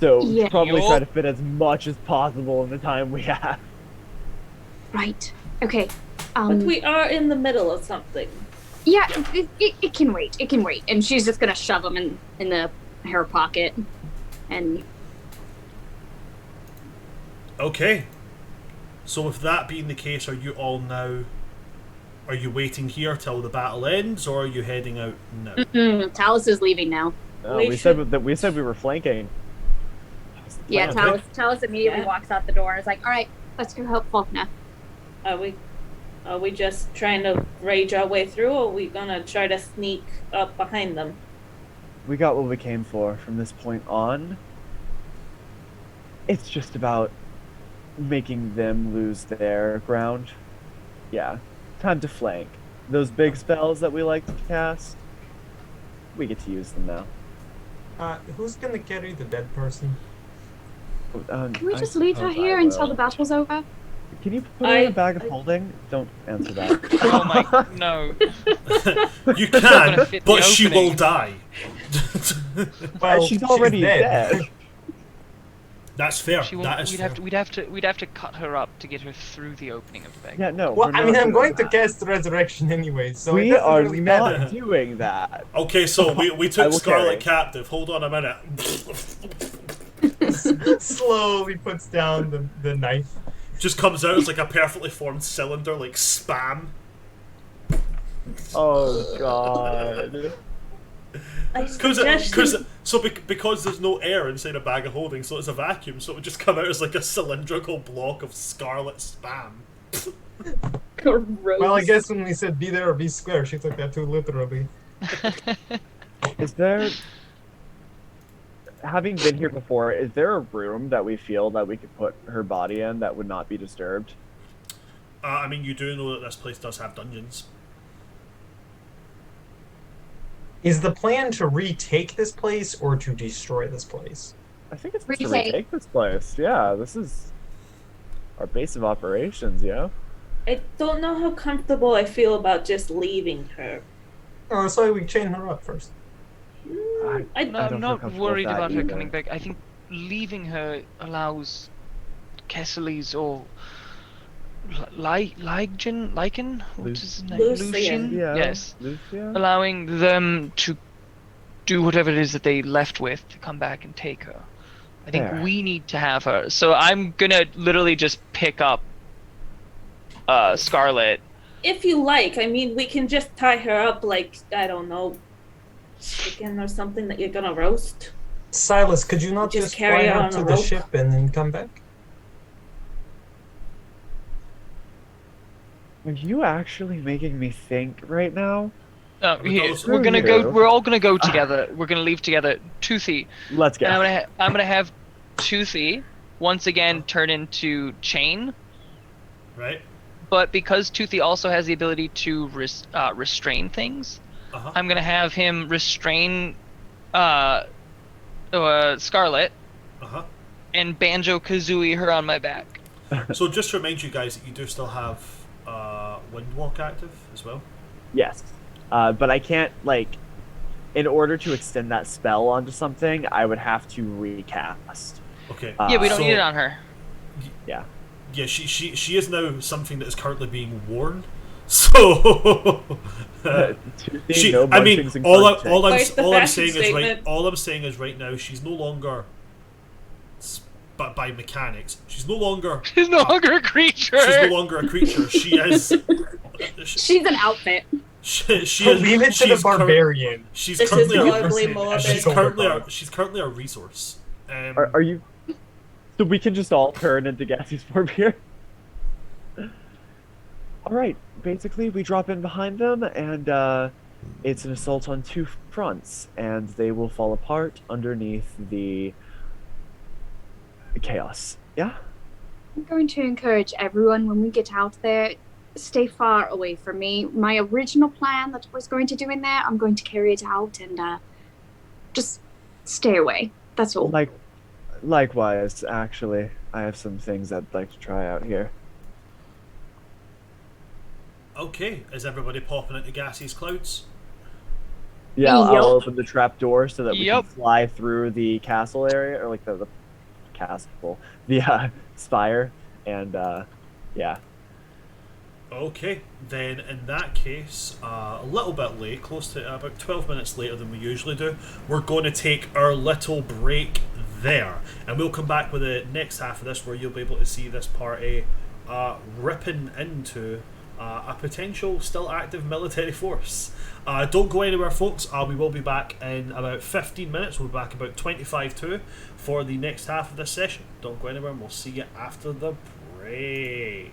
So we should probably try to fit as much as possible in the time we have. Right. Okay. But we are in the middle of something. Yeah, it can wait. It can wait. And she's just gonna shove them in her pocket, and. Okay. So with that being the case, are you waiting here till the battle ends, or are you heading out now? Talus is leaving now. We said we were flanking. Yeah, Talus immediately walks out the door. It's like, all right, let's go help Falkner. Are we just trying to rage our way through, or are we gonna try to sneak up behind them? We got what we came for from this point on. It's just about making them lose their ground. Yeah, time to flank. Those big spells that we like to cast, we get to use them now. Who's gonna carry the dead person? Can we just leave her here until the battle's over? Can you put her in a bag of holding? Don't answer that. Oh my, no. You can, but she will die. Well, she's already dead. That's fair. We'd have to cut her up to get her through the opening of the bag. Yeah, no. Well, I mean, I'm going to cast resurrection anyway, so we it doesn't are really not matter. doing that. Okay, so we took Scarlet captive. Hold on a minute. Slowly puts down the knife. Just comes out as like a perfectly formed cylinder, like Spam. Oh god. Because there's no air inside a bag of holding, so it's a vacuum, so it would just come out as like a cylindrical block of Scarlet Spam. Gross. Well, I guess when we said be there or be square, she took that too literally. Is there... Having been here before, is there a room that we feel that we could put her body in that would not be disturbed? I mean, you do know that this place does have dungeons. Is the plan to retake this place or to destroy this place? I think it's to retake this place. Yeah, this is our base of operations, yeah? I don't know how comfortable I feel about just leaving her. Oh, so we chain her up first. I'm not worried about her coming back. I think leaving her allows Kesales or Lycan? What's his name? Lucian? Yeah. Yes. Lucian? Allowing them to do whatever it is that they left with to come back and take her. I think we need to have her. So I'm gonna literally just pick up Scarlet. If you like, I mean, we can just tie her up like, I don't know, chicken or something that you're gonna roast. Silas, could you not just fly out to the ship and then come back? Are you actually making me think right now? We're gonna go. We're all gonna go together. We're gonna leave together. Toothy. Let's go. And I'm gonna have Toothy once again turn into Chain. Right. But because Toothy also has the ability to restrain things, I'm gonna have him restrain Scarlet and Banjo-Kazooie her on my back. So just to remind you guys that you do still have Windwalk active as well? Yes. But I can't, like, in order to extend that spell onto something, I would have to recast. Okay. Yeah, we don't need it on her. Yeah. Yeah, she is now something that is currently being worn. So I mean, all I'm saying is right now she's no longer, but by mechanics, she's no longer a creature. She's no longer a creature. She is. She's an outfit. Leave it to the barbarian. She's currently a resource. Are you? So we can just all turn into Gassie's Barbier? Alright, basically we drop in behind them, and it's an assault on two fronts, and they will fall apart underneath the chaos. Yeah? I'm going to encourage everyone when we get out there, stay far away from me. My original plan that I was going to do in there, I'm going to carry it out and just stay away. That's all. Likewise, actually, I have some things I'd like to try out here. Okay, is everybody popping into gaseous clouds? Yeah, I'll Yep. open the trap door so that we can Yep. fly through the castle area, or like the castle, the spire, and yeah. Okay, then in that case, a little bit late, close to about 12 minutes later than we usually do, we're going to take our little break there. And we'll come back with the next half of this where you'll be able to see this party ripping into a potential still active military force. Don't go anywhere, folks. We will be back in about 15 minutes. We'll be back about 25 for the next half of this session. Don't go anywhere, and we'll see you after the break.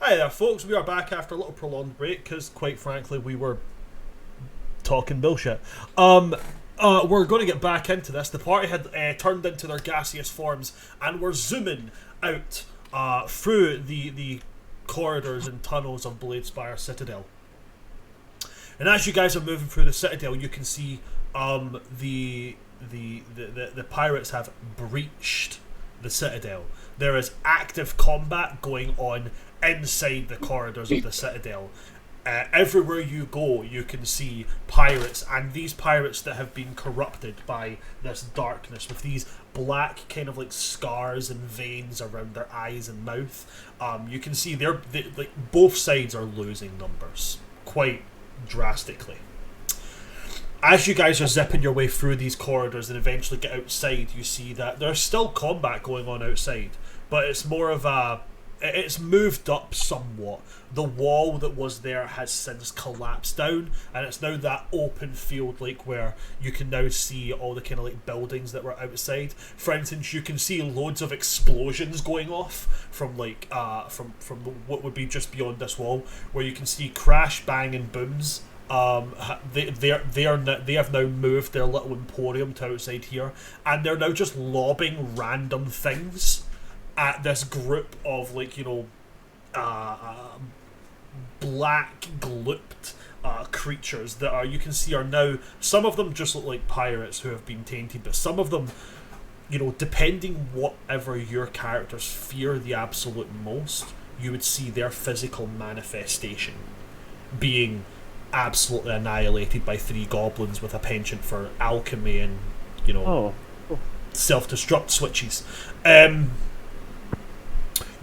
Hi there, folks. We are back after a little prolonged break because, quite frankly, we were talking bullshit. We're going to get back into this. The party had turned into their gaseous forms, and we're zooming out through the corridors and tunnels of Bladespire Citadel. And as you guys are moving through the Citadel, you can see the pirates have breached the Citadel. There is active combat going on inside the corridors of the Citadel. Everywhere you go, you can see pirates, and these pirates that have been corrupted by this darkness, with these black kind of like scars and veins around their eyes and mouth. You can see like both sides are losing numbers quite drastically. As you guys are zipping your way through these corridors and eventually get outside, you see that there's still combat going on outside, but it's more of it's moved up somewhat. The wall that was there has since collapsed down, and it's now that open field, like where you can now see all the kind of like buildings that were outside. For instance, you can see loads of explosions going off from like from what would be just beyond this wall, where you can see crash, bang, and booms. They have now moved their little emporium to outside here, and they're now just lobbing random things at this group of like, you know, black glooped creatures that are, you can see, are now, some of them just look like pirates who have been tainted, but some of them, you know, depending whatever your characters fear the absolute most, you would see their physical manifestation being absolutely annihilated by 3 goblins with a penchant for alchemy and, you know, self-destruct switches.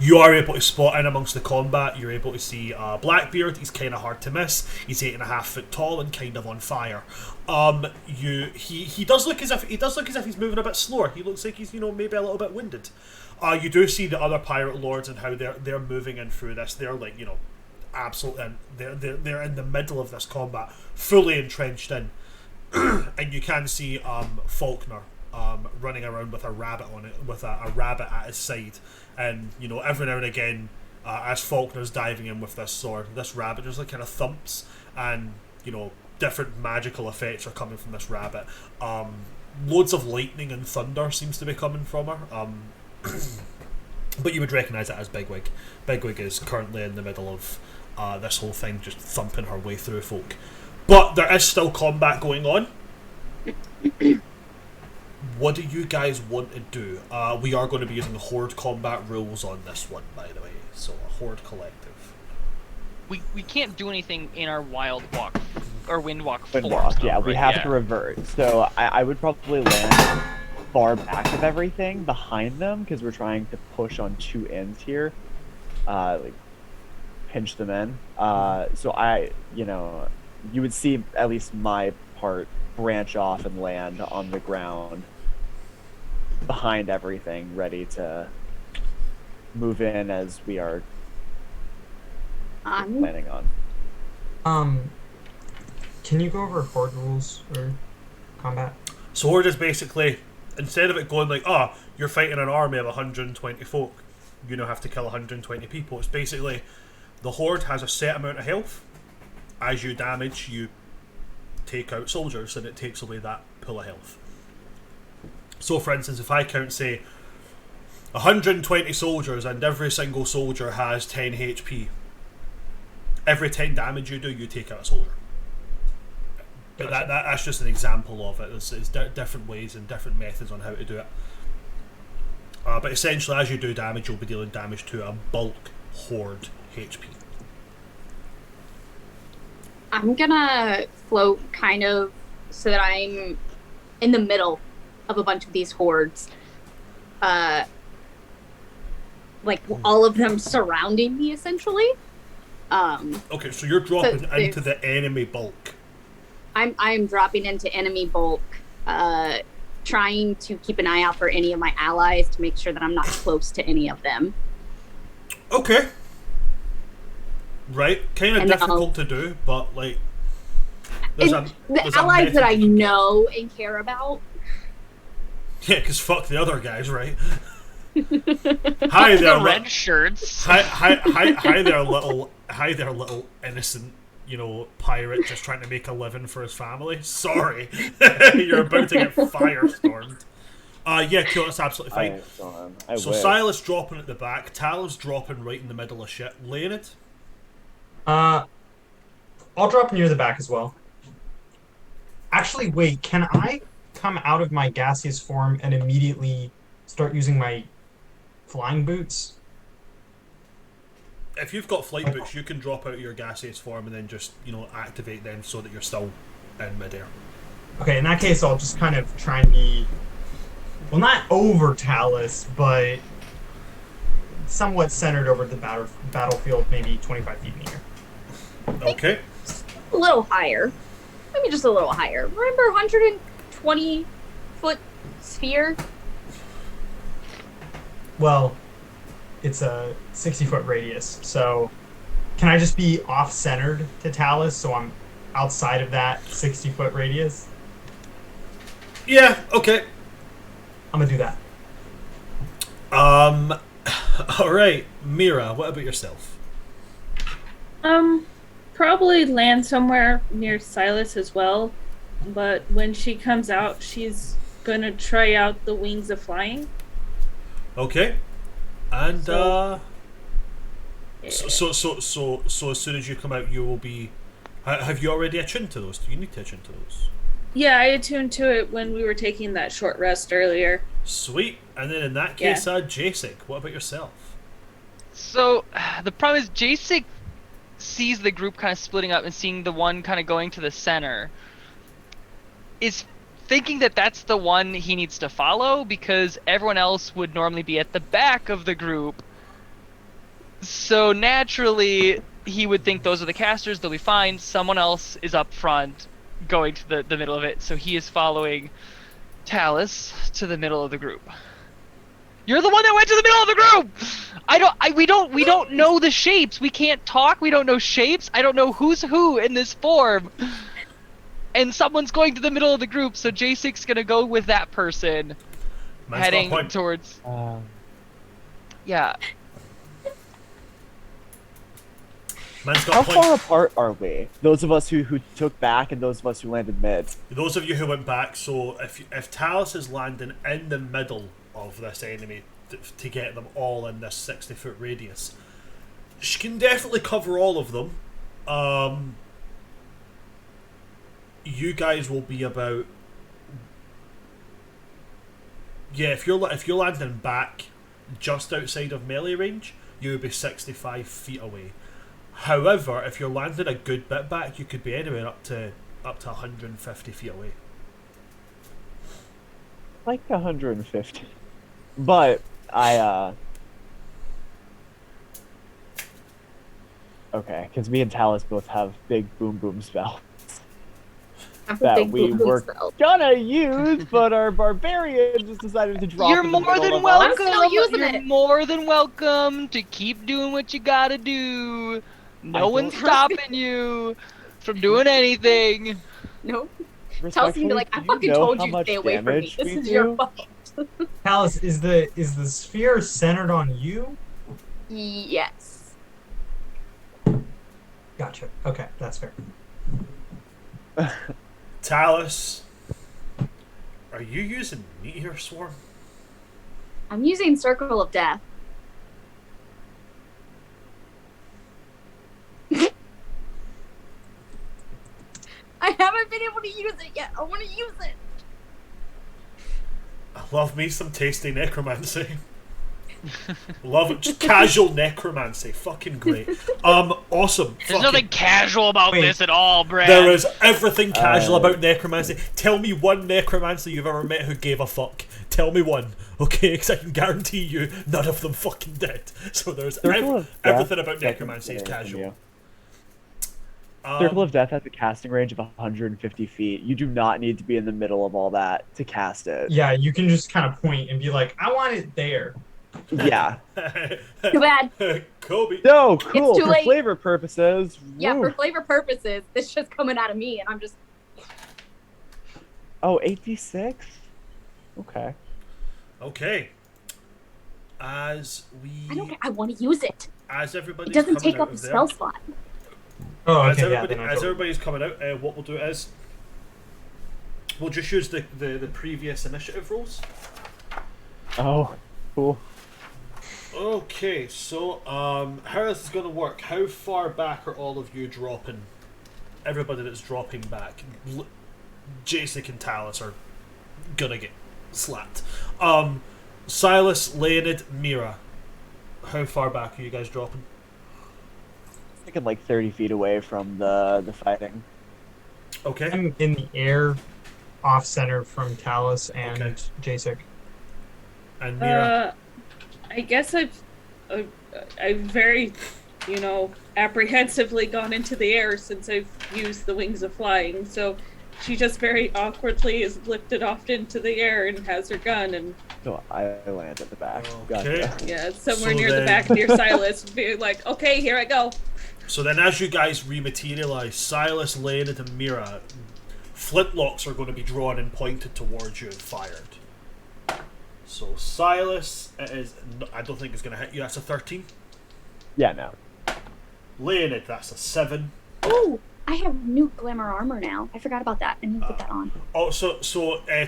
You are able to spot in amongst the combat. You're able to see Blackbeard. He's kind of hard to miss. He's 8.5 foot tall and kind of on fire. He does look as if he's moving a bit slower. He looks like he's, you know, maybe a little bit winded. You do see the other pirate lords and how they're moving in through this. They're like, you know, absolutely, they're in the middle of this combat, fully entrenched in. And you can see Falkner running around with a rabbit on it, with a rabbit at his side. And, you know, every now and again, as Falkner's diving in with this sword, this rabbit just like kind of thumps, and, you know, different magical effects are coming from this rabbit. Loads of lightning and thunder seems to be coming from her. But you would recognise it as Bigwig. Bigwig is currently in the middle of this whole thing, just thumping her way through folk. But there is still combat going on. What do you guys want to do? We are going to be using the Horde combat rules on this one, by the way. So, a Horde collective. We can't do anything in our Wild Walk or Windwalk form. Windwalk, yeah, we have to revert. So I would probably land far back of everything, behind them, because we're trying to push on 2 ends here. Like, pinch them in. So you would see at least my part branch off and land on the ground behind everything, ready to move in as we are planning on. Can you go over Horde rules or combat? So Horde is basically, instead of it going like, you're fighting an army of 120 folk, you now have to kill 120 people. It's basically, the Horde has a set amount of health. As you damage, you take out soldiers, and it takes away that pool of health. So, for instance, if I count, say, 120 soldiers, and every single soldier has 10 HP, every 10 damage you do, you take out a soldier. But that's just an example of it. There's different ways and different methods on how to do it. But essentially, as you do damage, you'll be dealing damage to a bulk Horde HP. I'm gonna float kind of so that I'm in the middle of a bunch of these hordes. Like all of them surrounding me, essentially. Okay, so you're dropping into the enemy bulk. I'm dropping into enemy bulk, trying to keep an eye out for any of my allies to make sure that I'm not close to any of them. Okay. Right, kind of difficult to do, but like there's the allies that I know and care about. Yeah, because fuck the other guys, right? Hi there, red shirts. Hi there, little innocent, pirate just trying to make a living for his family. Sorry, you're about to get firestormed. Yeah, cool, that's absolutely fine. So wish. Silas dropping at the back, Tal's dropping right in the middle of shit. Laying it? I'll drop near the back as well. Actually, wait, can I come out of my gaseous form and immediately start using my flying boots? If you've got flight boots, you can drop out of your gaseous form and then just, activate them so that you're still in midair. Okay, in that case, I'll just kind of try and be... Well, not over Talus, but somewhat centered over the battlefield, maybe 25 feet in the air. Okay. A little higher. Maybe just a little higher. Remember 120-foot sphere? Well, it's a 60-foot radius, so can I just be off-centered to Talus so I'm outside of that 60-foot radius? Yeah, okay. I'm gonna do that. Alright, Mira, what about yourself? Probably land somewhere near Silas as well, but when she comes out, she's gonna try out the wings of flying. Okay. And So as soon as you come out, you will be. Have you already attuned to those? Do you need to attune to those? Yeah, I attuned to it when we were taking that short rest earlier. Sweet. And then in that case, Jasik, what about yourself? So the problem is Jasik sees the group kind of splitting up and seeing the one kind of going to the center. Is thinking that that's the one he needs to follow because everyone else would normally be at the back of the group. So naturally, he would think those are the casters, they'll be fine. Someone else is up front going to the middle of it, so he is following Talus to the middle of the group. You're the one that went to the middle of the group! We don't know the shapes. We can't talk, we don't know shapes. I don't know who's who in this form. And someone's going to the middle of the group, so J6's gonna go with that person. Man's heading got a point. Towards... Yeah. Man's got How a point. far apart are we? Those of us who took back and those of us who landed mid. Those of you who went back, so if Talus is landing in the middle of this enemy to get them all in this 60-foot radius, she can definitely cover all of them. You guys will be about... Yeah, if you're landing back just outside of melee range, you would be 65 feet away. However, if you're landing a good bit back, you could be anywhere up to 150 feet away. Like 150. But okay, because me and Talus both have big boom boom spells that we were gonna use, but our barbarian just decided to drop. You're in the more middle than of welcome. I'm still using You're it. more than welcome to keep doing what you gotta do. No one's stopping you from doing anything. Nope. Respectfully, Tal's gonna be like, I do fucking know told how you to much stay away from me. damage This we is your do? fault. Talus, is the sphere centered on you? Yes. Gotcha. Okay, that's fair. Talus, are you using Meteor Swarm? I'm using Circle of Death. I haven't been able to use it yet. I want to use it. I love me some tasty necromancy. Love it. Just casual necromancy. Fucking great. Awesome. There's nothing casual about this at all, Brad. There is everything casual about necromancy. Tell me one necromancer you've ever met who gave a fuck. Tell me one, okay? Because I can guarantee you none of them fucking did. So there's everything about necromancy is casual. Circle of Death has a casting range of 150 feet. You do not need to be in the middle of all that to cast it. Yeah, you can just kind of point and be like, I want it there. Yeah. Too bad. Kobe. No, cool. It's too For late. flavor purposes. Yeah, woo. for flavor purposes, this just coming out of me, and I'm just. Oh, 8d6? Okay. Okay. as I don't we care. I want to use it. as everybody It doesn't take up a spell slot. Oh, As, okay, yeah. everybody, Then I as go. everybody's coming out, what we'll do is we'll just use the previous initiative rolls. Oh, cool. Okay, so how this is going to work? How far back are all of you dropping? Everybody that's dropping back, Jacek and Talus are gonna get slapped. Silas, Leonid, Mira, how far back are you guys dropping? Thinking like 30 feet away from the fighting. Okay. I'm in the air, off center from Talus and Okay. Jacek. And Mira. I guess I've very, apprehensively gone into the air since I've used the wings of flying. So she just very awkwardly is lifted off into the air and has her gun, and So I land at the back. Okay. Gotcha. yeah, it's somewhere So near then- the back near Silas, being like, okay, here I go. So then, as you guys rematerialize, Silas, Leonid, and Mira, flintlocks are going to be drawn and pointed towards you and fired. So Silas, it is. I don't think it's going to hit you. That's a 13. Yeah, no. Leonid, that's a 7. Oh, I have new glamour armor now. I forgot about that. I need to put that on. Oh, so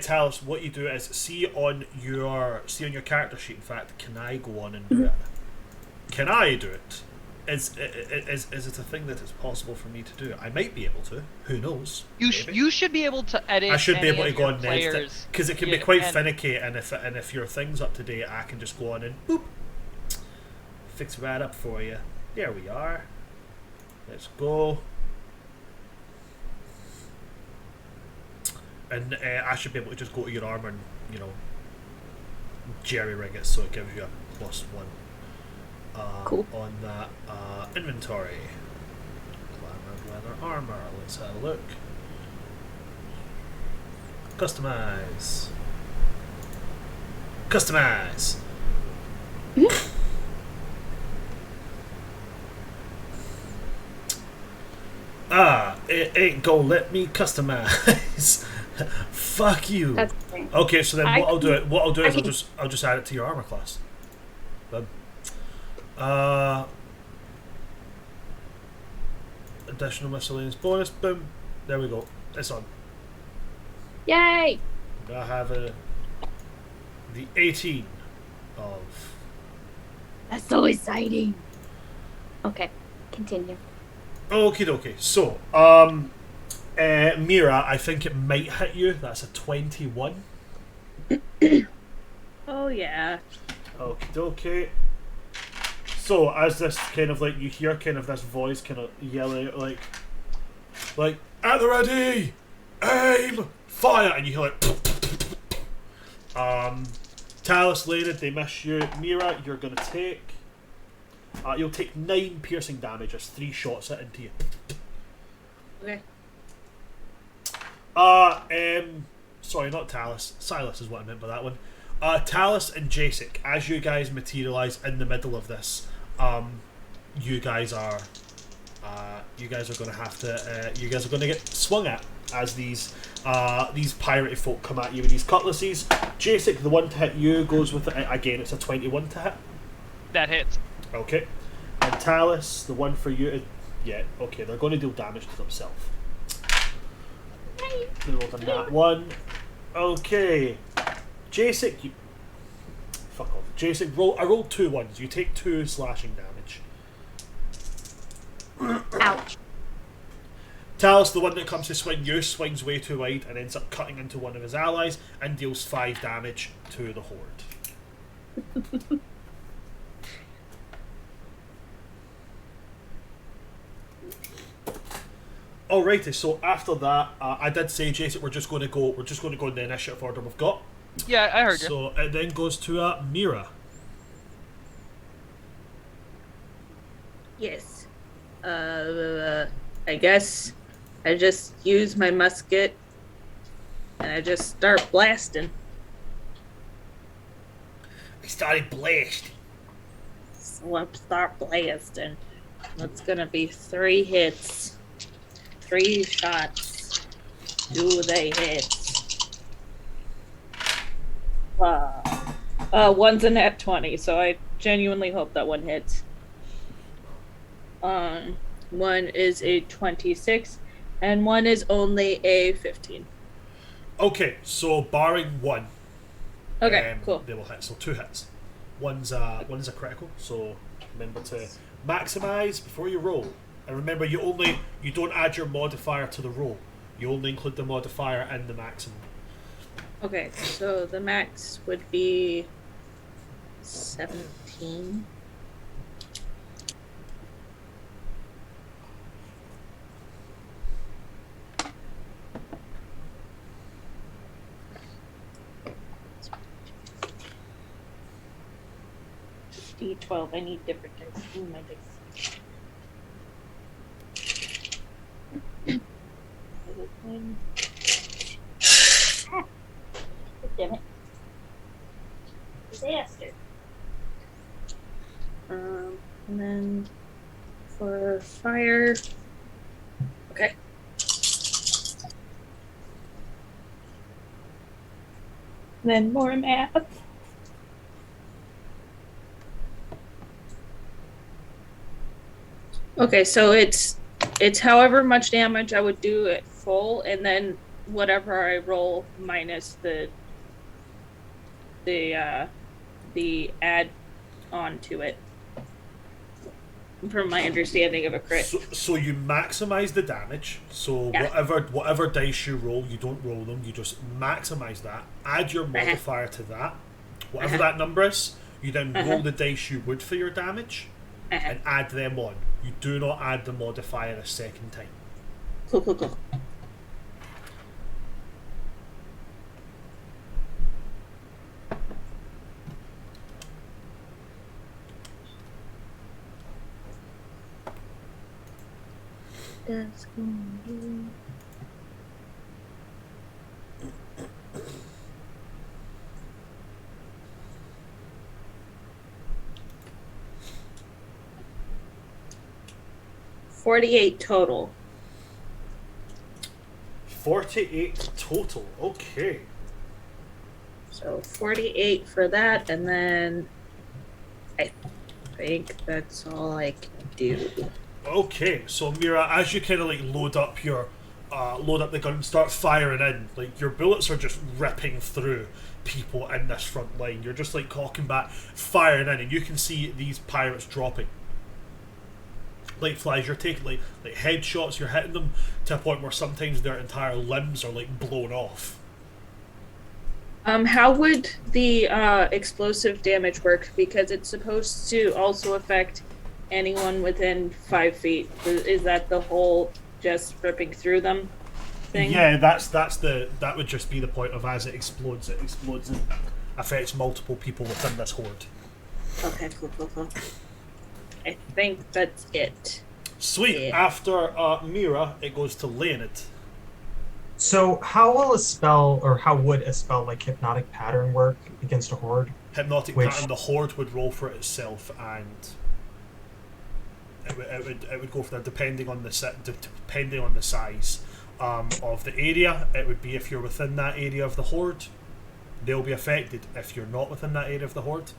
Talus, what you do is see on your character sheet. In fact, can I go on and do it? Can I do it? Is it a thing that is possible for me to do? I might be able to. Who knows? Maybe. You should be able to edit. I should be any able to of go your on and edit it players. because it can be Yeah, quite and- finicky. And if your thing's up to date, I can just go on and boop, fix right up for you. There we are. Let's go. And I should be able to just go to your armor and jerry rig it so it gives you a +1. Cool. On that inventory. Glamour, leather, armor. Let's have a look. Customize. Customize. It ain't gonna let me customize. Fuck you. That's okay. Okay, so then what I'll do is I can- I'll just add it to your armor class. Boom. Additional miscellaneous bonus. Boom. There we go. It's on. Yay! I have the 18 of. That's so exciting. Okay, continue. Okie dokie. So, Mira, I think it might hit you. That's a 21. Oh yeah. Okie dokie. So, as this kind of like, you hear kind of this voice kind of yelling out like, at the ready, aim, fire, and you hear like, Talus, Leonid, they miss you. Mira, you're gonna take, you'll take 9 piercing damage as 3 shots hit into you. Okay. Sorry, not Talus. Silas is what I meant by that one. Talus and Jacek, as you guys materialize in the middle of this, you guys are going to have to, you guys are going to get swung at as these piratey folk come at you with these cutlasses. Jacek, the one to hit you goes with it again. It's a 21 to hit. That hits. Okay. And Talus, the one for you, yeah. Okay, they're going to deal damage to themselves. They rolled on that one. Okay. Jacek, you... Fuck off. Jacek, I rolled 2 ones. You take 2 slashing damage. Ouch. Talus, the one that comes to swing you, swings way too wide and ends up cutting into one of his allies and deals 5 damage to the horde. Alrighty, so after that, I did say, Jacek, we're just going to go in the initiative order we've got. Yeah, I heard you. So it then goes to Mira. Yes. I guess I just use my musket and I just start blasting. I started blasting. So I start blasting. That's gonna be 3 hits. 3 shots. Do they hit? One's a nat 20, so I genuinely hope that one hits. One is a 26, and one is only a 15. Okay, so barring one, Okay, cool. they will hit. So 2 hits. One's a critical. So remember to maximize before you roll, and remember you don't add your modifier to the roll. You only include the modifier in the maximum. Okay, so the max would be 17. D12. I need different dice. Ooh, my dice. Damn it. Disaster. And then for fire. Okay. Then more math. Okay, so it's however much damage I would do at full, and then whatever I roll minus the add on to it. From my understanding of a crit. So you maximize the damage. So Yeah. whatever dice you roll, you don't roll them. You just maximize that. Add your modifier to that. Whatever that number is, you then roll the dice you would for your damage, and add them on. You do not add the modifier a second time. Cool. That's going to be... $48 total. 48 total. Okay. So 48 for that, and then I think that's all I can do. Okay, so Mira, as you kind of like load up the gun and start firing in, like your bullets are just ripping through people in this front line. You're just like cocking back, firing in, and you can see these pirates dropping like flies. You're taking like headshots. You're hitting them to a point where sometimes their entire limbs are like blown off. How would the explosive damage work? Because it's supposed to also affect anyone within 5 feet. Is that the whole just ripping through them thing? Yeah, that would just be the point of as it explodes and affects multiple people within this horde. Okay, cool. I think that's it. Sweet. Yeah. After Mira, it goes to Leonid. So how would a spell like Hypnotic Pattern work against a horde? Hypnotic Pattern, the horde would roll for itself, and it would go for that depending on the size of the area. It would be if you're within that area of the horde, they'll be affected. If you're not within that area of the horde,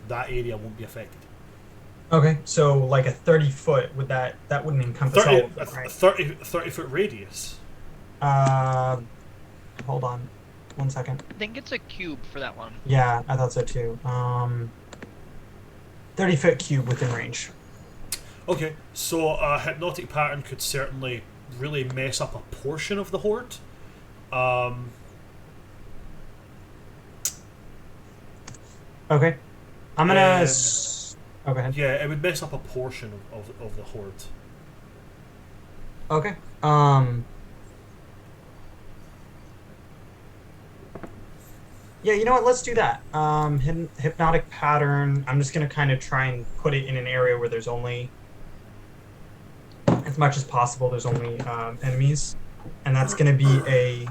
that area won't be affected. Okay, so like a 30-foot, that wouldn't encompass all of them, right? 30-foot radius. Hold on 1 second. I think it's a cube for that one. Yeah, I thought so too. 30-foot cube within range. Okay, so a Hypnotic Pattern could certainly really mess up a portion of the horde. Okay, I'm gonna. Oh, go ahead. Yeah, it would mess up a portion of the horde. Okay. Yeah, you know what? Let's do that. Hypnotic Pattern. I'm just gonna kind of try and put it in an area where there's only, as much as possible, there's only enemies, and that's gonna be a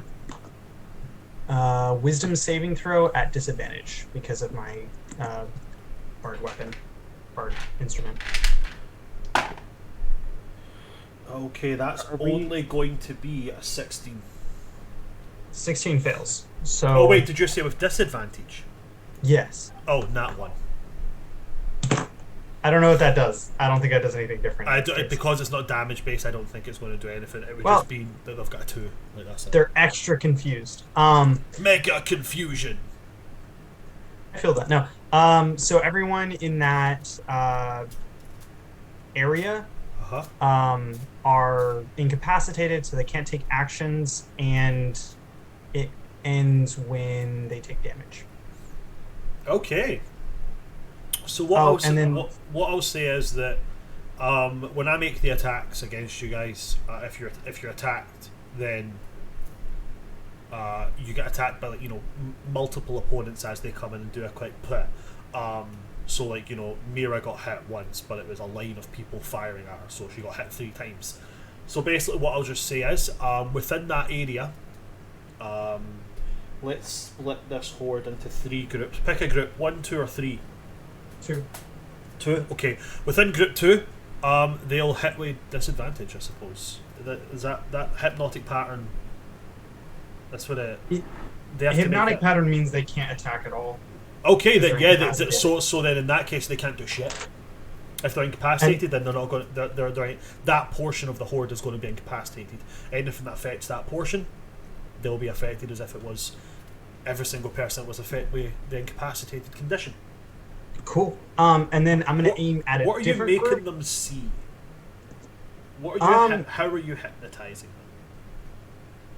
Wisdom saving throw at disadvantage because of my bard weapon. Bard instrument. Okay, that's only going to be a 16. 16 fails. So. Oh wait, did you say with disadvantage? Yes. Oh, not one. I don't know what that does. I don't think that does anything different. Because it's not damage based, I don't think it's going to do anything. It would Well, just be that they've got a 2. Like that's it. They're extra confused. Mega confusion. I feel that. No. So everyone in that area are incapacitated, so they can't take actions, and it ends when they take damage. Okay. So what I'll say is that when I make the attacks against you guys, if you're attacked, then you get attacked by multiple opponents as they come in and do a quick put. So Mira got hit once, but it was a line of people firing at her, so she got hit 3 times. So basically, what I'll just say is within that area, let's split this horde into 3 groups. Pick a group, 1, 2, or 3. 2. Okay. Within group 2, they'll hit with disadvantage, I suppose. Is that hypnotic pattern? That's what it. The hypnotic pattern means they can't attack at all. Okay, then so then in that case they can't do shit. If they're incapacitated, then they're not going. They're that portion of the horde is going to be incapacitated. Anything that affects that portion, they'll be affected as if it was every single person that was affected with the incapacitated condition. Cool. And then I'm going to aim at a What are you different making group. them see? What are you? How are you hypnotizing them?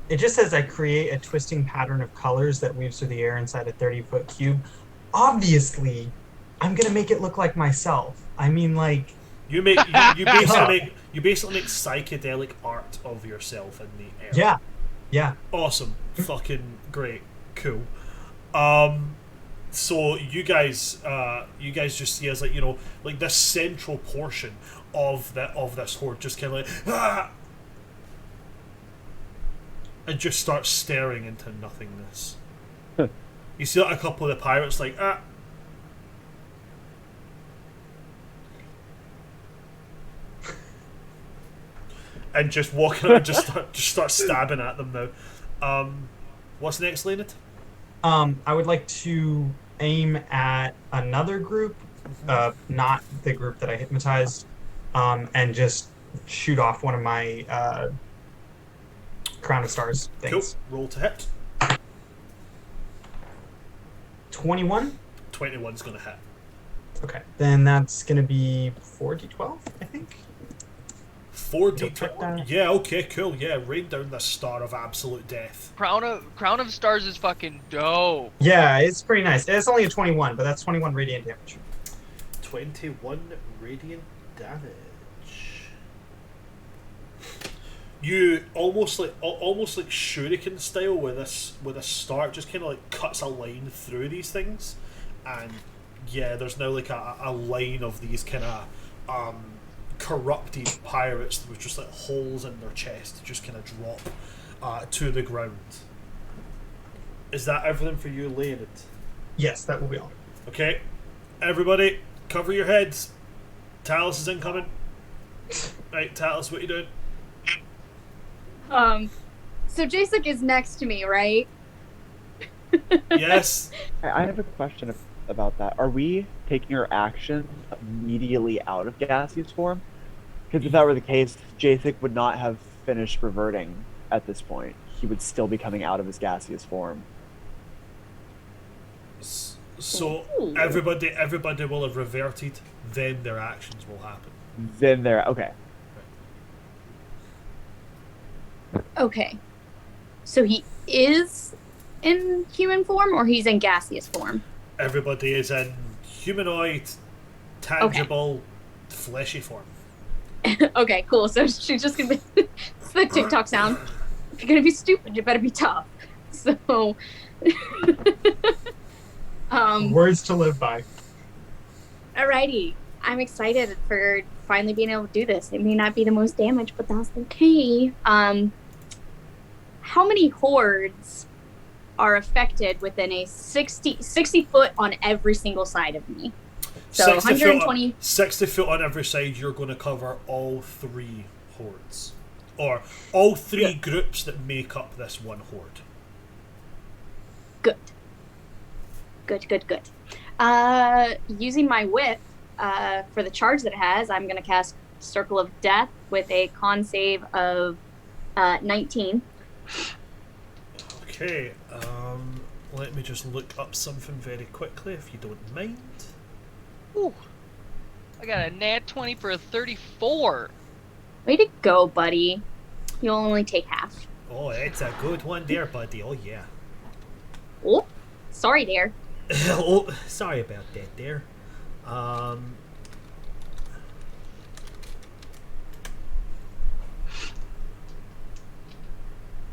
It just says I create a twisting pattern of colors that weaves through the air inside a 30-foot cube. Obviously, I'm going to make it look like myself. I mean, like you basically make psychedelic art of yourself in the air. Yeah. Awesome. Fucking great. Cool. So you guys just see as like this central portion of this horde just kind of like and just starts staring into nothingness. You see a couple of the pirates like and just walking out and just start stabbing at them now. What's next, Leonard? I would like to aim at another group, not the group that I hypnotized, and just shoot off one of my Crown of Stars things. Cool. Roll to hit. 21? 21's going to hit. Okay. Then that's going to be 4d12, I think. 4d12? Yeah, okay, cool. Yeah, rain down the star of absolute death. Crown of Stars is fucking dope. Yeah, it's pretty nice. It's only a 21, but that's 21 radiant damage. 21 radiant damage. You almost like shuriken style with a start just kind of like cuts a line through these things, and yeah, there's now like a line of these kind of corrupted pirates with just like holes in their chest just kind of drop to the ground. Is that everything for you, Leonard? Yes, that will be all. Okay, everybody, cover your heads. Talos is incoming. Right, Talos, what are you doing? So Jasek is next to me, right? Yes. I have a question about that. Are we taking our actions immediately out of gaseous form? Because if that were the case, Jasek would not have finished reverting at this point. He would still be coming out of his gaseous form. So everybody will have reverted, then their actions will happen. Then they're okay. Okay. So he is in human form, or he's in gaseous form? Everybody is in humanoid, tangible, fleshy form. Okay, cool. So she's just gonna be it's the TikTok sound. If you're gonna be stupid, you better be tough. So words to live by. Alrighty. I'm excited for finally being able to do this. It may not be the most damage, but that's okay. How many hordes are affected within a 60 foot on every single side of me? So 120. 60 foot on every side, you're going to cover all 3 hordes. Or all 3 groups that make up this one horde. Good. Good, good, good. Using my whip for the charge that it has, I'm going to cast Circle of Death with a con save of 19. Okay, let me just look up something very quickly, if you don't mind. Ooh. I got a nat 20 for a 34. Way to go, buddy. You'll only take half. Oh, it's a good one there, buddy. Oh, yeah. Oh, sorry, dear. Oh, sorry about that there.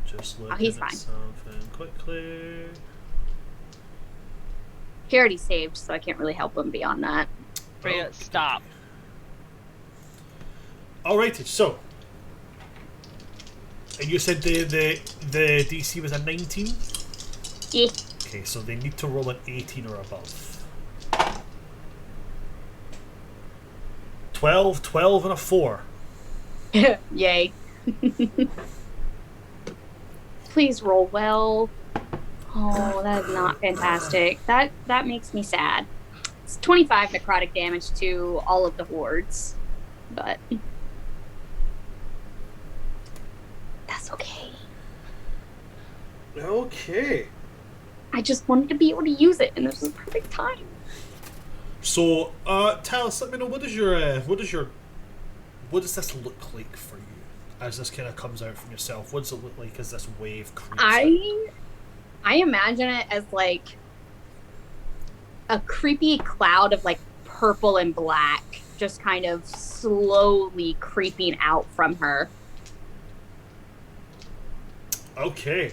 Just looking he's at fine. something quickly. He already saved, so I can't really help him beyond that. Freya, stop. Alrighty, so. And you said the DC was a 19? Yeah. Okay, so they need to roll an 18 or above. 12 and a 4. Yay. Please roll well. Oh, that is not fantastic. That makes me sad. It's 25 necrotic damage to all of the hordes, but that's okay. Okay. I just wanted to be able to use it, and this was the perfect time. So, tell us, let me know, what does this look like for you as this kind of comes out from yourself? What does it look like as this wave creeps out? I imagine it as like a creepy cloud of like purple and black, just kind of slowly creeping out from her. Okay.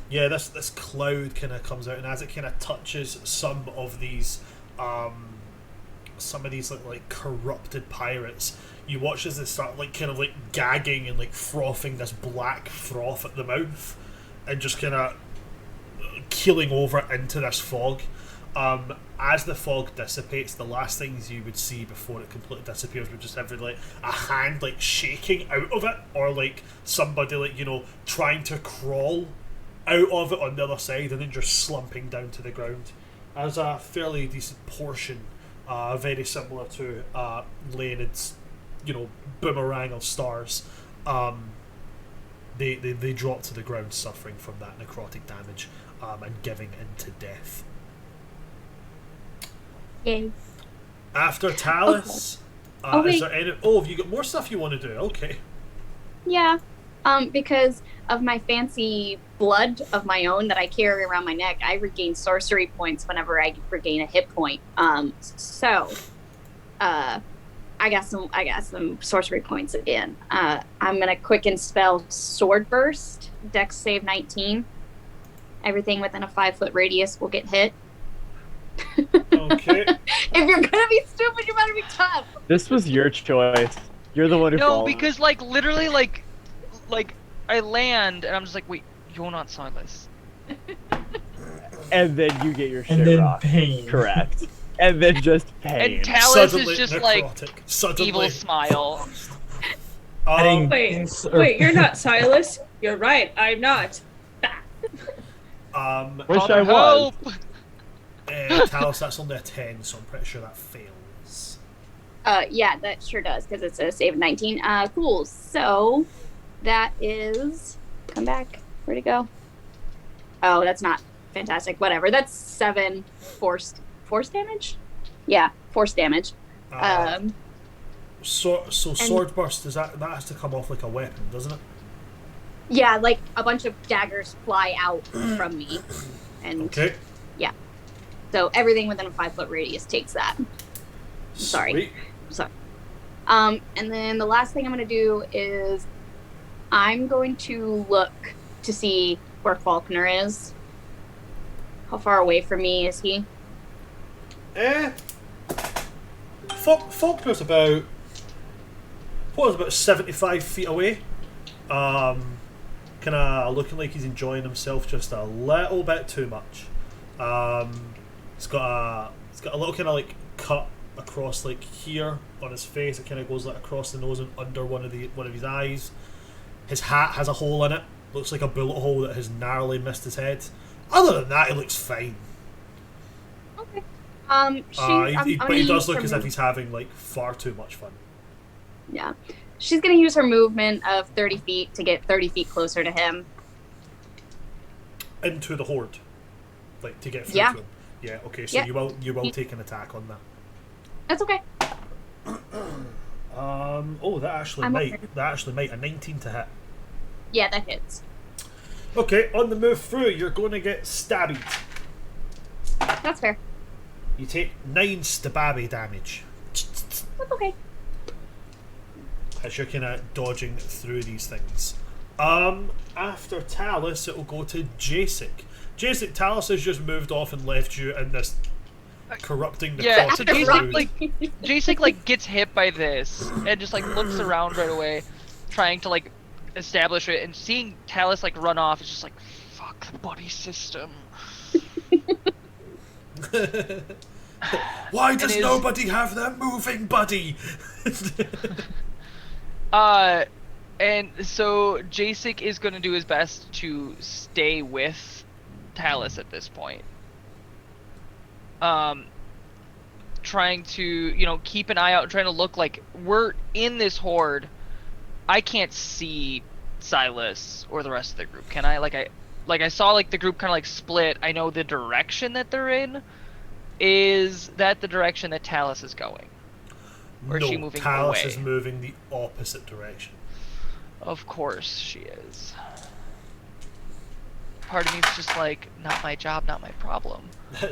Yeah, this cloud kind of comes out, and as it kind of touches some of these like corrupted pirates, you watch as they start like kind of like gagging and like frothing this black froth at the mouth, and just kind of keeling over into this fog. As the fog dissipates, the last things you would see before it completely disappears would just have like a hand like shaking out of it, or like somebody like, you know, trying to crawl out of it on the other side and then just slumping down to the ground. As a fairly decent portion, very similar to Leonid's, you know, boomerang of stars, they drop to the ground suffering from that necrotic damage and giving into death. Yay. After Talus, is there any... Oh, have you got more stuff you want to do? Okay. Yeah. Because of my fancy blood of my own that I carry around my neck, I regain sorcery points whenever I regain a hit point. So I got some sorcery points again. I'm gonna quicken spell Sword Burst, Dex save 19. Everything within a 5-foot radius will get hit. Okay. If you're gonna be stupid, you better be tough. This was your choice. You're the one who No, followed. because like literally like I land and I'm just like, wait, you're not Silas. And then you get your shit And then rocked. pain. Correct. And then just pain. And Talus Suddenly is just necrotic. like Suddenly. evil smile. Wait, you're not Silas. You're right, I'm not. Wish Call I for was. help. Talus, that's only a 10, so I'm pretty sure that fails. Yeah, that sure does, because it's a save of 19. Cool. So that is, come back. Where'd it go? Oh, that's not fantastic. Whatever. That's 7 force damage. Yeah, force damage. So sword burst, that has to come off like a weapon, doesn't it? Yeah, like a bunch of daggers fly out from me, and Okay. yeah. So everything within a 5-foot radius takes that. Sorry. Sweet. And then the last thing I'm going to do is I'm going to look to see where Falkner is. How far away from me is he? Falkner's about 75 feet away. Kind of looking like he's enjoying himself just a little bit too much. He's got a little kind of like cut across like here on his face. It kind of goes like across the nose and under one of his eyes. His hat has a hole in it. Looks like a bullet hole that has narrowly missed his head. Other than that, he looks fine. But he does look as if he's having like far too much fun. Yeah. She's going to use her movement of 30 feet to get 30 feet closer to him. Into the horde, like to get through to him. Yeah. Okay. So you will take an attack on that. That's okay. Oh, that actually might a 19 to hit. Yeah, that hits. Okay. On the move through, you're going to get stabbed. That's fair. You take 9 stabby damage. That's okay. As you're kind of dodging through these things. After Talus, it will go to Jacek. Jacek, Talus has just moved off and left you in this corrupting the Yeah, cloth so crowd. Jacek like gets hit by this and just like looks around right away, trying to like establish it, and seeing Talus like run off is just like, fuck the buddy system. Why does nobody have their moving buddy? And so Jacek is going to do his best to stay with Talus at this point. Trying to, keep an eye out, trying to look like we're in this horde. I can't see Silas or the rest of the group, can I? I saw like the group kind of like split. I know the direction that they're in. Is that the direction that Talus is going? Or is she moving Talus away? is moving the opposite direction. Of course she is. Part of me is just like, not my job, not my problem.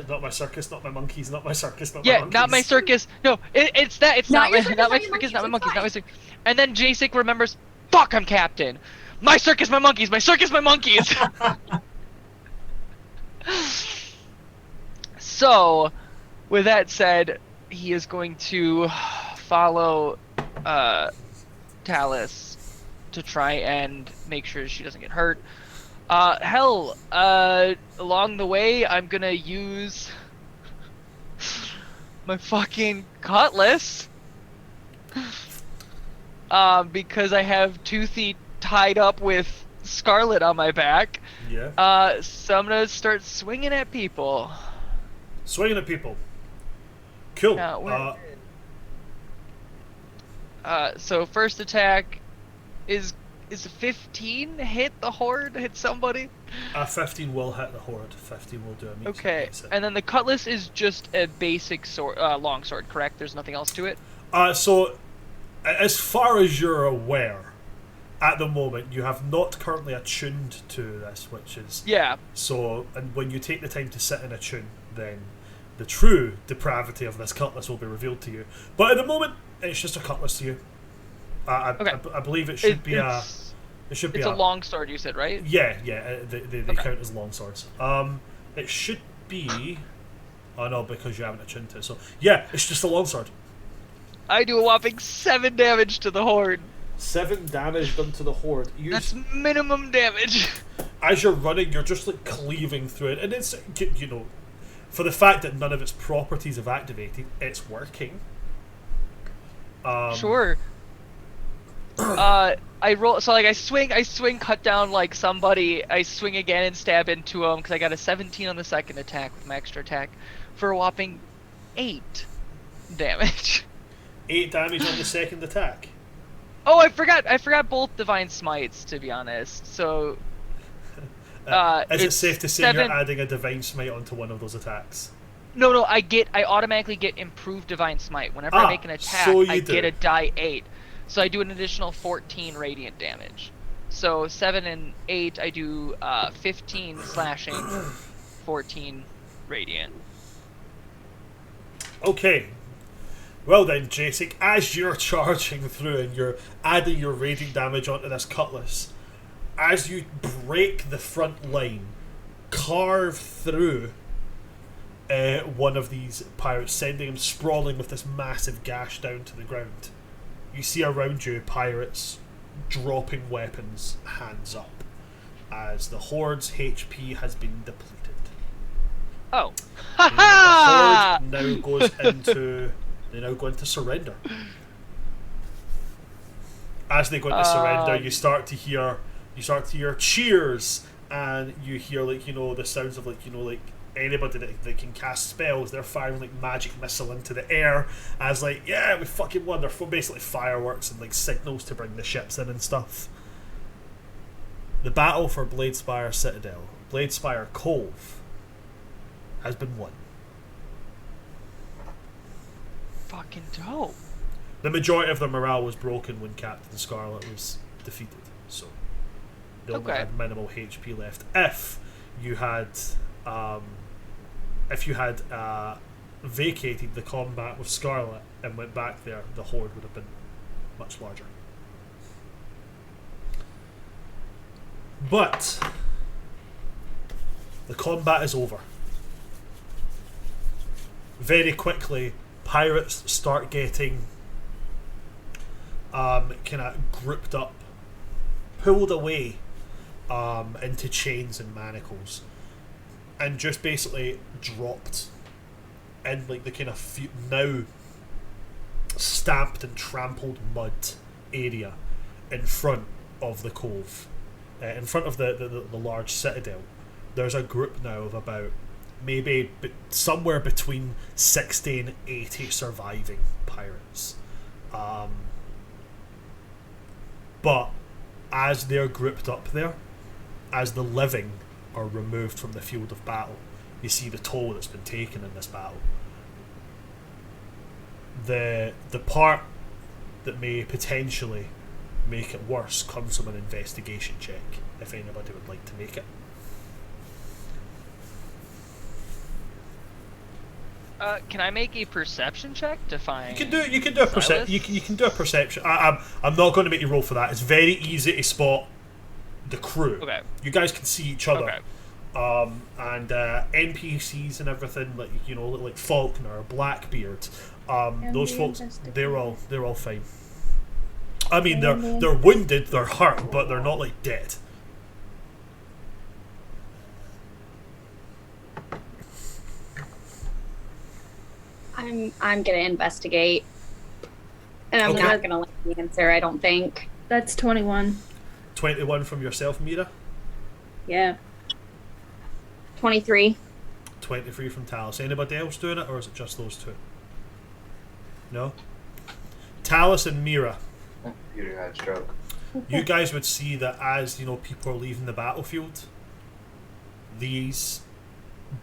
Not my circus, not my monkeys, not my circus, not my Yeah, monkeys. not my circus. No, it's that. It's not my circus, not my monkeys, monkeys, not my circus. And then Jacek remembers, fuck, I'm captain. My circus, my monkeys, my circus, my monkeys. So, with that said, he is going to follow Talus to try and make sure she doesn't get hurt. Along the way, I'm gonna use my fucking cutlass. Because I have Toothy tied up with Scarlet on my back. Yeah. So I'm gonna start swinging at people. Swinging at people. Cool. So first attack is a 15 hit the horde, hit somebody? 15 will hit the horde. 15 will do a meat. Okay, and then the cutlass is just a basic sword, long sword, correct? There's nothing else to it? So, as far as you're aware, at the moment, you have not currently attuned to this, which is... Yeah. So, and when you take the time to sit and attune, then the true depravity of this cutlass will be revealed to you. But at the moment, it's just a cutlass to you. I believe it should be a... It's a long sword, you said, right? Yeah, they count as long swords. It should be... Oh no, because you haven't attuned to it. So, yeah, it's just a long sword. I do a whopping 7 damage to the horde. 7 damage done to the horde. That's minimum damage. As you're running, you're just like cleaving through it, and it's, for the fact that none of its properties have activated, it's working. Sure. I roll, so like I swing, cut down like somebody. I swing again and stab into him because I got a 17 on the second attack with my extra attack for a whopping 8 damage. 8 damage on the second attack. Oh, I forgot both divine smites, to be honest. So, is it safe to say 7... you're adding a divine smite onto one of those attacks? No, I automatically get improved divine smite whenever I make an attack. So I get a die 8, so I do an additional 14 radiant damage. So 7 and 8, I do 15 slashing, 14 radiant. Okay. Well then, Jacek, as you're charging through and you're adding your radiant damage onto this cutlass, as you break the front line, carve through one of these pirates, sending him sprawling with this massive gash down to the ground, you see around you pirates dropping weapons, hands up, as the horde's HP has been depleted. Oh. The horde now goes into... They now go into surrender. As they go into surrender, you start to hear cheers, and you hear the sounds of anybody that can cast spells, they're firing like magic missile into the air as like, yeah, we fucking won. They're basically fireworks and like signals to bring the ships in and stuff. The battle for Bladespire Citadel, Bladespire Cove, has been won. Fucking dope. The majority of their morale was broken when Captain Scarlet was defeated, so they only had minimal HP left. If you had vacated the combat with Scarlet and went back there, the horde would have been much larger. But the combat is over. Very quickly, pirates start getting kind of grouped up, pulled away into chains and manacles, and just basically dropped in like the kind of now stamped and trampled mud area in front of the cove, in front of the large citadel. There's a group now of about maybe somewhere between 60 and 80 surviving pirates. But as they're grouped up there, as the living are removed from the field of battle, you see the toll that's been taken in this battle. The part that may potentially make it worse comes from an investigation check, if anybody would like to make it. Can I make a perception check to find? You can do a perception. You can do a perception. I'm not going to make you roll for that. It's very easy to spot the crew. Okay. You guys can see each other. Okay. And NPCs and everything, like like Falkner or Blackbeard. Those folks, they're all fine. I mean, they're wounded, they're hurt, but they're not like dead. I'm gonna investigate, and I'm not gonna like the answer. I don't think. That's 21. 21 from yourself, Mira. Yeah. 23. 23 from Talus. Anybody else doing it, or is it just those two? No. Talus and Mira. Peter had a stroke. You guys would see that as people are leaving the battlefield, these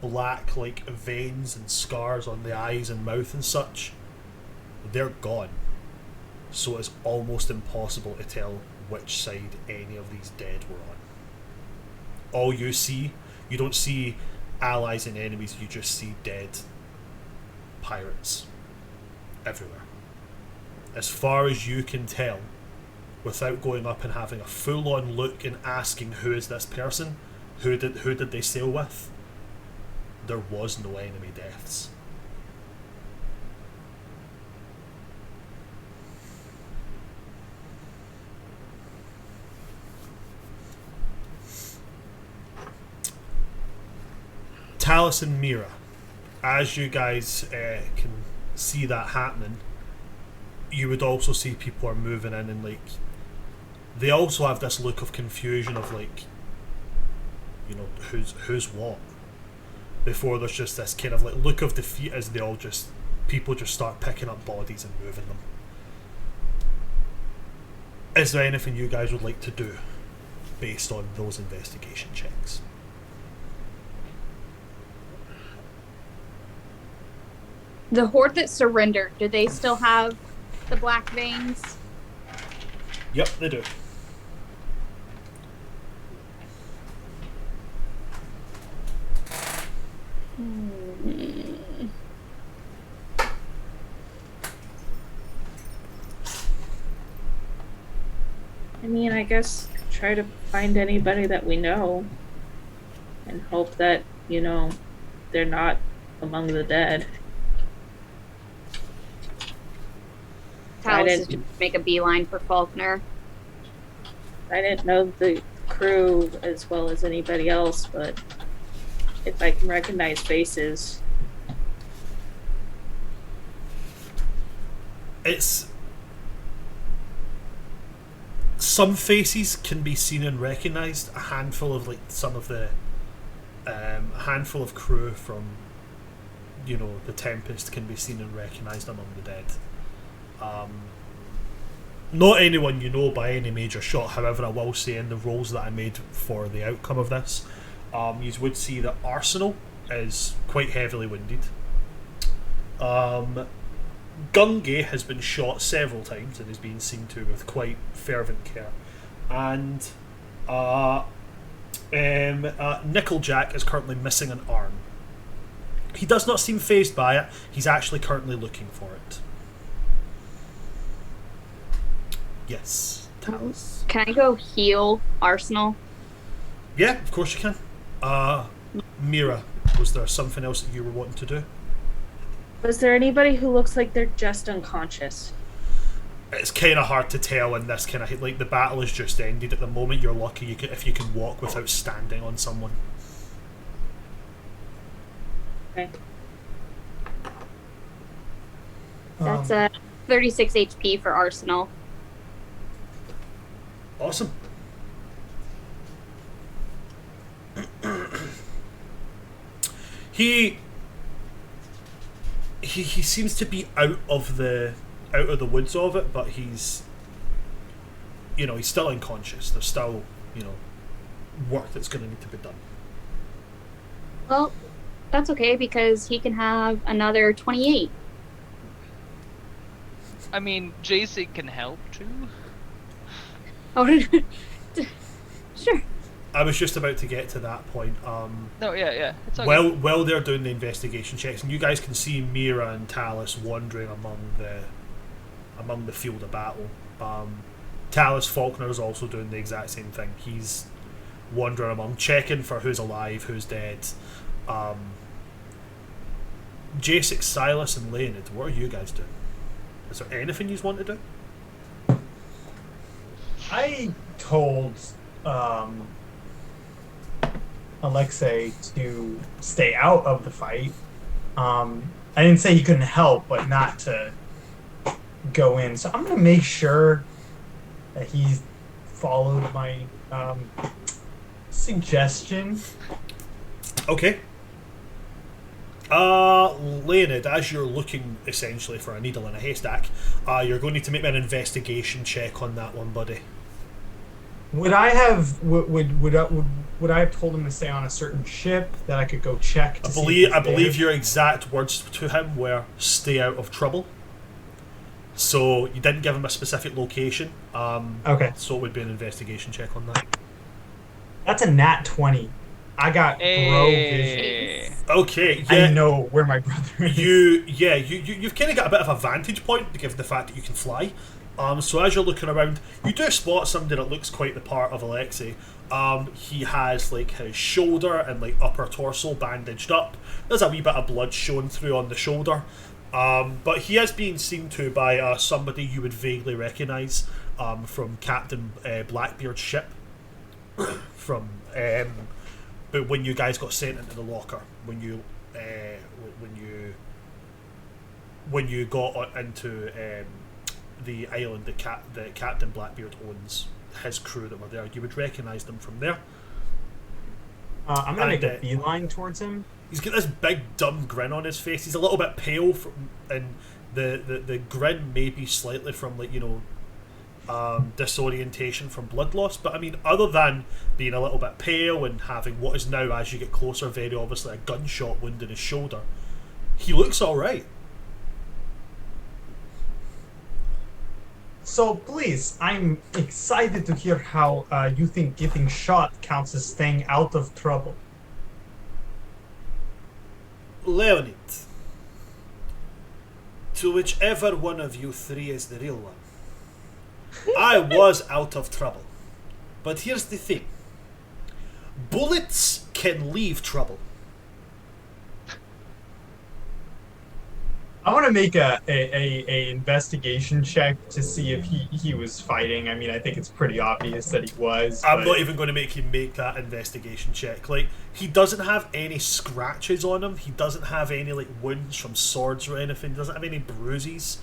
black like veins and scars on the eyes and mouth and such, they're gone. So it's almost impossible to tell which side any of these dead were on. All you see, you don't see allies and enemies, you just see dead pirates everywhere. As far as you can tell, without going up and having a full-on look and asking who is this person, who did they sail with, there was no enemy deaths. Talus and Mira, as you guys can see that happening, you would also see people are moving in and like they also have this look of confusion of like who's what, before there's just this kind of like look of defeat as people just start picking up bodies and moving them. Is there anything you guys would like to do based on those investigation checks? The horde that surrendered, do they still have the black veins? Yep, they do. I mean, I guess try to find anybody that we know and hope that, they're not among the dead. Talus is just make a beeline for Falkner. I didn't know the crew as well as anybody else, but if I can recognize faces. It's... Some faces can be seen and recognised. A handful of like some of the A handful of crew from, the Tempest can be seen and recognised among the dead. Not anyone you know by any major shot. However, I will say in the rolls that I made for the outcome of this, you would see that Arsenal is quite heavily wounded. Gungy has been shot several times and is being seen to with quite fervent care. And Nickeljack is currently missing an arm. He does not seem fazed by it. He's actually currently looking for it. Yes, Talis. Can I go heal Arsenal? Yeah, of course you can. Mira, was there something else that you were wanting to do? Was there anybody who looks like they're just unconscious? It's kind of hard to tell in this kind of the battle has just ended. At the moment, you're lucky if you can walk without standing on someone. Okay. That's a 36 HP for Arsenal. Awesome. He seems to be out of the woods of it, but he's still unconscious. There's still work that's going to need to be done. Well, that's okay because he can have another 28. I mean, JC can help too. Oh, sure. I was just about to get to that point. No, yeah. It's okay. While they're doing the investigation checks, and you guys can see Mira and Talis wandering among the field of battle. Talis Falkner is also doing the exact same thing. He's wandering among, checking for who's alive, who's dead. Jasek, Silas, and Leonid, what are you guys doing? Is there anything you want to do? I told Alexei to stay out of the fight. I didn't say he couldn't help, but not to go in. So I'm going to make sure that he's followed my suggestion. Okay. Leonid, as you're looking essentially for a needle in a haystack, you're going to need to make an investigation check on that one, buddy. Would I have would I have told him to stay on a certain ship that I could go check? To I believe your exact words to him were "stay out of trouble." So you didn't give him a specific location. Okay. So it would be an investigation check on that. That's a nat 20. I got bro vision. Okay, yeah. I know where my brother is. You've kind of got a bit of a vantage point given the fact that you can fly. So as you're looking around, you do spot somebody that looks quite the part of Alexei. He has his shoulder and upper torso bandaged up. There's a wee bit of blood showing through on the shoulder. But he is being seen to by somebody you would vaguely recognise from Captain Blackbeard's ship. From but when you guys got sent into the locker, when you got into the island that Captain Blackbeard owns, his crew that were there, you would recognise them from there. I'm gonna make a beeline towards him. He's got this big dumb grin on his face. He's a little bit pale, and the grin may be slightly from disorientation from blood loss. But I mean, other than being a little bit pale and having what is now, as you get closer, very obviously a gunshot wound in his shoulder, he looks all right. So please, I'm excited to hear how you think getting shot counts as staying out of trouble. Leonid, to whichever one of you three is the real one, I was out of trouble. But here's the thing. Bullets can leave trouble. I want to make a investigation check to see if he was fighting. I mean, I think it's pretty obvious that he was. I'm not even going to make him make that investigation check. He doesn't have any scratches on him. He doesn't have any wounds from swords or anything. He doesn't have any bruises.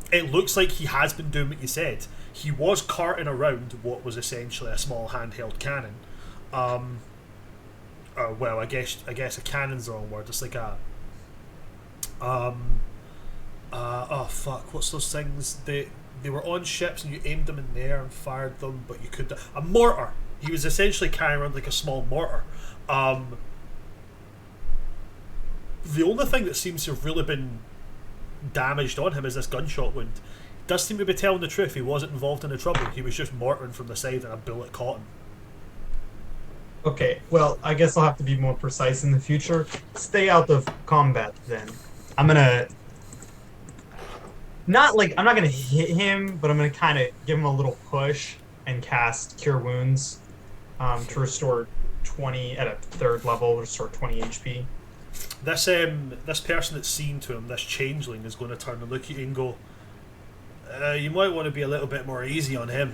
It looks like he has been doing what you said. He was carting around what was essentially a small handheld cannon. well, I guess a cannon's the wrong word. It's like a oh fuck, what's those things? They were on ships and you aimed them in the air and fired them, but you could a mortar. He was essentially carrying around like a small mortar. The only thing that seems to have really been damaged on him is this gunshot wound. Does seem to be telling the truth. He wasn't involved in the trouble. He was just mortaring from the side and a bullet caught him. Okay, well, I guess I'll have to be more precise in the future. Stay out of combat, then. I'm gonna... I'm not gonna hit him, but I'm gonna kind of give him a little push and cast Cure Wounds to restore 20, at a 3rd level, restore 20 HP. This person that's seen to him, this changeling, is going to turn and look at you and go, you might want to be a little bit more easy on him.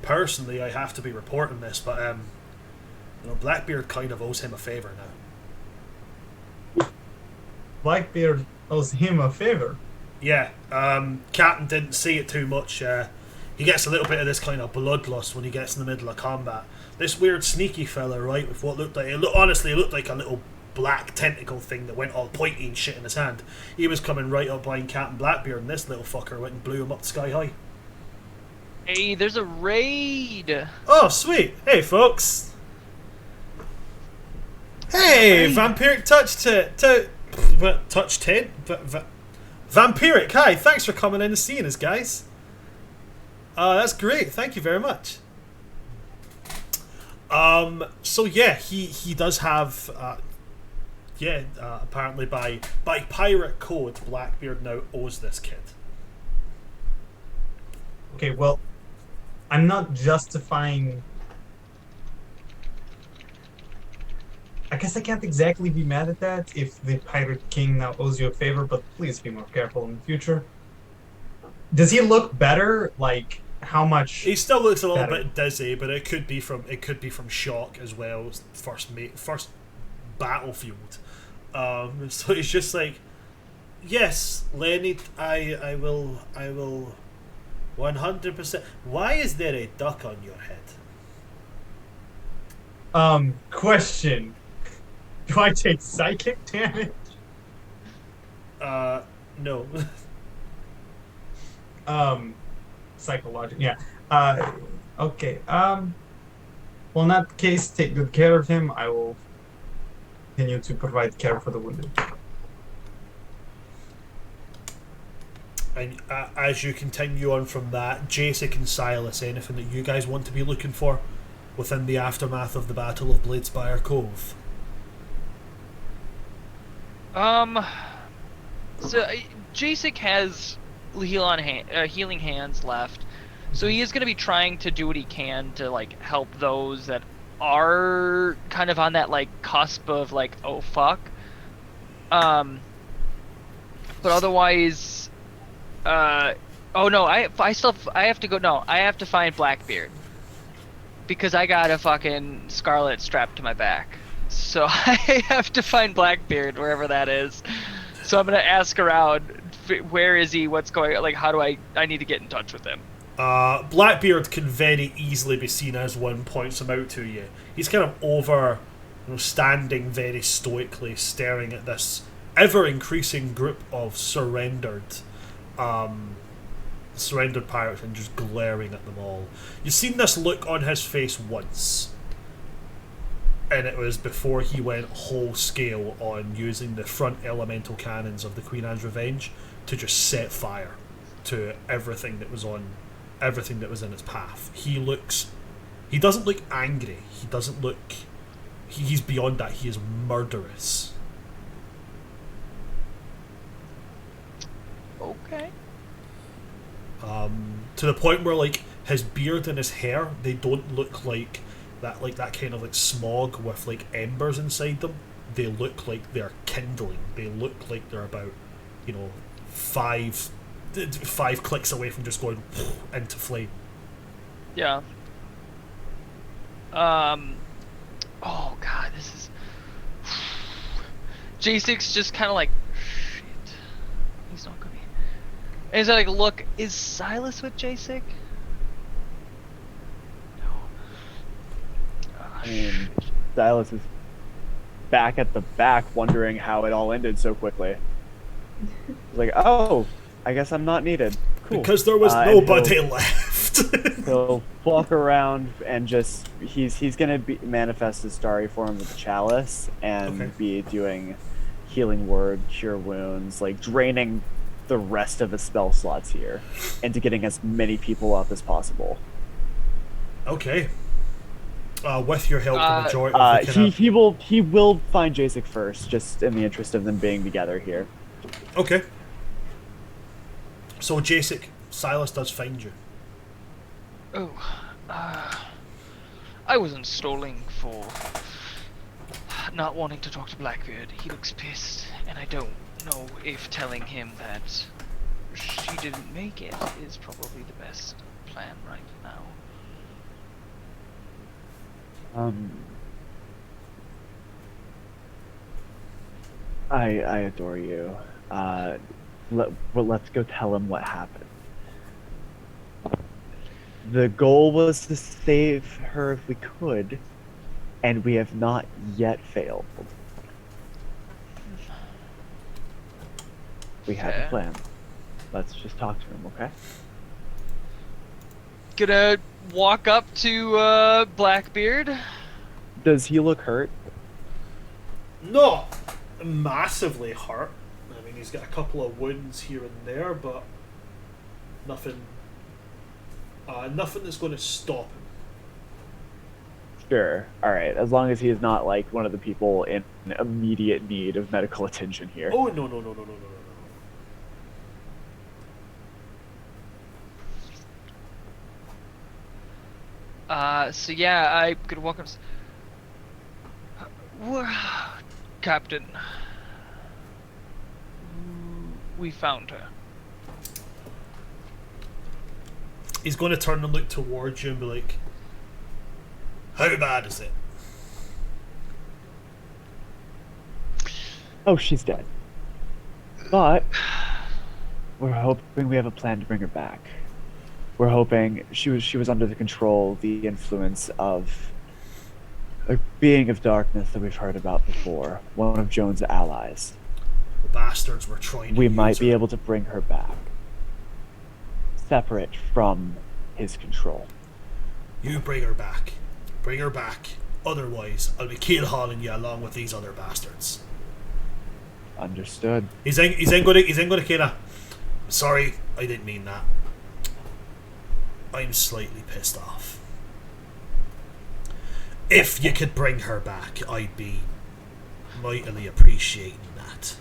Personally, I have to be reporting this, but Blackbeard kind of owes him a favour now. Blackbeard owes him a favour? Yeah, Captain didn't see it too much. He gets a little bit of this kind of bloodlust when he gets in the middle of combat. This weird sneaky fella, right, with what looked like... Honestly, it looked like a little black tentacle thing that went all pointy and shit in his hand. He was coming right up behind Captain Blackbeard, and this little fucker went and blew him up sky high. Hey, there's a raid! Oh, sweet! Hey, folks! Hey, Vampiric Touch Touch 10? Vampiric, hi! Thanks for coming in and seeing us, guys. That's great, thank you very much. So yeah, he does have, apparently by pirate code, Blackbeard now owes this kid. Okay, well, I'm not justifying... I guess I can't exactly be mad at that if the Pirate King now owes you a favor, but please be more careful in the future. Does he look better? Like, how much? He still looks a little better? bit dizzy, but it could be from shock as well as first battlefield. So he's just like, yes, Lenny, I will 100%. Why is there a duck on your head? Question. Do I take psychic damage? No. Psychological, yeah. Okay, well, in that case, take good care of him. I will continue to provide care for the wounded. And as you continue on from that, Jacek and Silas, anything that you guys want to be looking for within the aftermath of the Battle of Bladespire Cove? So Jacek has healing hands left, so he is going to be trying to do what he can to like help those that are kind of on that like cusp of like, oh fuck. But otherwise, oh no, I have to go. No, I have to find Blackbeard because I got a fucking Scarlet strapped to my back. So I have to find Blackbeard wherever that is. So I'm gonna ask around, where is he? What's going on? Like, how do I need to get in touch with him? Blackbeard can very easily be seen as one points him out to you. He's kind of over, standing very stoically, staring at this ever-increasing group of surrendered pirates and just glaring at them all. You've seen this look on his face once. And it was before he went whole scale on using the front elemental cannons of the Queen Anne's Revenge to just set fire to everything that was in its path. He doesn't look angry. He doesn't look... He's beyond that. He is murderous. Okay. To the point where, like, his beard and his hair, they don't look like that kind of like smog with like embers inside them. They look like they're kindling. They look like they're about, 5 clicks away from just going into flame. Yeah. Oh god, this is... J6 just kind of like, shit. He's not gonna be... And he's like, look, is Silas with J6? Stylus is back at the back, wondering how it all ended so quickly. He's like, oh, I guess I'm not needed. Cool. Because there was And nobody left. he'll walk around and just he's gonna manifest his starry form with the chalice and Okay. be doing healing word, cure wounds, like draining the rest of his spell slots here into getting as many people up as possible. Okay. With your help, the majority of the He will find Jasek first, just in the interest of them being together here. Okay. So Jasek, Silas does find you. Oh, I wasn't stalling for not wanting to talk to Blackbeard. He looks pissed, and I don't know if telling him that she didn't make it is probably the best plan right now. I adore you. Let's go tell him what happened. The goal was to save her if we could, and we have not yet failed. We have a Fair. plan. Let's just talk to him, okay? Gonna walk up to Blackbeard. Does he look hurt? Not massively hurt. I mean, he's got a couple of wounds here and there, but nothing. Nothing that's going to stop him. Sure. All right. As long as he is not like one of the people in immediate need of medical attention here. Oh no. So yeah, I could walk up. Captain, we found her. He's going to turn and look towards you and be like, "How bad is it?" Oh, she's dead. But we're hoping we have a plan to bring her back. We're hoping she was under the control, the influence of a being of darkness that we've heard about before, one of Joan's allies. The bastards were trying to We use might be her. able to bring her back, separate from his control. You bring her back. Bring her back. Otherwise, I'll be keel-hauling you along with these other bastards. Understood. He's then going to kind of. Sorry, I didn't mean that. I'm slightly pissed off. If you could bring her back, I'd be mightily appreciating that.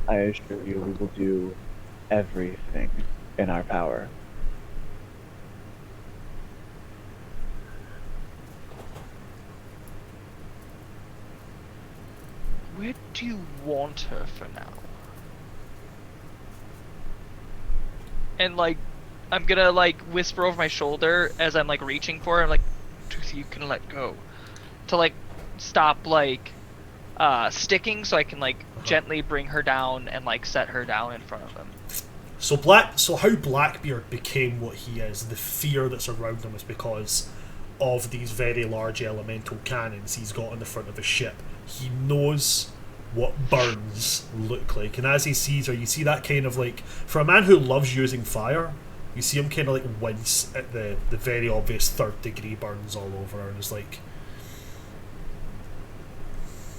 I assure you, we will do everything in our power. Where do you want her for now? And like, I'm gonna like whisper over my shoulder as I'm like reaching for her. I'm like, Toothy, you can let go. To like stop like sticking, so I can like gently bring her down and like set her down in front of them. So how Blackbeard became what he is, the fear that's around him is because of these very large elemental cannons he's got on the front of his ship. He knows what burns look like, and as he sees her, you see that kind of like, for a man who loves using fire, you see him kind of like wince at the very obvious third degree burns all over her, and it's like,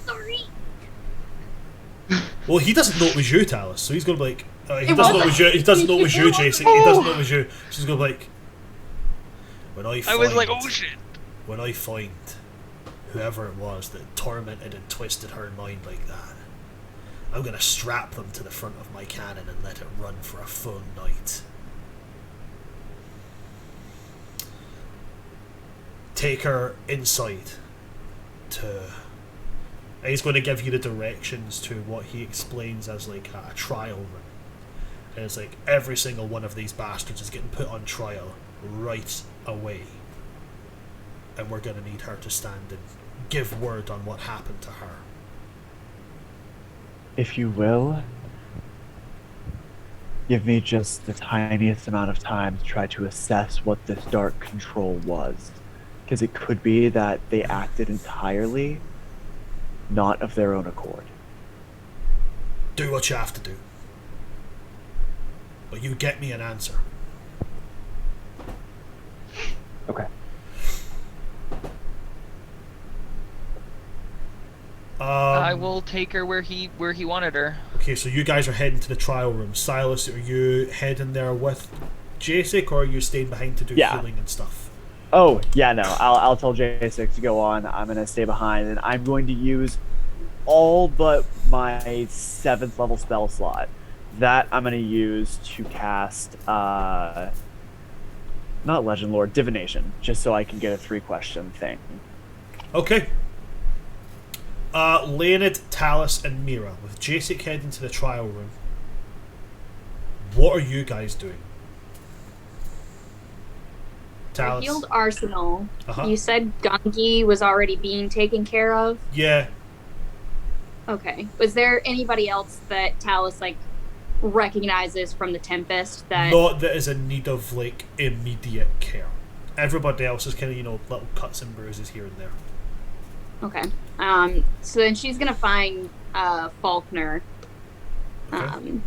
Sorry. well, he doesn't know it was you, Talis, so he's gonna be like, he doesn't know it was you, Jason, he doesn't know it was you, so he's gonna be like, I was like, oh shit. when I find whoever it was that tormented and twisted her mind like that, I'm gonna strap them to the front of my cannon and let it run for a full night. Take her inside to... And he's going to give you the directions to what he explains as like a trial room. And it's like every single one of these bastards is getting put on trial right away. And we're going to need her to stand and give word on what happened to her. If you will, give me just the tiniest amount of time to try to assess what this dark control was. Because it could be that they acted entirely not of their own accord. Do what you have to do. But you get me an answer. Okay. I will take her where he wanted her. Okay, so you guys are heading to the trial room. Silas, are you heading there with Jacek, or are you staying behind to do healing and stuff? Oh, yeah, no. I'll tell J6 to go on. I'm going to stay behind, and I'm going to use all but my 7th level spell slot. That I'm going to use to cast, not Legend Lore, Divination, just so I can get a 3-question thing. Okay. Leonid, Talus, and Mira, with Jacek heading to the trial room. What are you guys doing? I healed Arsenal. Uh-huh. You said Gungi was already being taken care of? Yeah. Okay. Was there anybody else that Talus, recognizes from the Tempest that... Not that is in need of, immediate care. Everybody else is kind of, little cuts and bruises here and there. Okay. So then she's gonna find Falkner. Okay.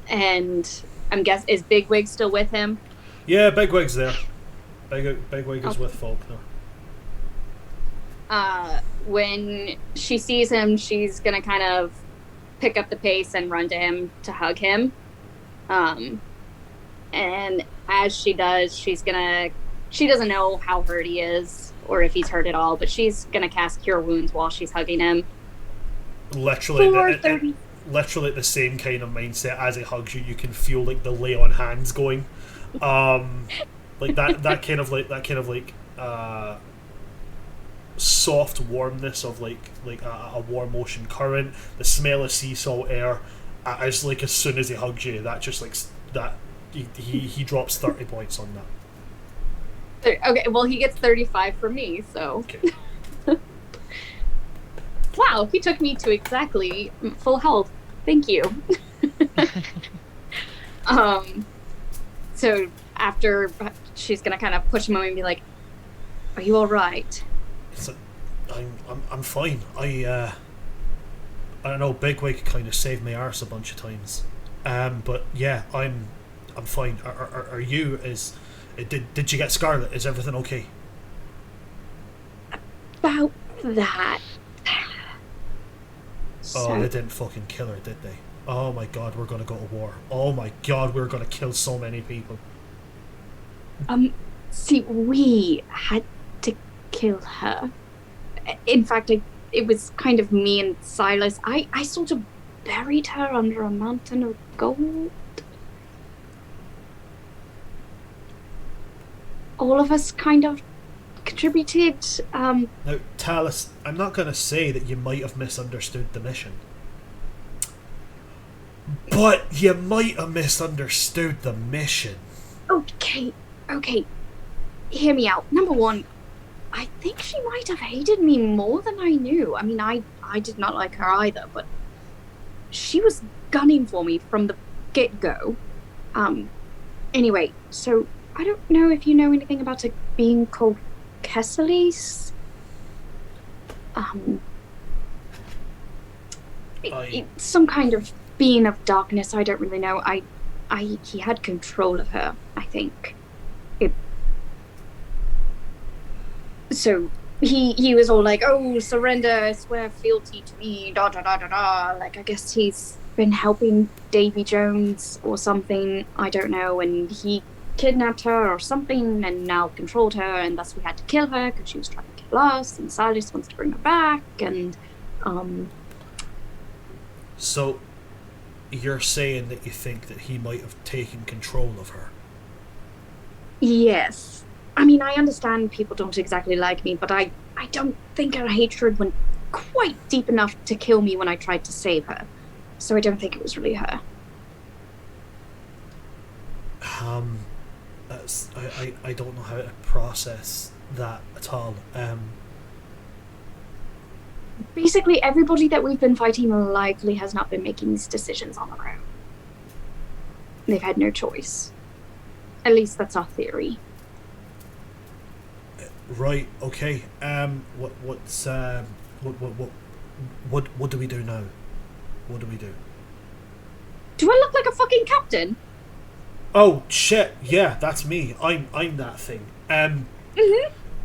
And I'm guessing, is Bigwig still with him? Yeah, Bigwig's there. Bigwig is with Falkner. When she sees him, she's gonna kind of pick up the pace and run to him to hug him. And as she does, she doesn't know how hurt he is or if he's hurt at all, but she's gonna cast Cure Wounds while she's hugging him. Literally the same kind of mindset. As he hugs you, you can feel the lay on hands going. That kind of soft warmness of a warm ocean current, the smell of sea salt air. As soon as he hugs you, that just that he drops 30 points on that. Okay, well, he gets 35 from me, so. Okay. Wow, he took me to exactly full health. Thank you. So after, she's gonna kind of push him away and be like, "Are you all right?" It's I'm fine. I don't know. Bigwig kind of saved my arse a bunch of times. But yeah, I'm fine. Are you? Did you get Scarlet? Is everything okay? About that. Oh, they didn't fucking kill her, did they? Oh my god, we're gonna go to war. Oh my god, we're gonna kill so many people. See, we had to kill her. In fact, it was kind of me and Silas. I sort of buried her under a mountain of gold. All of us kind of contributed. Now, Talus, I'm not going to say that you might have misunderstood the mission. But you might have misunderstood the mission. Okay. Hear me out. Number one, I think she might have hated me more than I knew. I mean, I did not like her either, but she was gunning for me from the get-go. Anyway, so I don't know if you know anything about a being called Kesales. It's some kind of being of darkness. I don't really know. He had control of her, I think. So he was all like, "Oh, surrender, swear fealty to me, da da da da da." I guess he's been helping Davy Jones or something. I don't know, and he kidnapped her or something and now controlled her, and thus we had to kill her because she was trying to kill us, and Silas wants to bring her back, and So you're saying that you think that he might have taken control of her? Yes. I mean, I understand people don't exactly like me, but I don't think her hatred went quite deep enough to kill me when I tried to save her. So I don't think it was really her. I don't know how to process that at all. Basically, everybody that we've been fighting likely has not been making these decisions on their own. They've had no choice. At least that's our theory. Right. Okay. What do we do now? What do we do? Do I look like a fucking captain? Oh shit! Yeah, that's me. I'm that thing.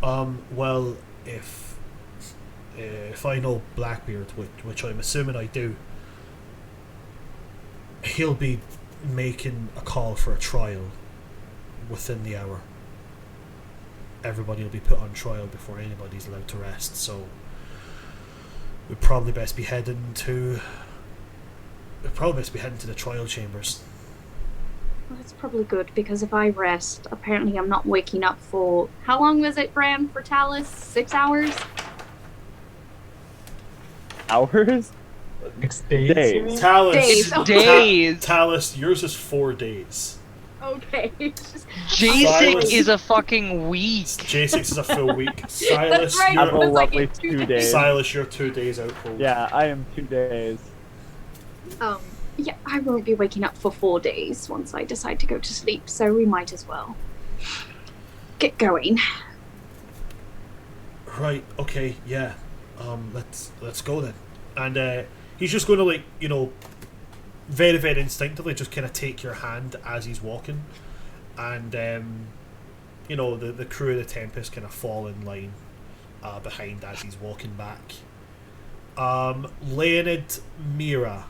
Well, if I know Blackbeard, which I'm assuming I do, he'll be making a call for a trial within the hour. Everybody will be put on trial before anybody's allowed to rest, so we'd probably best be heading to the trial chambers. Well, that's probably good, because if I rest, apparently I'm not waking up for... How long was it, Bran, for Talus? 6 hours? Hours? 6 days. Days. Talus, Days. Days. Talus, yours is 4 days. Okay. J6 Silas. is a fucking week. J6 is a full week. Silas, That's right. I have a you're, It's like lovely in 2 2 days. Silas, you're 2 days out cold. Yeah, I am 2 days. Yeah, I won't be waking up for 4 days once I decide to go to sleep, so we might as well get going. Right. Okay. Yeah. Let's go then. And he's just going to, like, you know, very, very instinctively just kind of take your hand as he's walking, and you know, the crew of the Tempest kind of fall in line behind as he's walking back. Leonid, Mira,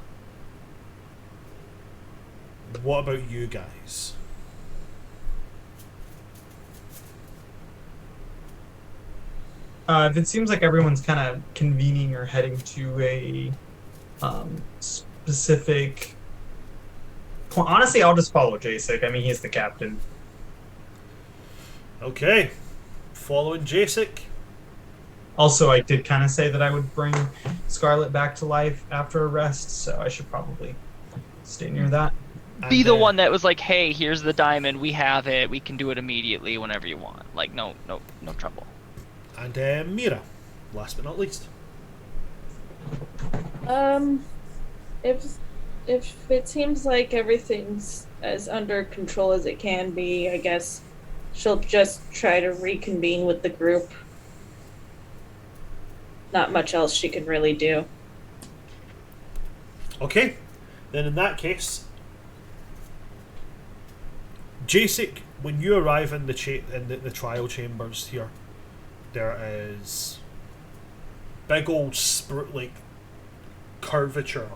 what about you guys? If it seems like everyone's kind of convening or heading to a specific point, honestly, I'll just follow Jasek. I mean, he's the captain. Okay, following Jasek. Also, I did kind of say that I would bring Scarlet back to life after a rest, so I should probably stay near that. Be And, the one that was like, hey, here's the diamond, we have it, we can do it immediately whenever you want. Like, no trouble. And Mira, last but not least. If it seems like everything's as under control as it can be, I guess she'll just try to reconvene with the group. Not much else she can really do. Okay, then in that case, Jasek, when you arrive in the the trial chambers here, there is big old like curvature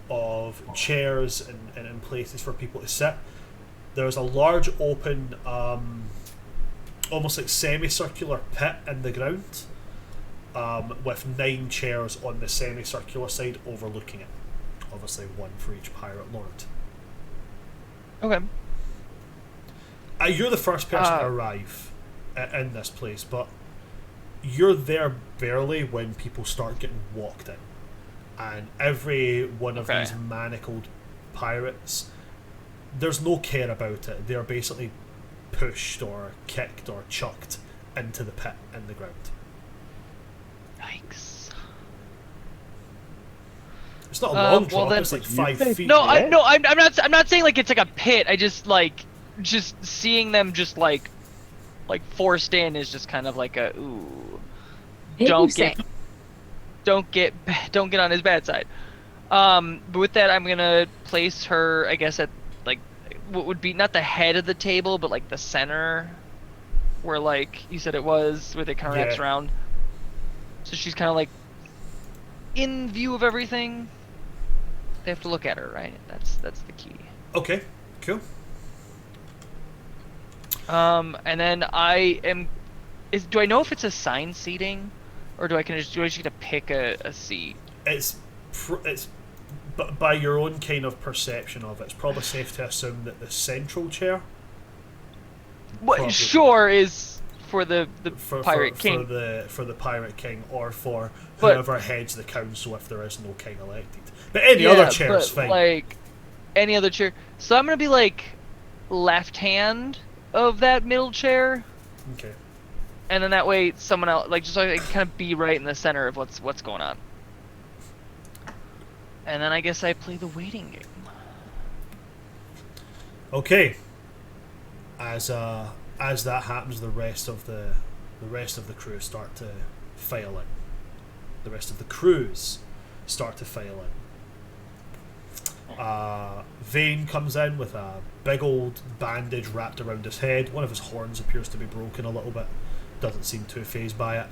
of chairs and in places for people to sit. There's a large open, almost like semicircular pit in the ground, with 9 chairs on the semicircular side overlooking it. Obviously, one for each pirate lord. Okay. You're the first person to arrive in this place, but you're there barely when people start getting walked in. And every one of these manacled pirates, there's no care about it. They're basically pushed or kicked or chucked into the pit in the ground. Yikes. It's not a long well drop, then- it's like You 5 say feet. No, Yeah. I'm not saying like it's like a pit. I just like seeing them just like forced in is just kind of like a ooh. Don't get on his bad side. But with that, I'm gonna place her, I guess, at like what would be not the head of the table, but like the center, where like you said it was, where they kind of wraps Yeah. around. So she's kind of like in view of everything. They have to look at her, right? That's the key. Okay, cool. And then do I know if it's assigned seating, or do I just get to pick a seat? It's by your own kind of perception of it, it's probably safe to assume that the central chair What Probably. sure is for the pirate king. for the pirate king, or for But- whoever heads the council if there is no king elected. But any other chair is but, fine. like any other chair. So I'm gonna be like left hand of that middle chair, Okay. and then that way someone else, like, just so I can kind of be right in the center of what's going on. And then I guess I play the waiting game. Okay. As that happens, the rest of the the rest of the crew start to file in. The rest of the crews start to file in. Vane comes in with a big old bandage wrapped around his head. One of his horns appears to be broken a little bit. Doesn't seem too fazed by it.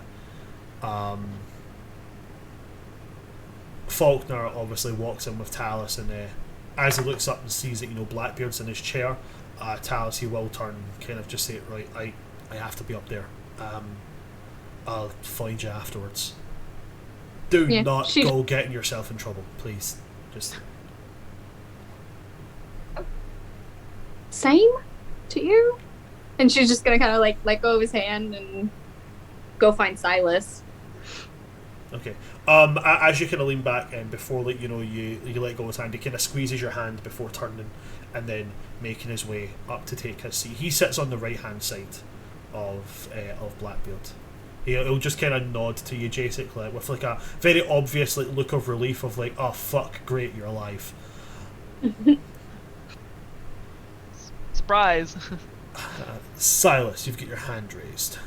Falkner obviously walks in with Talus, and as he looks up and sees that Blackbeard's in his chair, Talus, he will turn, kind of just say, right, I have to be up there. I'll find you afterwards. Do not go getting yourself in trouble, please. Just same to you. And she's just gonna kind of like let go of his hand and go find Silas. Okay. As you kind of lean back and before you let go of his hand, he kind of squeezes your hand before turning and then making his way up to take his seat. He sits on the right hand side of Blackbeard. He'll just kind of nod to you, basically, with like a very obvious look of relief of like, oh fuck, great, you're alive. Surprise. Silas, you've got your hand raised.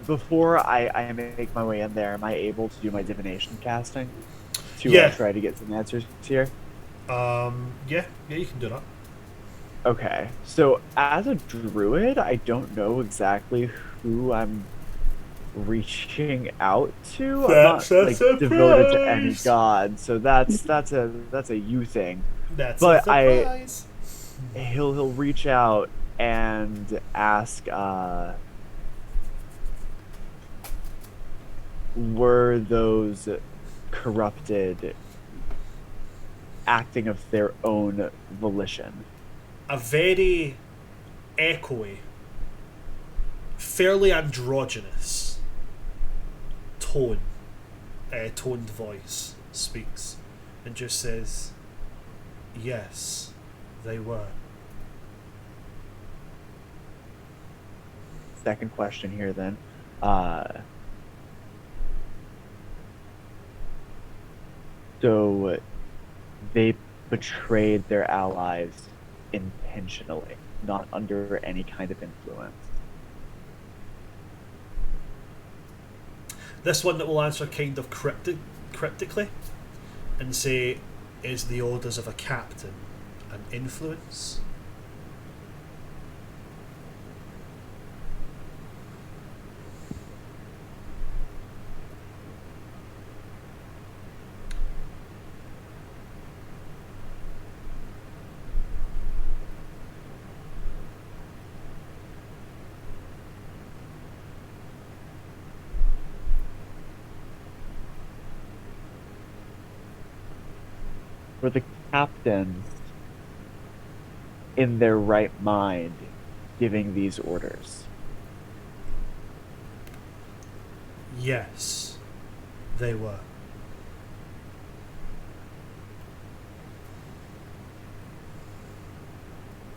Before I make my way in there, am I able to do my divination casting to try to get some answers here? Yeah, you can do that. Okay, so as a druid, I don't know exactly who I'm reaching out to. I'm not devoted to any god, so that's a you thing. That's but a surprise. He'll reach out and ask, were those corrupted acting of their own volition? A very echoey, fairly androgynous toned voice speaks and just says, yes, they were. Second question here then. So they betrayed their allies intentionally, not under any kind of influence. This one that will answer kind of cryptically and say, is the orders of a captain an influence? Were the captains in their right mind giving these orders? Yes, they were.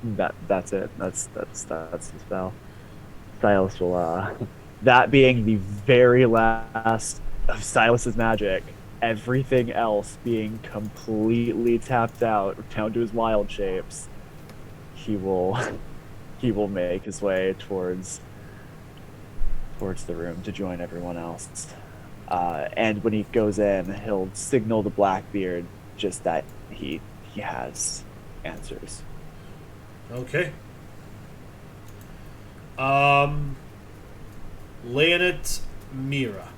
That's it. That's the spell. Silas will that being the very last of Silas's magic, everything else being completely tapped out down to his wild shapes, he will make his way towards the room to join everyone else. And when he goes in, he'll signal to Blackbeard just that he has answers. Okay. Leonid, Mira.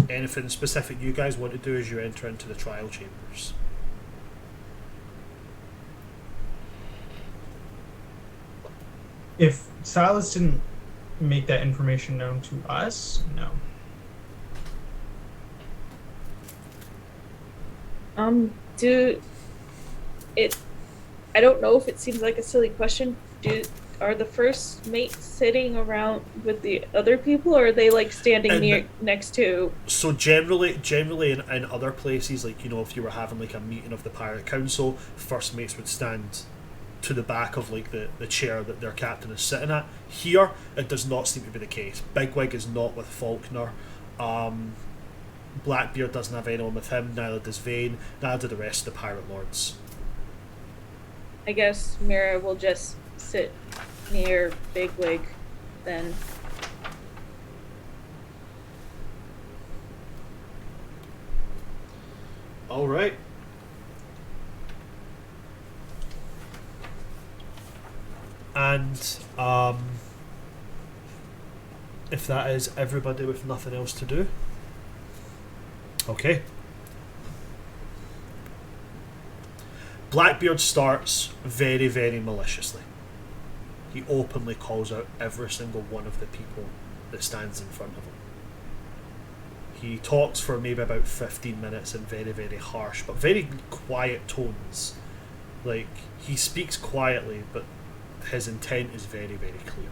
Anything specific you guys want to do as you enter into the trial chambers? If Silas didn't make that information known to us, no. I don't know if it seems like a silly question. Are the first mates sitting around with the other people, or are they like standing next to? So generally in other places, like, you know, if you were having like a meeting of the Pirate Council, first mates would stand to the back of like the chair that their captain is sitting at. Here, it does not seem to be the case. Bigwig is not with Falkner. Blackbeard doesn't have anyone with him, neither does Vane, neither do the rest of the pirate lords. I guess Mira will just sit near Bigwig, then. All right. And if that is everybody with nothing else to do, okay. Blackbeard starts very, very maliciously. He openly calls out every single one of the people that stands in front of him. He talks for maybe about 15 minutes in very, very harsh but very quiet tones. Like, he speaks quietly, but his intent is very, very clear.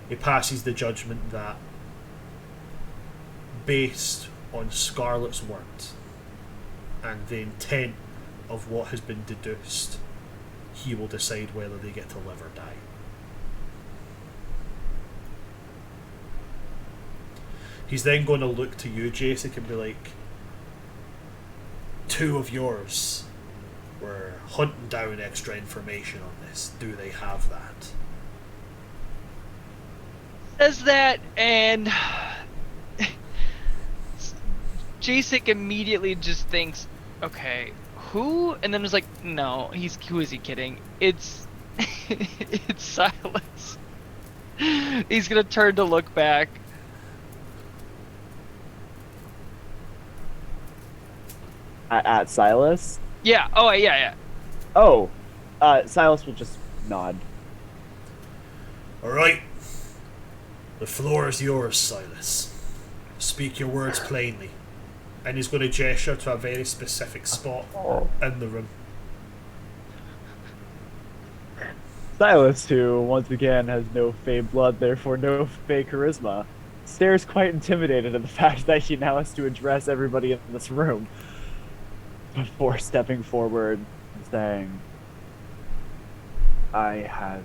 He passes the judgment that, based on Scarlet's words and the intent of what has been deduced, he will decide whether they get to live or die. He's then going to look to you, Jacek, and be like, two of yours were hunting down extra information on this. Do they have that? Says that, and Jacek immediately just thinks, okay, who? And then was like, no, who is he kidding? It's it's Silas. He's gonna turn to look back. At Silas? Yeah. Oh, yeah. Oh, Silas will just nod. All right. The floor is yours, Silas. Speak your words plainly. And he's going to gesture to a very specific spot in the room. Silas, who once again has no fey blood, therefore no fey charisma, stares quite intimidated at the fact that he now has to address everybody in this room before stepping forward and saying, I have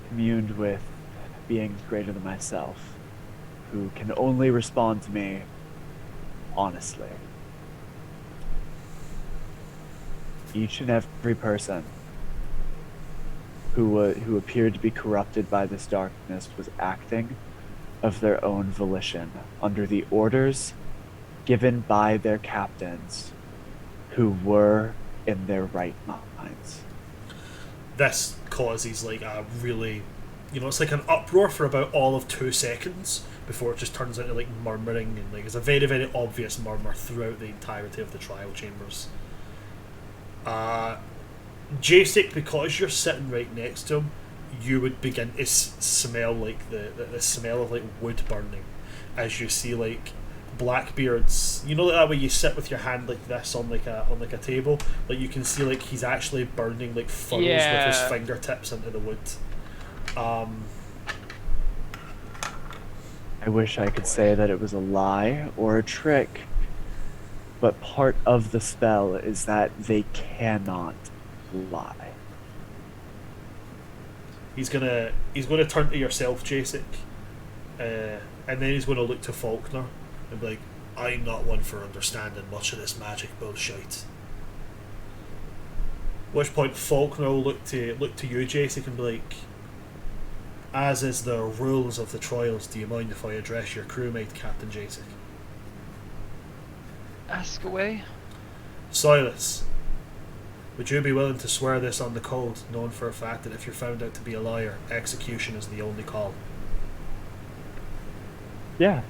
communed with beings greater than myself, who can only respond to me honestly. Each and every person who appeared to be corrupted by this darkness was acting of their own volition, under the orders given by their captains, who were in their right minds. This causes like a really, it's like an uproar for about all of 2 seconds before it just turns into like murmuring, and like it's a very, very obvious murmur throughout the entirety of the trial chambers. Jacek, because you're sitting right next to him, you would begin to smell like the smell of like wood burning as you see like Blackbeard's, like that way you sit with your hand like this on like a table, like you can see like he's actually burning like furrows with his fingertips into the wood. I wish I could say that it was a lie or a trick, but part of the spell is that they cannot lie. He's gonna turn to yourself, Jacek, and then he's gonna look to Falkner and be like, I'm not one for understanding much of this magic bullshit. At which point Falkner will look to you, Jacek, and be like, as is the rules of the trials, do you mind if I address your crewmate, Captain Jacek? Ask away. Silas, would you be willing to swear this on the code, knowing for a fact that if you're found out to be a liar, execution is the only call? Yeah.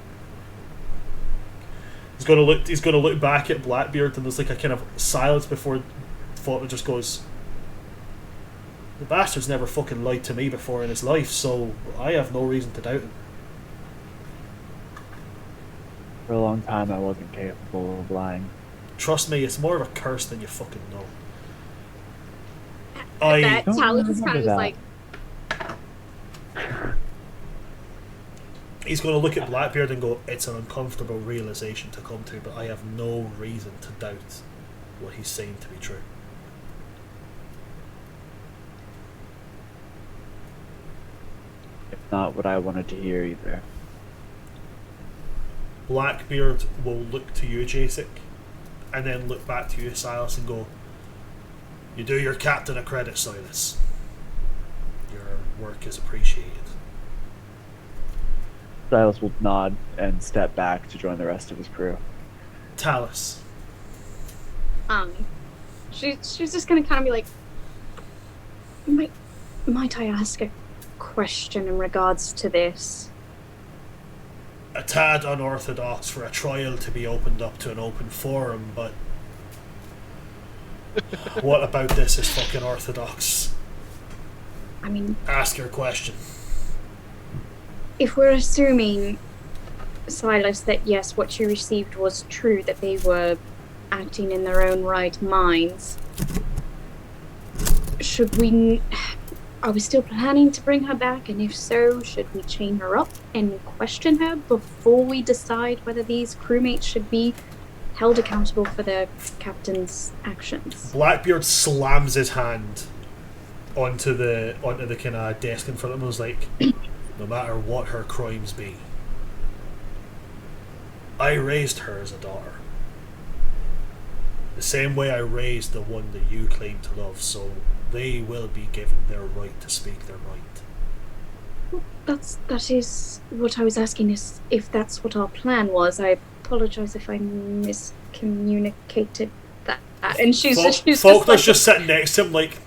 He's gonna look back at Blackbeard, and there's like a kind of silence before Falkner just goes, the bastard's never fucking lied to me before in his life, so I have no reason to doubt him. For a long time I wasn't capable of lying. Trust me, it's more of a curse than you fucking know. That Silas is kind of like... He's going to look at Blackbeard and go, it's an uncomfortable realization to come to, but I have no reason to doubt what he's saying to be true. It's not what I wanted to hear either. Blackbeard will look to you, Jacek, and then look back to you, Silas, and go, You do your captain a credit, Silas. Your work is appreciated. Silas will nod and step back to join the rest of his crew. Talus. She's just gonna kind of be like, might I ask a question in regards to this? A tad unorthodox for a trial to be opened up to an open forum, but what about this is fucking orthodox? I mean, Ask your question. if we're assuming, Silas, that yes, what you received was true, that they were acting in their own right minds, are we still planning to bring her back? And if so, should we chain her up and question her before we decide whether these crewmates should be held accountable for their captain's actions? Blackbeard slams his hand onto the kind of desk in front of him and was like, no matter what her crimes be, I raised her as a daughter. The same way I raised the one that you claim to love, so they will be given their right to speak their mind. That is what I was asking, is if that's what our plan was. I apologize if I miscommunicated that. And she's Falkner's just sitting next to him like...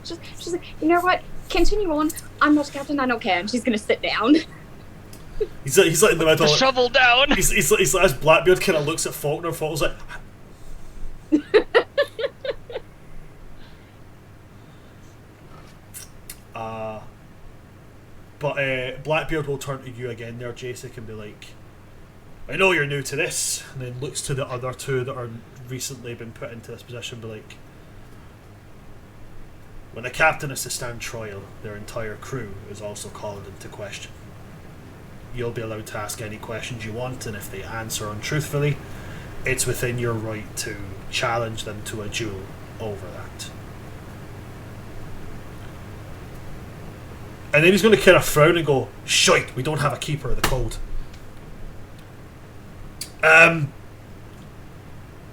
she's like, you know what? Continue on. I'm not a captain, I don't care. And she's going to sit down. He's like in the middle. The shovel down. He's like as Blackbeard kind of looks at Falkner. Falkner's like, but Blackbeard will turn to you again there, Jacek, and be like, I know you're new to this, and then looks to the other two that are recently been put into this position, be like, when a captain is to stand trial, their entire crew is also called into question. You'll be allowed to ask any questions you want, and if they answer untruthfully, it's within your right to challenge them to a duel over that. And then he's going to kind of frown and go, shite, we don't have a keeper of the code.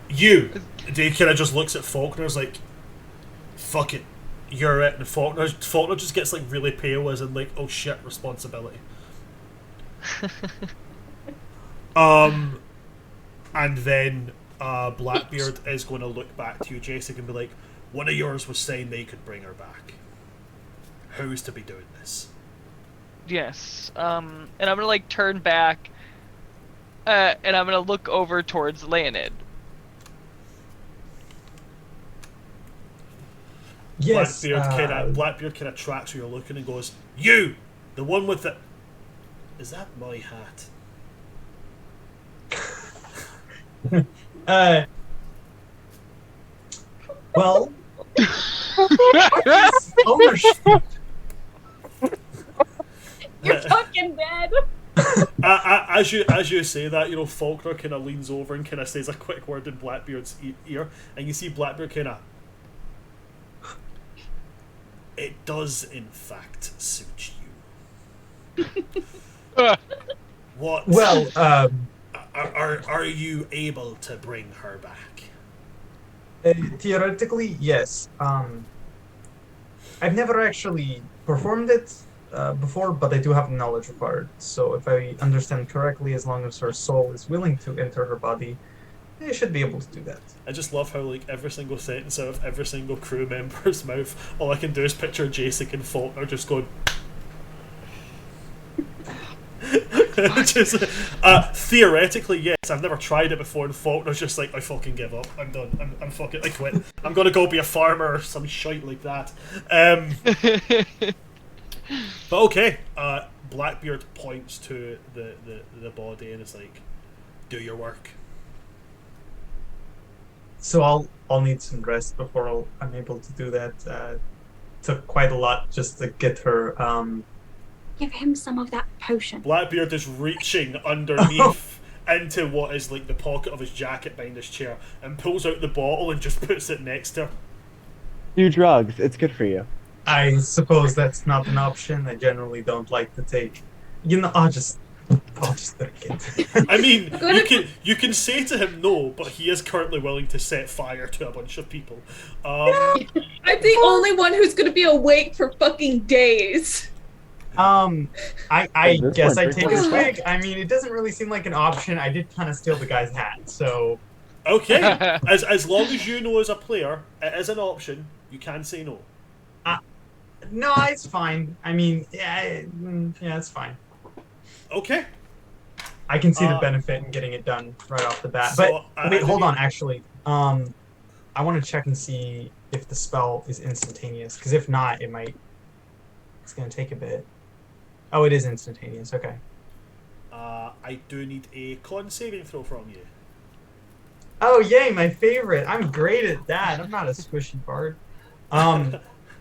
He kind of just looks at Falkner's like, fuck it, you're it. And Falkner just gets like really pale, as in like, oh shit, responsibility. And then Blackbeard is going to look back to you, Jacek, and be like, one of yours was saying they could bring her back. Who's to be doing this? Yes. And I'm gonna like turn back, and I'm gonna look over towards Leonid. Yes. Blackbeard kind of tracks where you're looking and goes, you, the one with the... Is that my hat? Well, ownership. You're fucking dead. As you say that, you know, Falkner kind of leans over and kind of says a quick word in Blackbeard's ear, and you see Blackbeard kind of... It does, in fact, suit you. What? Well, are you able to bring her back? Theoretically, yes. I've never actually performed it before, but I do have the knowledge required. So if I understand correctly, as long as her soul is willing to enter her body, I should be able to do that. I just love how, like, every single sentence out of every single crew member's mouth, all I can do is picture Jacek and Falkner just going... just, theoretically, yes, I've never tried it before, and Faulkner's just like, I fucking give up. I'm done. I'm fucking... I quit. I'm gonna go be a farmer or some shite like that. But okay, Blackbeard points to the body and is like, do your work. So I'll need some rest before I'm able to do that. Took quite a lot just to get her. Give him some of that potion. Blackbeard is reaching underneath into what is like the pocket of his jacket behind his chair and pulls out the bottle and just puts it next to her. Do drugs. It's good for you. I suppose that's not an option. I generally don't like to take. I'll just I'll just let it. I mean, you can say to him no, but he is currently willing to set fire to a bunch of people. I'm the only one who's gonna be awake for fucking days. I this guess one, I take a drink swig. I mean, it doesn't really seem like an option. I did kind of steal the guy's hat, so Okay, as long as you know as a player, it is an option. You can say no. no, it's fine. I mean, yeah, it's fine. Okay. I can see the benefit in getting it done right off the bat. So, But wait, hold on. Actually, I want to check and see if the spell is instantaneous. Because if not, it's gonna take a bit. Oh, it is instantaneous. Okay. I do need a con saving throw from you. Oh, yay, my favorite. I'm great at that. I'm not a squishy bard.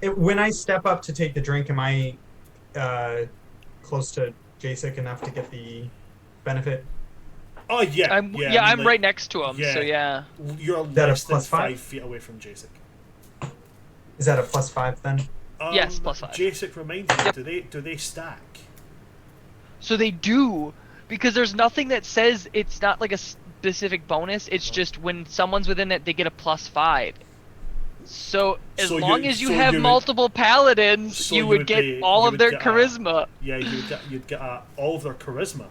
When I step up to take the drink, am I close to Jacek enough to get the benefit? Oh, yeah. I'm like, right next to him, so yeah. You're that a less than plus 5? 5 feet away from Jacek. Is that a +5 then? Yes, +5. Jacek reminds me, do they stack? So they do, because there's nothing that says it's not like a specific bonus. It's just when someone's within it, they get a +5. So as long as you have multiple paladins, you would get all of their charisma. You'd get all of their charisma.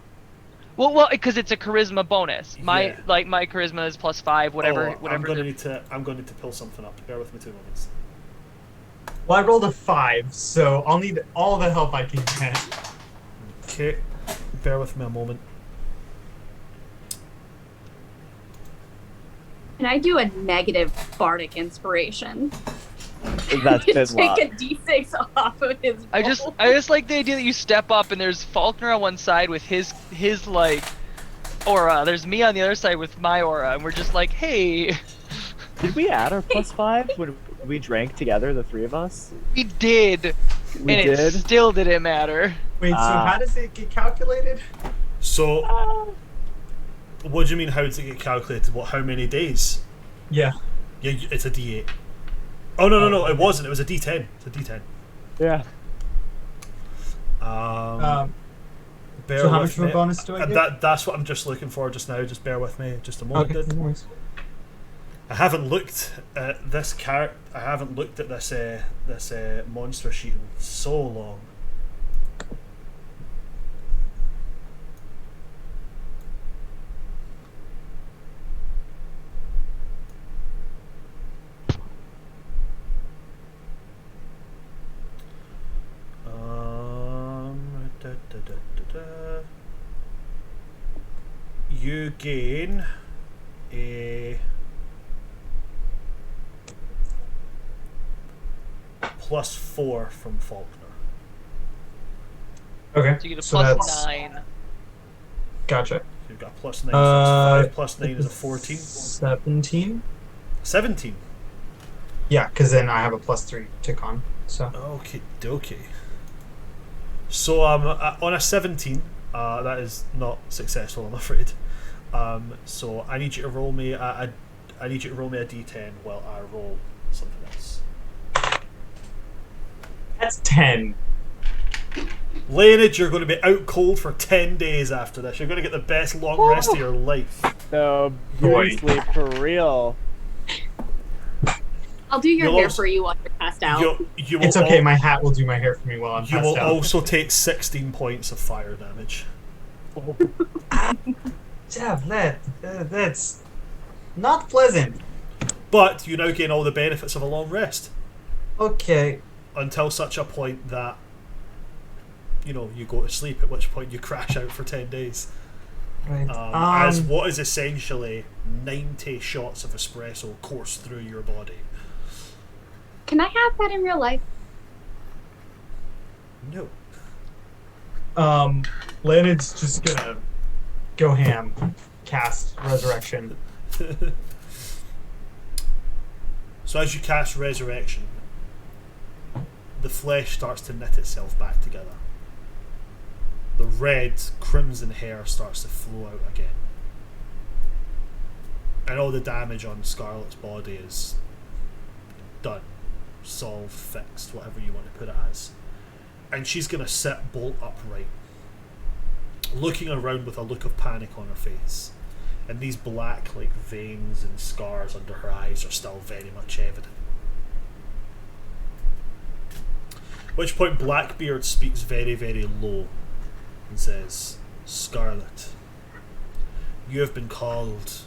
Well, because it's a charisma bonus. My charisma is +5. Whatever. I'm going to need to pull something up. Bear with me 2 moments. Well, I rolled a 5, so I'll need all the help I can get. Okay, bear with me a moment. Can I do a negative bardic inspiration? That's Take his lot. a d6 off of his roll. I just like the idea that you step up and there's Falkner on one side with his like aura. There's me on the other side with my aura, and we're just like, hey. Did we add our +5 when we drank together, the three of us? We did. It still didn't matter. Wait, so how does it get calculated? So, what do you mean, how does it get calculated? What, how many days? Yeah. Yeah, it's a D8. Oh, no, it wasn't. It was a D10. It's a D10. Yeah. So how much of a bonus do I get? That's what I'm just looking for just now. Just bear with me just a moment. Okay, no worries. I haven't looked at this I haven't looked at this monster sheet in so long. You gain a +4 from Falkner. Okay. So you get a so that's... +9. Gotcha. So you've got +9. So 5 plus 9 is a 14. 17? 17. Yeah, because then I have a +3 to con. So. Okay, dokie. So on a 17, that is not successful, I'm afraid. So I need you to roll me a D10 while I roll something else. That's 10. Leonid, you're going to be out cold for 10 days after this. You're going to get the best long rest of your life. No, beauty sleep for real. I'll do your You'll hair also- for you while you're passed out. You will It's okay, my hat will do my hair for me while I'm You passed will out. also take 16 points of fire damage. That's not pleasant. But you now gain all the benefits of a long rest. Okay. Until such a point that, you go to sleep, at which point you crash out for 10 days. Right. As what is essentially 90 shots of espresso course through your body. Can I have that in real life? No. Leonard's just gonna go ham, cast Resurrection. So as you cast Resurrection, the flesh starts to knit itself back together. The red, crimson hair starts to flow out again. And all the damage on Scarlet's body is done. Solved, fixed, whatever you want to put it as. And she's going to sit bolt upright. looking around with a look of panic on her face, and these black like veins and scars under her eyes are still very much evident. At which point Blackbeard speaks very, very low and says, "Scarlet, you have been called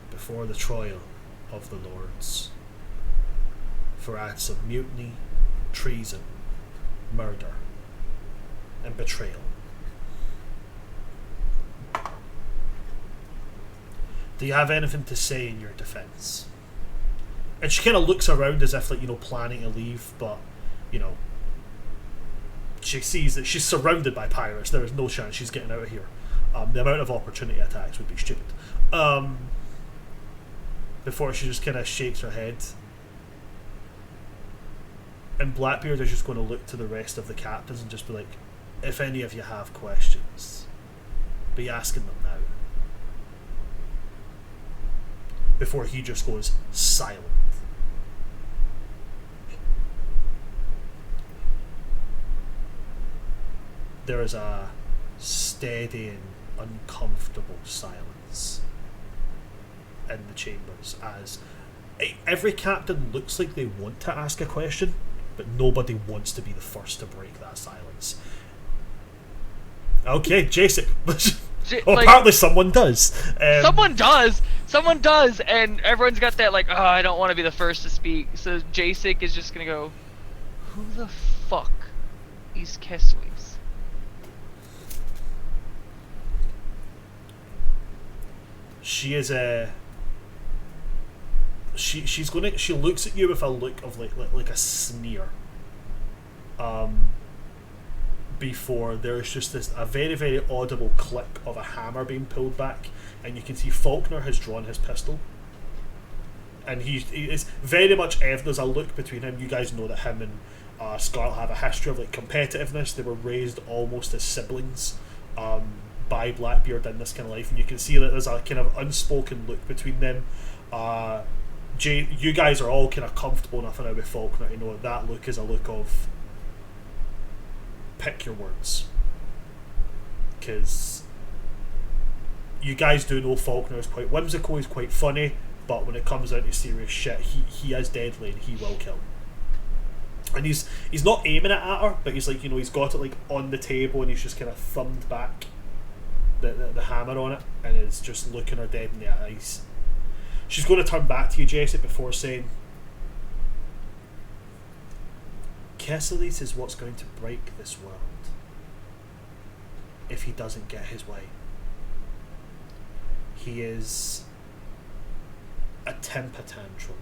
before the trial of the lords for acts of mutiny, treason, murder, and betrayal. Do you have anything to say in your defense?" And she kind of looks around as if, like, you know, planning to leave, but, you know, she sees that she's surrounded by pirates. There is no chance she's getting out of here. The amount of opportunity attacks would be stupid. Before she just kind of shakes her head. And Blackbeard is just going to look to the rest of the captains and just be like, "If any of you have questions, be asking them now." Before he just goes silent. There is a steady and uncomfortable silence in the chambers as every captain looks like they want to ask a question, but nobody wants to be the first to break that silence. Okay, Jacek. Apparently someone does. Someone does, and everyone's got that like, oh, I don't want to be the first to speak. So Jacek is just gonna go, "Who the fuck is Kesales?" She is she looks at you with a look of like a sneer. Before there's just a very, very audible click of a hammer being pulled back, and you can see Falkner has drawn his pistol, and he is very much evident. There's a look between him. You guys know that him and Scarlet have a history of like competitiveness. They were raised almost as siblings by Blackbeard in this kind of life, and you can see that there's a kind of unspoken look between them. You guys are all kind of comfortable enough now with Falkner to know that look is a look of pick your words, because you guys do know Falkner is quite whimsical, he's quite funny, but when it comes down to serious shit, he is deadly and he will kill. And he's not aiming it at her, but he's like, you know, he's got it like on the table and he's just kind of thumbed back the hammer on it and is just looking her dead in the eyes. She's going to turn back to you, Jacek, before saying, "Kesales is what's going to break this world if he doesn't get his way. He is a temper tantrum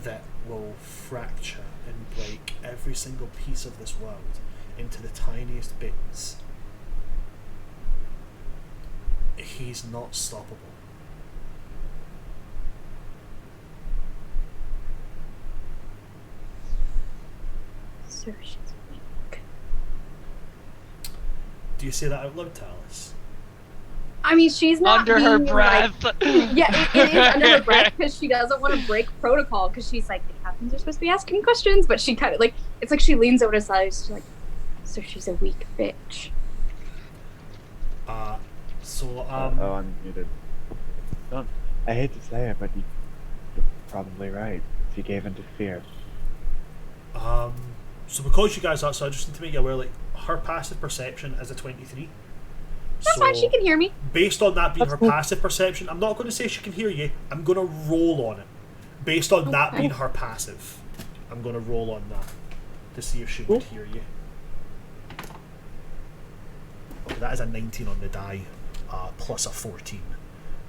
that will fracture and break every single piece of this world into the tiniest bits. He's not stoppable." So she's weak. Do you say that out loud, Talis? I mean, she's not Under her being, breath. Like, yeah, it is under her breath because she doesn't want to break protocol because she's like, the captains are supposed to be asking questions, but she kind of like, it's like she leans over to the side. She's like, "So she's a weak bitch." I'm muted. I hate to say it, but you're probably right. She gave in to fear. So because you guys are, so I just need to make you aware, like, her passive perception is a 23. That's fine, she can hear me. Based on that being her passive perception, I'm not going to say she can hear you. I'm going to roll on it. Based on that being her passive, I'm going to roll on that to see if she would hear you. Okay, that is a 19 on the die, plus a 14.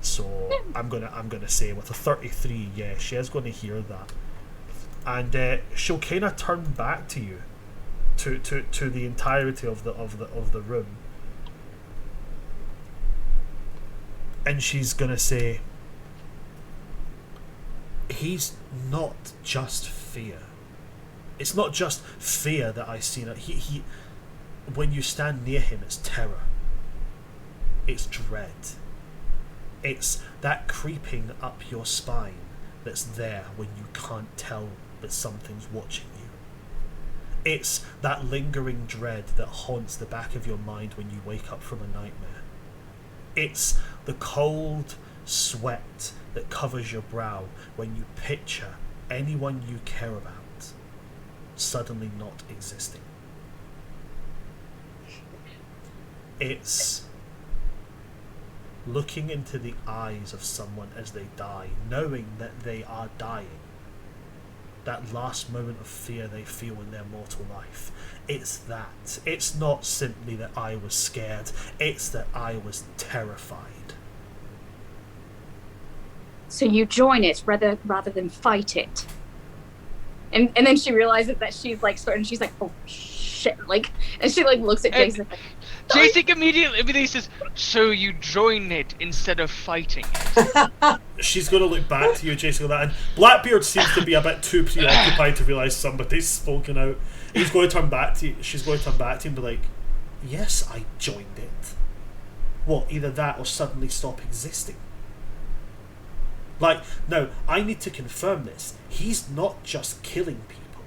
So I'm gonna say with a 33, yeah, she is going to hear that, and she'll kind of turn back to you, to the entirety of the room, and she's gonna say, "He's not just fear. It's not just fear that I see. He when you stand near him, it's terror. It's dread. It's that creeping up your spine that's there when you can't tell that something's watching you. It's that lingering dread that haunts the back of your mind when you wake up from a nightmare. It's the cold sweat that covers your brow when you picture anyone you care about suddenly not existing. It's looking into the eyes of someone as they die, knowing that they are dying. That last moment of fear they feel in their mortal life. It's that. It's not simply that I was scared, it's that I was terrified. So you join it rather than fight it. And then she realizes that she's like she's like, oh shit, like, and she like looks at Jason. Like, Jason immediately says, so you join it instead of fighting it. She's going to look back to you, Jason, with that, and Blackbeard seems to be a bit too preoccupied to realise somebody's spoken out. She's going to turn back to you and be like, yes, I joined it. What, either that or suddenly stop existing? Like, no, I need to confirm this. He's not just killing people.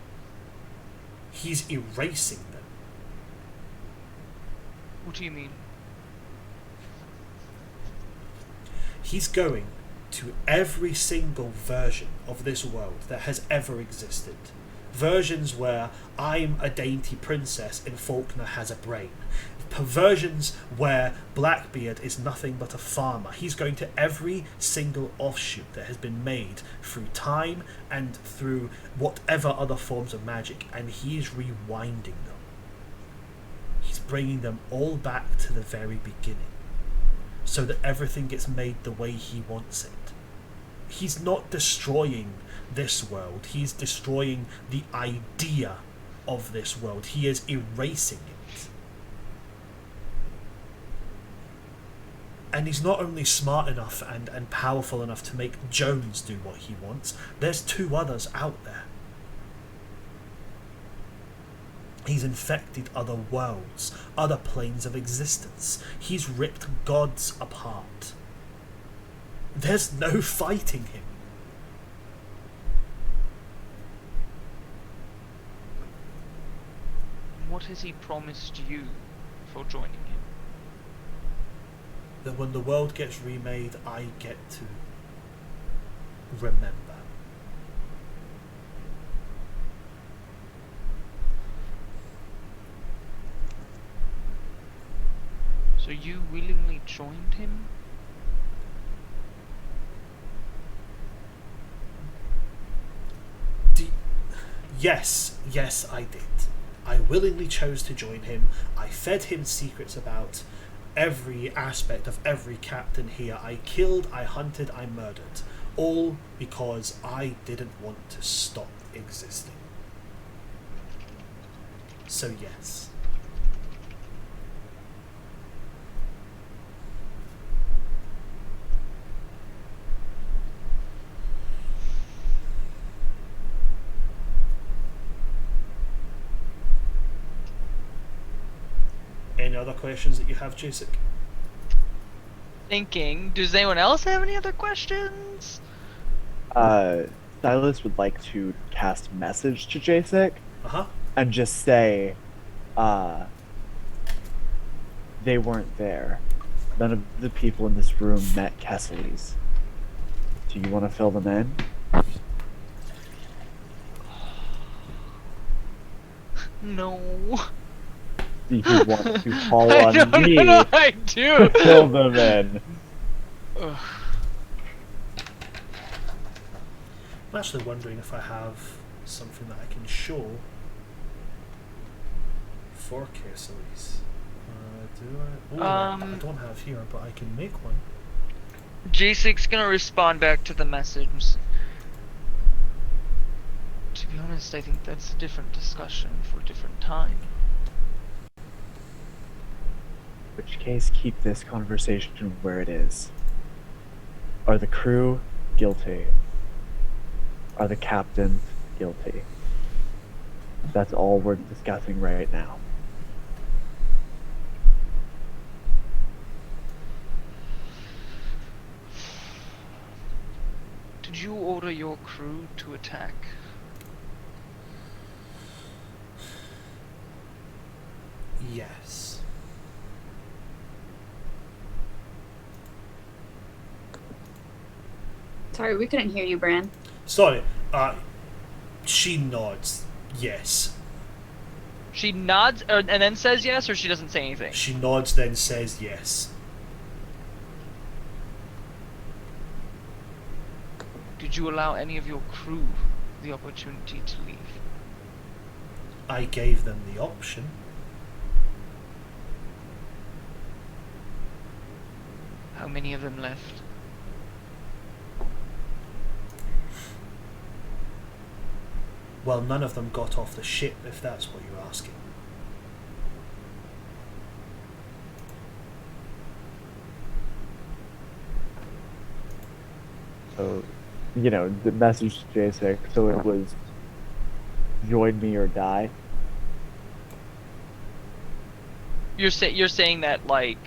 He's erasing them. What do you mean? He's going to every single version of this world that has ever existed. Versions where I'm a dainty princess and Falkner has a brain. Versions where Blackbeard is nothing but a farmer. He's going to every single offshoot that has been made through time and through whatever other forms of magic, and he's rewinding them. He's bringing them all back to the very beginning, so that everything gets made the way he wants it. He's not destroying this world, he's destroying the idea of this world. He is erasing it. And he's not only smart enough and powerful enough to make Jones do what he wants, there's 2 others out there. He's infected other worlds, other planes of existence. He's ripped gods apart. There's no fighting him. What has he promised you for joining him? That when the world gets remade, I get to remember. So you willingly joined him? Yes, I did. I willingly chose to join him. I fed him secrets about every aspect of every captain here. I killed, I hunted, I murdered. All because I didn't want to stop existing. So yes. Any other questions that you have, Jasek? Thinking, does anyone else have any other questions? Silas would like to cast message to Jasek Uh-huh. and just say, they weren't there. None of the people in this room met Kesales. Do you want to fill them in? No. Do you want to call I on me no, I do. to fill them in? Ugh. I'm actually wondering if I have something that I can show for Kesales. Do I? Oh, I don't have here, but I can make one. Jasek's gonna respond back to the message. To be honest, I think that's a different discussion for a different time. In which case, keep this conversation where it is. Are the crew guilty? Are the captains guilty? That's all we're discussing right now. Did you order your crew to attack? Yes. Sorry, we couldn't hear you, Bran. Sorry. She nods. Yes. She nods and then says yes, or she doesn't say anything? She nods, then says yes. Did you allow any of your crew the opportunity to leave? I gave them the option. How many of them left? Well, none of them got off the ship, if that's what you're asking. So, the message to J6, so it was join me or die. You're saying that, like...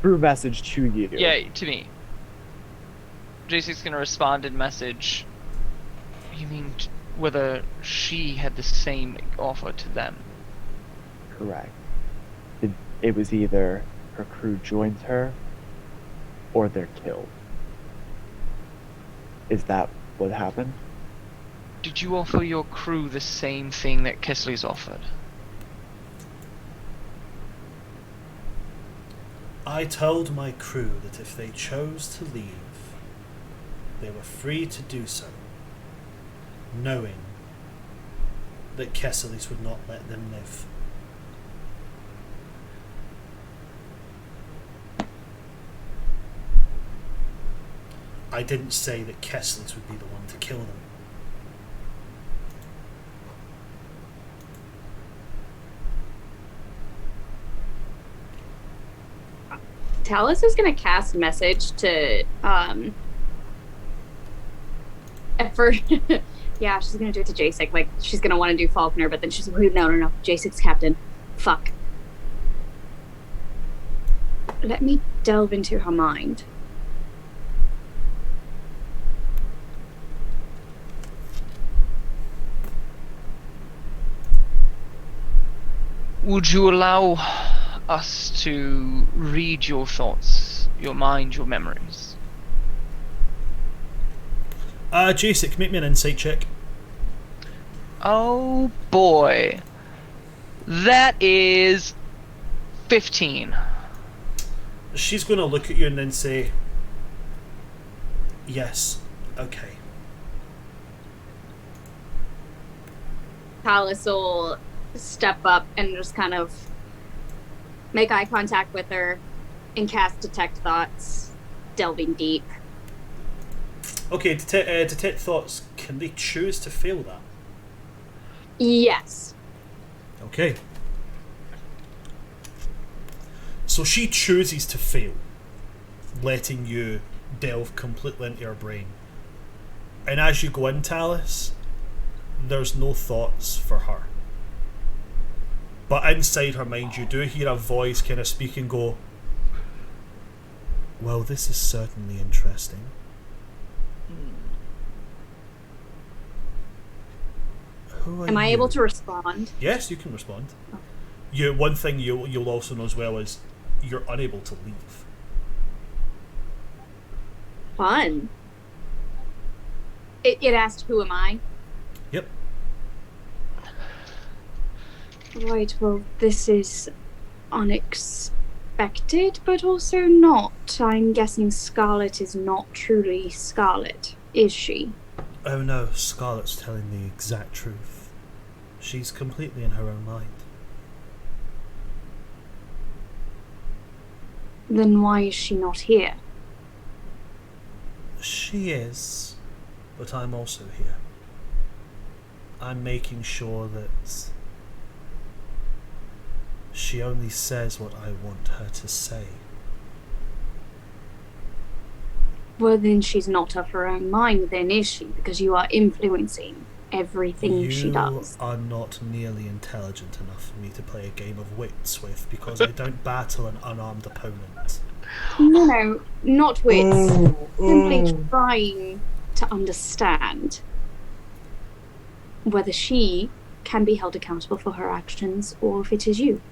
Through message to you. Yeah, to me. J6's gonna respond in message. You mean whether she had the same offer to them? Correct. It was either her crew joins her or they're killed. Is that what happened? Did you offer your crew the same thing that Kesales offered? I told my crew that if they chose to leave, they were free to do so, knowing that Kesales would not let them live. I didn't say that Kesales would be the one to kill them. Talis is gonna cast message to at first yeah, she's gonna do it to J6. Like, she's gonna want to do Falkner, but then she's like, no, J6 captain. Fuck. Let me delve into her mind. Would you allow us to read your thoughts, your mind, your memories? Jacek, make me an insight check. Oh boy. That is 15. She's going to look at you and then say, yes, okay. Talis will step up and just kind of make eye contact with her and cast Detect Thoughts, delving deep. Okay, detect thoughts. Can they choose to fail that? Yes. Okay. So she chooses to fail, letting you delve completely into her brain. And as you go in, Talis, there's no thoughts for her. But inside her mind, you do hear a voice kind of speak and go, well, this is certainly interesting. Who are Am I you? able to respond? Yes, you can respond. One thing you'll also know as well is you're unable to leave. Fun. It asked, who am I? Yep. Right, well, this is unexpected, but also not. I'm guessing Scarlet is not truly Scarlet, is she? Oh no, Scarlet's telling the exact truth. She's completely in her own mind. Then why is she not here? She is, but I'm also here. I'm making sure that she only says what I want her to say. Well, then she's not of her own mind, then, is she? Because you are influencing everything she does. You are not nearly intelligent enough for me to play a game of wits with, because I don't battle an unarmed opponent. No, not wits. Simply trying to understand whether she can be held accountable for her actions or if it is you.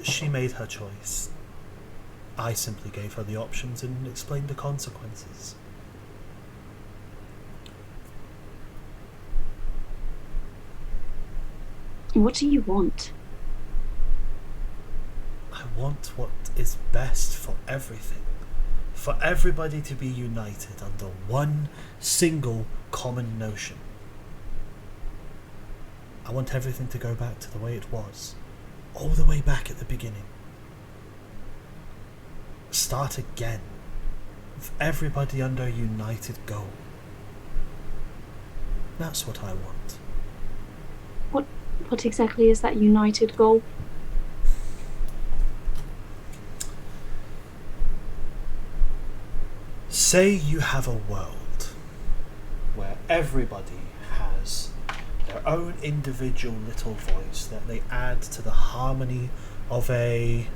She made her choice. I simply gave her the options and explained the consequences. What do you want? I want what is best for everything. For everybody to be united under one single common notion. I want everything to go back to the way it was. All the way back at the beginning. Start again. With everybody under a united goal. That's what I want. What exactly is that united goal? Say you have a world where everybody has their own individual little voice that they add to the harmony of a,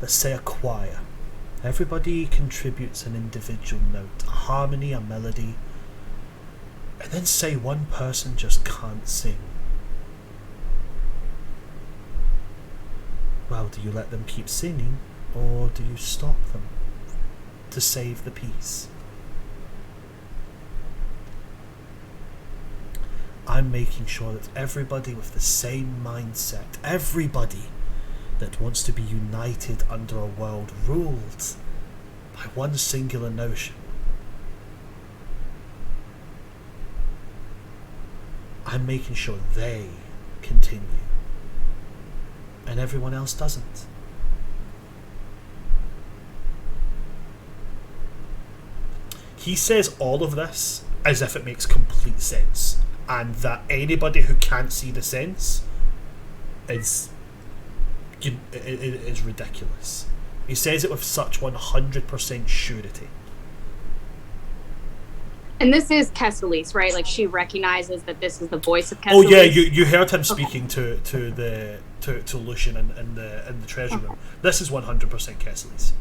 let's say, a choir. Everybody contributes an individual note, a harmony, a melody, and then say one person just can't sing. Well, do you let them keep singing, or do you stop them to save the peace? I'm making sure that everybody with the same mindset, everybody that wants to be united under a world ruled by one singular notion, I'm making sure they continue and everyone else doesn't. He says all of this as if it makes complete sense, and that anybody who can't see the sense is ridiculous. He says it with such 100% surety. And this is Kesales, right? Like, she recognizes that this is the voice of Kesales. Oh yeah, you heard him speaking to Lucian in the treasure room. This is 100% Kesales.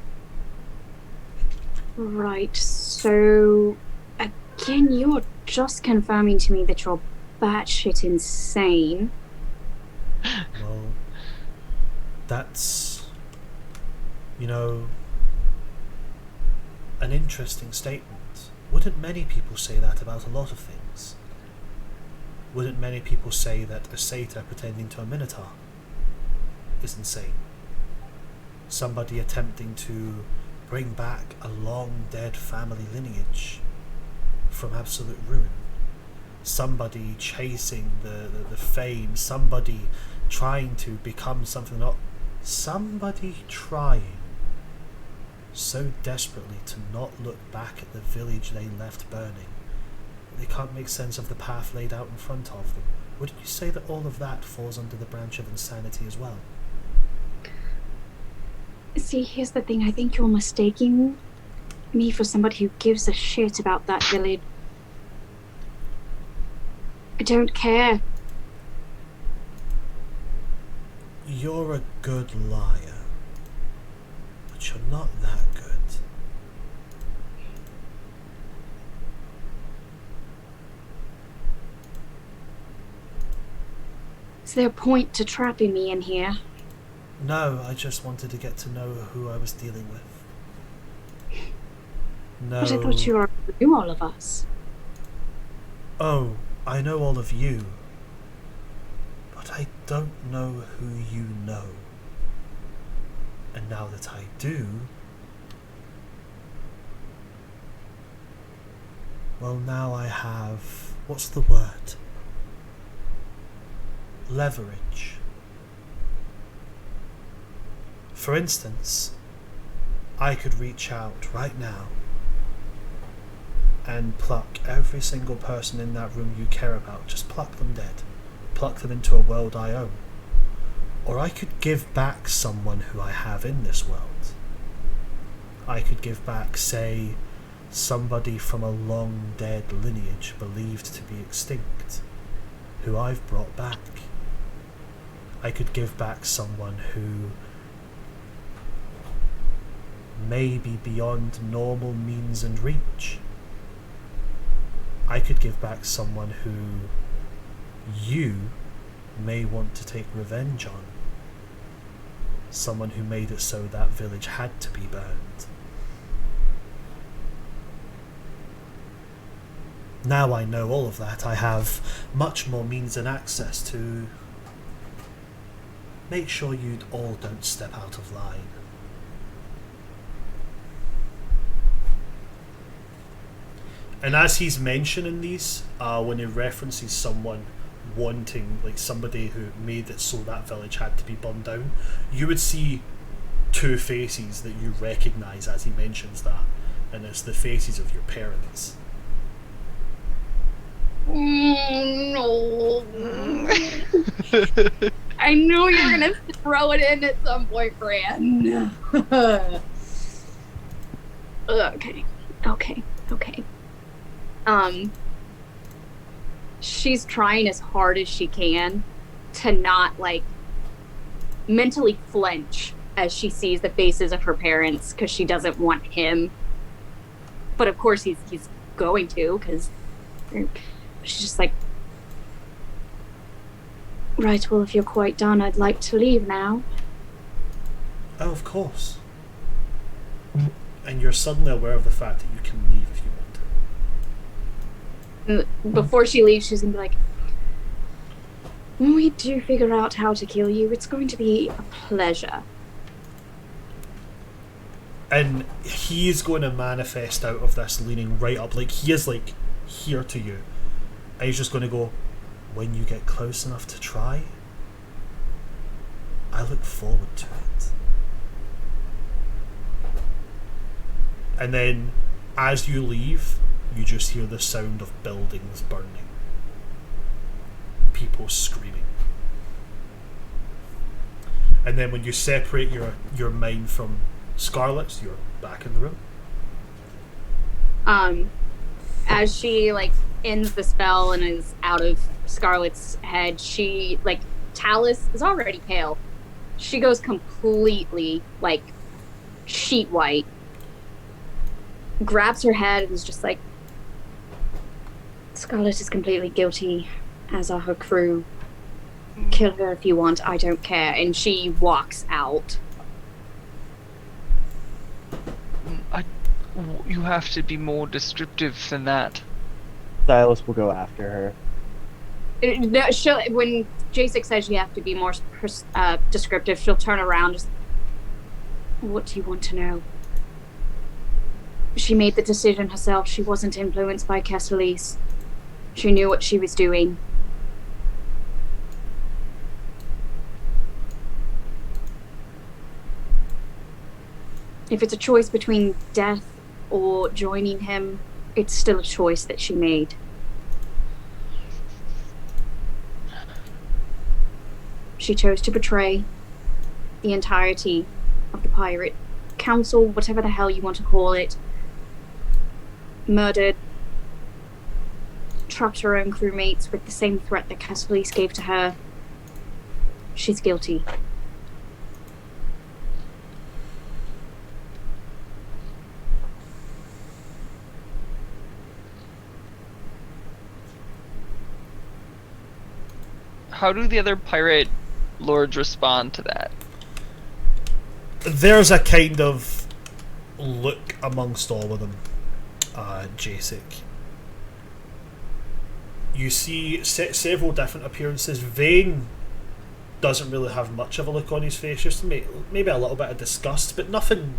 Right, so again, you're just confirming to me that you're batshit insane. Well, that's, an interesting statement. Wouldn't many people say that about a lot of things? Wouldn't many people say that a satyr pretending to a minotaur is insane? Somebody attempting to bring back a long dead family lineage from absolute ruin. Somebody chasing the fame, somebody trying to become something not, somebody trying so desperately to not look back at the village they left burning. They can't make sense of the path laid out in front of them. Wouldn't you say that all of that falls under the branch of insanity as well? See, here's the thing. I think you're mistaking me for somebody who gives a shit about that village. I don't care. You're a good liar, but you're not that good. Is there a point to trapping me in here? No, I just wanted to get to know who I was dealing with. No. But I thought you already knew all of us. Oh, I know all of you. But I don't know who you know. And now that I do, well, now I have, what's the word? Leverage. For instance, I could reach out right now and pluck every single person in that room you care about, just pluck them dead, pluck them into a world I own. Or I could give back someone who I have in this world. I could give back, say, somebody from a long dead lineage believed to be extinct, who I've brought back. I could give back someone who may be beyond normal means and reach. I could give back someone who you may want to take revenge on Someone who made it so that village had to be burned. Now I know all of that, I have much more means and access to make sure you all don't step out of line. And as he's mentioning these, when he references someone wanting, like somebody who made it so that village had to be burned down, you would see two faces that you recognise as he mentions that, and it's the faces of your parents. No. I knew you were gonna throw it in at some point, Fran. Okay. She's trying as hard as she can to not, like, mentally flinch as she sees the faces of her parents, because she doesn't want him. But of course he's going to, because she's just like, right, well, if you're quite done, I'd like to leave now. Oh, of course. And you're suddenly aware of the fact that you can leave if you want to. Before she leaves, she's gonna be like, when we do figure out how to kill you, it's going to be a pleasure. And he's going to manifest out of this leaning right up, like he is like here to you. And he's just going to go, when you get close enough to try, I look forward to it. And then as you leave, you just hear the sound of buildings burning. People screaming. And then when you separate your mind from Scarlet's, you're back in the room. As she, like, ends the spell and is out of Scarlet's head, she, like, Talus is already pale. She goes completely, like, sheet white. Grabs her head and is just like, Scarlet is completely guilty, as are her crew. Kill her if you want, I don't care. And she walks out. You have to be more descriptive than that. Silas will go after her. When J6 says you have to be more descriptive, she'll turn around. Just, what do you want to know? She made the decision herself. She wasn't influenced by Kesales. She knew what she was doing. If it's a choice between death or joining him, it's still a choice that she made. She chose to betray the entirety of the pirate council, whatever the hell you want to call it. Murdered, trapped her own crewmates with the same threat that Kesales gave to her. She's guilty. How do the other pirate lords respond to that? There's a kind of look amongst all of them, Jasek. You see several different appearances. Vane doesn't really have much of a look on his face, just maybe a little bit of disgust, but nothing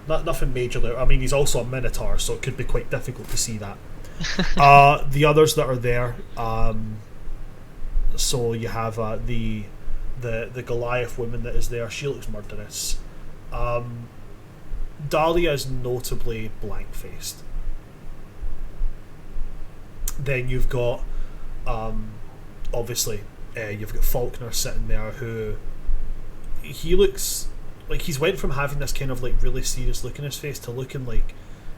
majorly. I mean, he's also a minotaur, so it could be quite difficult to see that. The others that are there, so you have the Goliath woman that is there. She looks murderous. Dahlia is notably blank-faced. Then you've got, obviously, you've got Falkner sitting there, who he looks like he's went from having this kind of like really serious look in his face to looking like,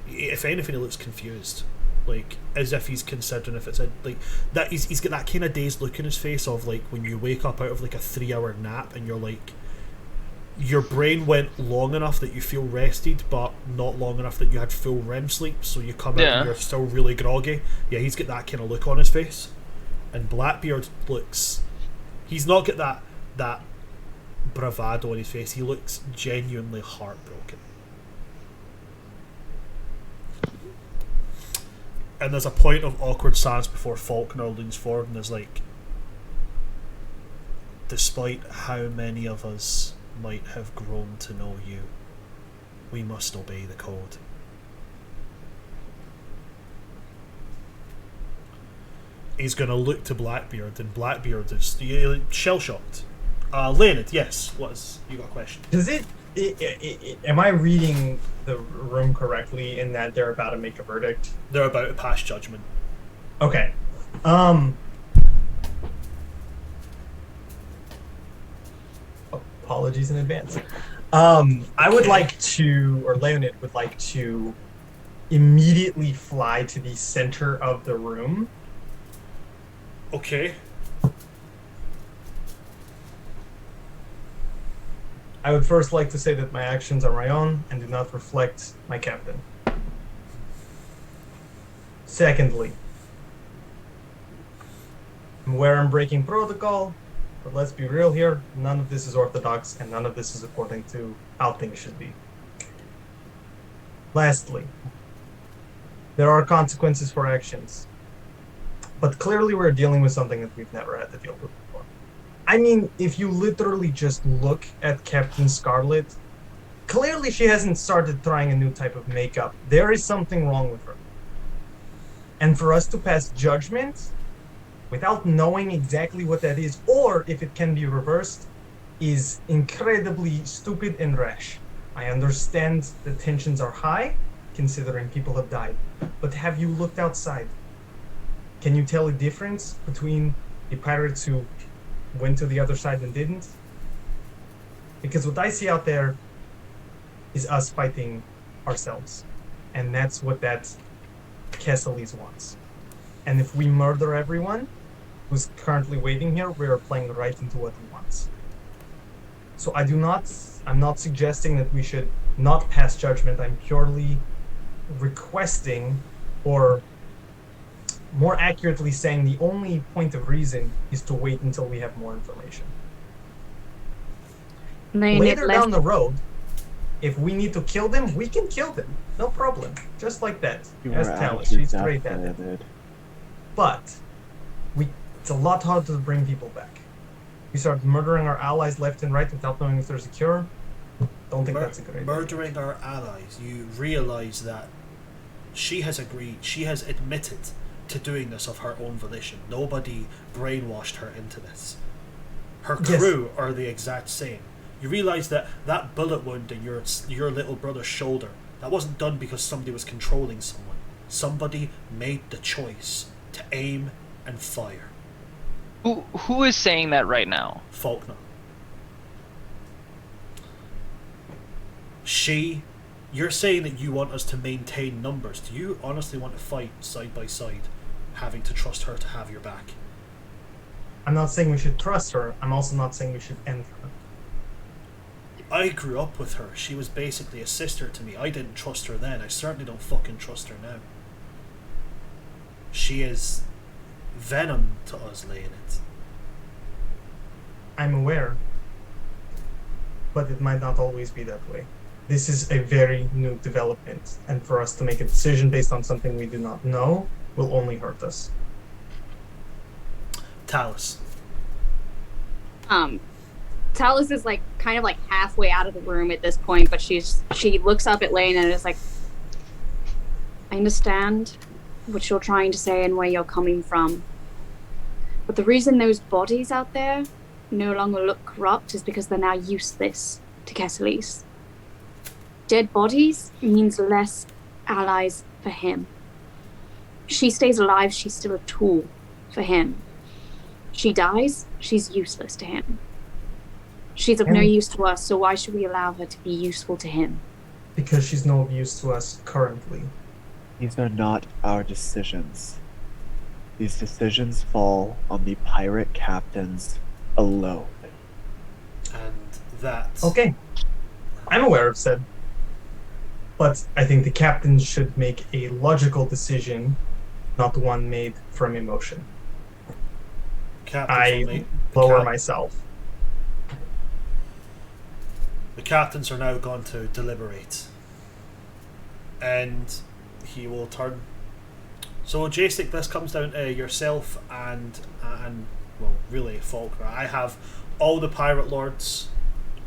if anything, he looks confused, like as if he's considering if it's a like that. He's got that kind of dazed look in his face of like when you wake up out of like a 3-hour nap and you're like, your brain went long enough that you feel rested, but not long enough that you had full REM sleep, so you come out and you're still really groggy. Yeah, he's got that kind of look on his face. And Blackbeard looks... He's not got that bravado on his face. He looks genuinely heartbroken. And there's a point of awkward silence before Falkner leans forward and is like, despite how many of us might have grown to know you, we must obey the code. He's going to look to Blackbeard, and Blackbeard is shell-shocked. Leonid, yes, you got a question? Does am I reading the room correctly in that they're about to make a verdict? They're about to pass judgment. Okay. Apologies in advance. I would like to, or Leonid would like to, immediately fly to the center of the room. Okay. I would first like to say that my actions are my own and do not reflect my captain. Secondly, I'm aware I'm breaking protocol, but let's be real here, none of this is orthodox and none of this is according to how things should be. Lastly, there are consequences for actions, but clearly we're dealing with something that we've never had to deal with before. I mean, if you literally just look at Captain Scarlet, clearly she hasn't started trying a new type of makeup. There is something wrong with her. And for us to pass judgment without knowing exactly what that is, or if it can be reversed, is incredibly stupid and rash. I understand the tensions are high, considering people have died. But have you looked outside? Can you tell a difference between the pirates who went to the other side and didn't? Because what I see out there is us fighting ourselves. And that's what that Kesales wants. And if we murder everyone who's currently waiting here, we are playing right into what he wants. So I'm not suggesting that we should not pass judgment. I'm purely requesting, or more accurately saying, the only point of reason is to wait until we have more information. Later down the road, if we need to kill them, we can kill them. No problem. Just like that. As Talus, she's great at it. But it's a lot harder to bring people back. We start murdering our allies left and right without knowing if there's a cure. Don't think that's a good idea. Murdering our allies, you realise that she has admitted to doing this of her own volition. Nobody brainwashed her into this. Her crew are the exact same. You realise that bullet wound in your little brother's shoulder, that wasn't done because somebody was controlling someone. Somebody made the choice to aim and fire. Who is saying that right now? Falkner. You're saying that you want us to maintain numbers. Do you honestly want to fight side by side, having to trust her to have your back? I'm not saying we should trust her. I'm also not saying we should end her. I grew up with her. She was basically a sister to me. I didn't trust her then. I certainly don't fucking trust her now. She is venom to us, Leonid. I'm aware. But it might not always be that way. This is a very new development, and for us to make a decision based on something we do not know will only hurt us. Talus. Talus is kind of halfway out of the room at this point, but she looks up at Lane and is like, I understand what you're trying to say and where you're coming from. But the reason those bodies out there no longer look corrupt is because they're now useless to Kesales. Dead bodies means less allies for him. She stays alive, she's still a tool for him. She dies, she's useless to him. She's of no use to us, so why should we allow her to be useful to him? Because she's no use to us currently. These are not our decisions. These decisions fall on the pirate captains alone. And that... Okay. I'm aware of said. But I think the captain should make a logical decision, not one made from emotion. I lower myself. The captains are now going to deliberate. And he will turn. So, Jasek, this comes down to yourself and well, really, Falkner. I have all the pirate lords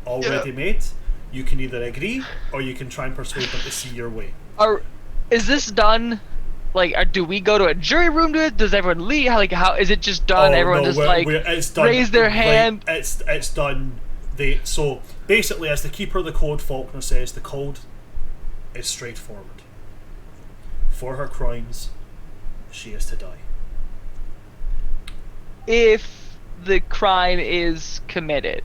already made. You can either agree or you can try and persuade them to see your way. Is this done? Like, do we go to a jury room to it? Does everyone leave? How is it just done? Everyone just it's done. Raise their hand. It's done. So basically, as the keeper of the code, Falkner says the code is straightforward. For her crimes, she is to die. If the crime is committed.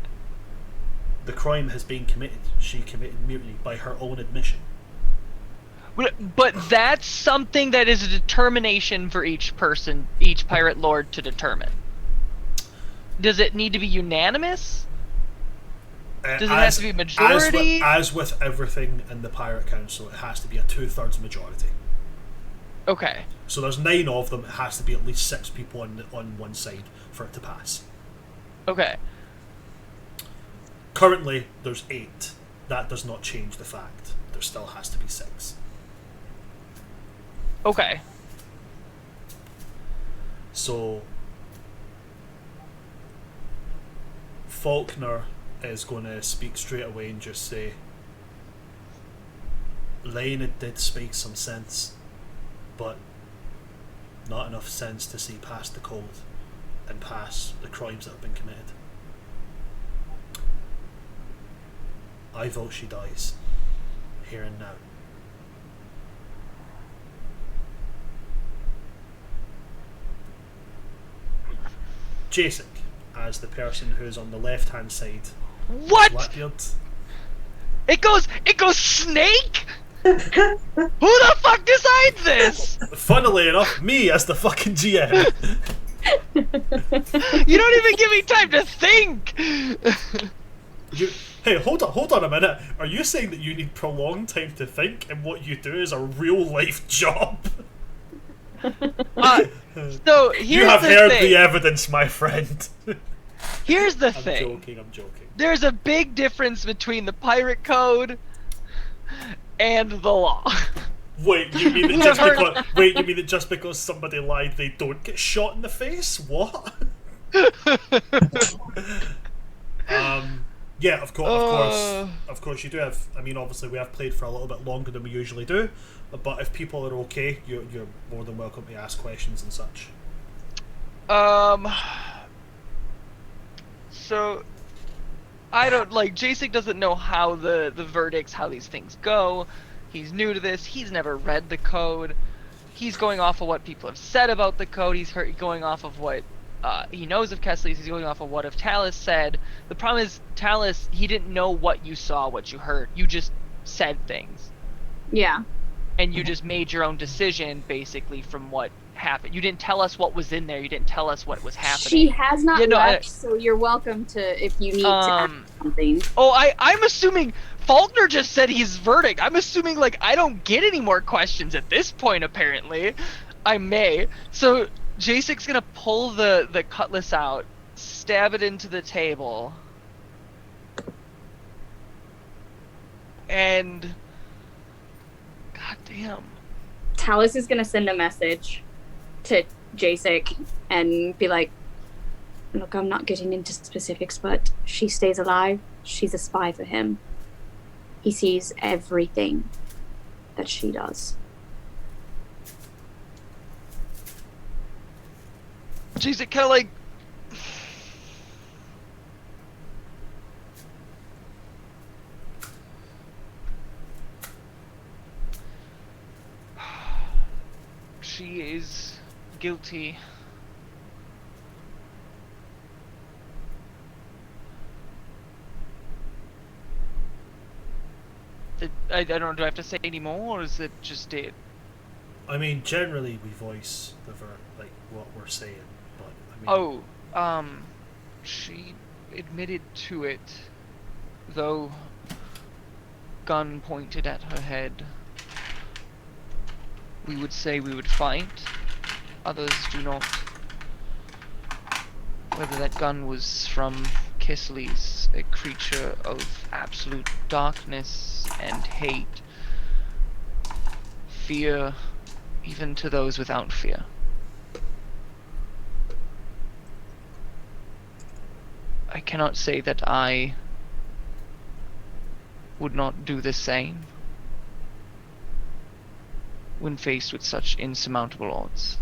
The crime has been committed. She committed mutiny by her own admission. But that's something that is a determination for each person, each pirate lord to determine. Does it need to be unanimous? Does it have to be majority? As with everything in the Pirate Council, it has to be a 2/3 majority. Okay. So there's 9 of them. It has to be at least 6 people on one side for it to pass. Okay. Currently, there's 8. That does not change the fact. There still has to be 6. Okay. So Falkner is going to speak straight away and just say, Lena did speak some sense, but not enough sense to see past the code and past the crimes that have been committed. I vote she dies, here and now. Jasek, as the person who's on the left-hand side. What? Blackbeard. It goes Snake? Who the fuck decides this? Funnily enough, me as the fucking GM. You don't even give me time to think. Hey, hold on a minute. Are you saying that you need prolonged time to think and what you do is a real life job? So here's you have heard thing. the evidence, my friend. Here's the I'm thing. I'm joking. There's a big difference between the pirate code and the law. Wait, you mean that just because somebody lied, they don't get shot in the face? What? Yeah, of course, you do have. I mean, obviously, we have played for a little bit longer than we usually do, but if people are okay, you're more than welcome to ask questions and such. So I don't Jasek doesn't know how the verdicts, how these things go. He's new to this. He's never read the code. He's going off of what people have said about the code. He's going off of what he knows of Kesales. He's going off of what Talis said. The problem is, Talis, he didn't know what you saw, what you heard. You just said things. Yeah. And you just made your own decision, basically, from what happened. You didn't tell us what was in there. You didn't tell us what was happening. She has not left, so you're welcome to, if you need to ask something. Oh, I'm assuming Falkner just said his verdict. I'm assuming, I don't get any more questions at this point, apparently. I may. So Jasek's gonna pull the cutlass out, stab it into the table, and god damn. Talis is gonna send a message to Jasek and be like, look, I'm not getting into specifics, but she stays alive. She's a spy for him. He sees everything that she does. Jasek kind of she is guilty. I don't know, do I have to say any more, or is it just it? I mean, generally we voice what we're saying, but I mean... she admitted to it, though gun pointed at her head. We would say we would fight, others do not. Whether that gun was from Kesales, a creature of absolute darkness and hate. Fear, even to those without fear. I cannot say that I would not do the same when faced with such insurmountable odds.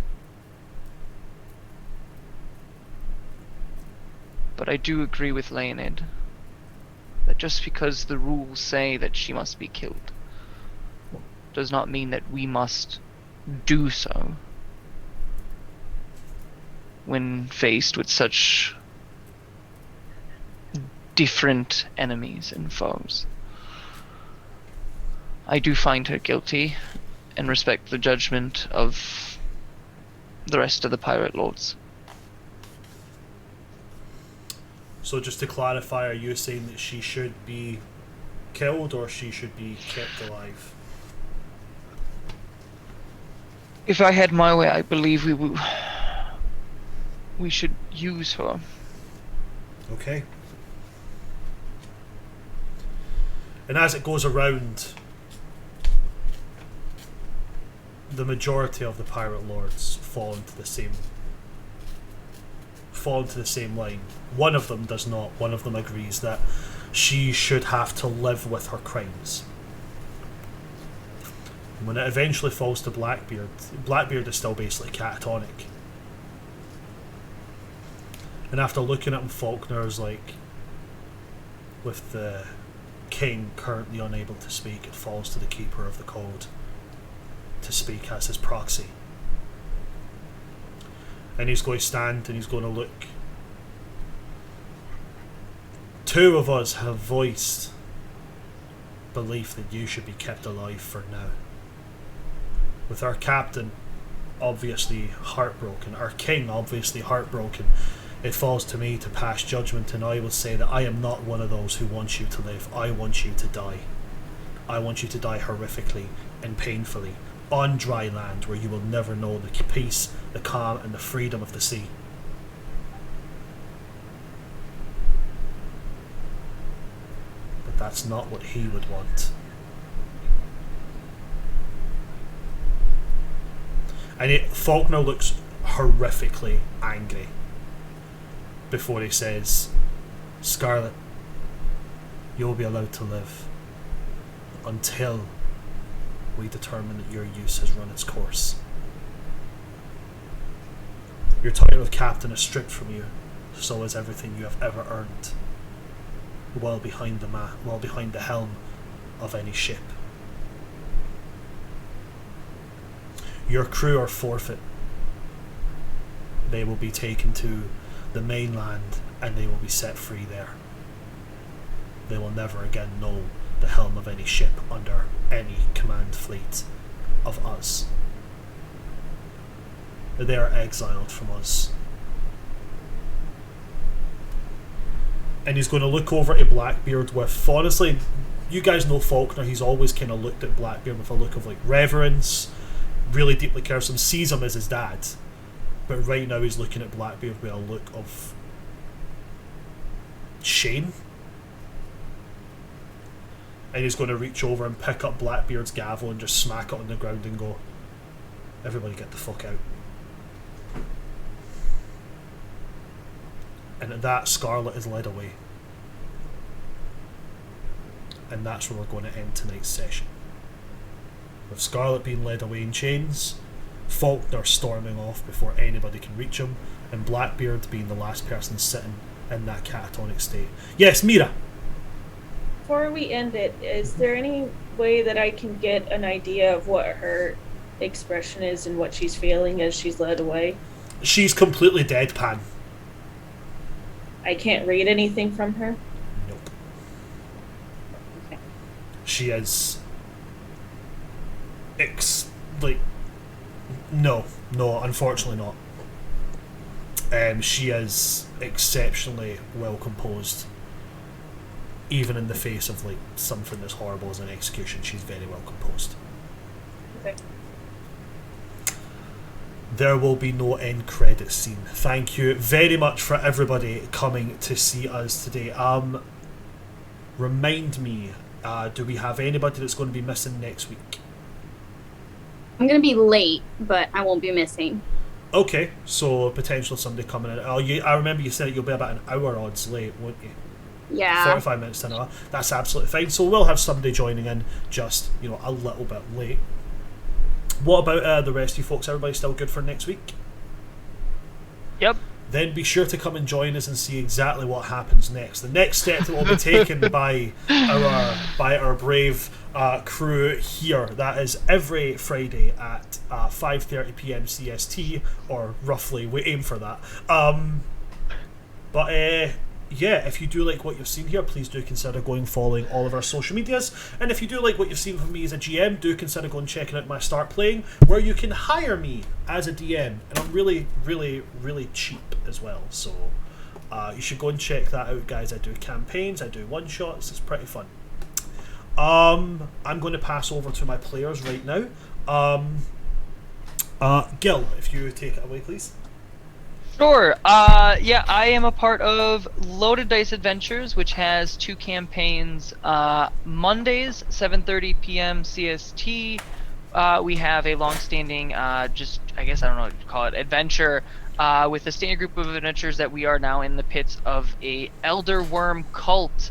But I do agree with Leonid that just because the rules say that she must be killed does not mean that we must do so when faced with such different enemies and foes. I do find her guilty and respect the judgment of the rest of the pirate lords. So just to clarify, are you saying that she should be killed or she should be kept alive? If I had my way, I believe we should use her. Okay. And as it goes around, the majority of the pirate lords fall into the same line. One of them does not. One of them agrees that she should have to live with her crimes. When it eventually falls to Blackbeard, Blackbeard is still basically catatonic. And after looking at him, Falkner's like, with the king currently unable to speak, it falls to the keeper of the code to speak as his proxy. And he's going to stand and he's going to look. Two of us have voiced belief that you should be kept alive for now. With our captain obviously heartbroken, our king obviously heartbroken, it falls to me to pass judgment, and I will say that I am not one of those who wants you to live. I want you to die. I want you to die horrifically and painfully on dry land where you will never know the peace, the calm and the freedom of the sea. But that's not what he would want. And Falkner looks horrifically angry before he says, Scarlet, you'll be allowed to live until we determine that your use has run its course. Your title of captain is stripped from you, so is everything you have ever earned while behind the helm of any ship. Your crew are forfeit. They will be taken to the mainland and they will be set free there. They will never again know the helm of any ship under any command fleet of us. They are exiled from us. And he's going to look over at Blackbeard with, honestly, you guys know Falkner, he's always kind of looked at Blackbeard with a look of like reverence, really deeply cares him, sees him as his dad, but right now he's looking at Blackbeard with a look of shame. And he's going to reach over and pick up Blackbeard's gavel and just smack it on the ground and go, everybody get the fuck out. And at that, Scarlet is led away. And that's where we're going to end tonight's session. With Scarlet being led away in chains, Falkner storming off before anybody can reach him, and Blackbeard being the last person sitting in that catatonic state. Yes, Mira! Before we end it, is there any way that I can get an idea of what her expression is and what she's feeling as she's led away? She's completely deadpan. I can't read anything from her? Nope. Okay. She is... No, unfortunately not. She is exceptionally well composed. Even in the face of like something as horrible as an execution, she's very well composed. Okay. there will be no end credits scene. Thank you very much for everybody coming to see us today. Remind me, do we have anybody that's going to be missing next week? I'm going to be late, but I won't be missing. Okay, so potential somebody coming in. I remember you said you'll be about an hour odds late, won't you? Yeah. 45 minutes to an hour. That's absolutely fine. So we'll have somebody joining in just, a little bit late. What about the rest of you folks? Everybody still good for next week? Yep. Then be sure to come and join us and see exactly what happens next. The next step that will be taken by our brave crew here. That is every Friday at 5:30 p.m. CST, or roughly. We aim for that. Yeah, if you do like what you've seen here, please do consider going following all of our social medias. And if you do like what you've seen from me as a GM, do consider going checking out my Start Playing, where you can hire me as a DM. And I'm really, really, really cheap as well. So you should go and check that out, guys. I do campaigns, I do one-shots. It's pretty fun. I'm going to pass over to my players right now. Gil, if you take it away, please. Sure. Yeah, I am a part of Loaded Dice Adventures, which has 2 campaigns. Mondays, 7:30 p.m. CST. We have a long-standing, I guess I don't know what to call it, adventure with a standard group of adventurers that we are now in the pits of a elder worm cult.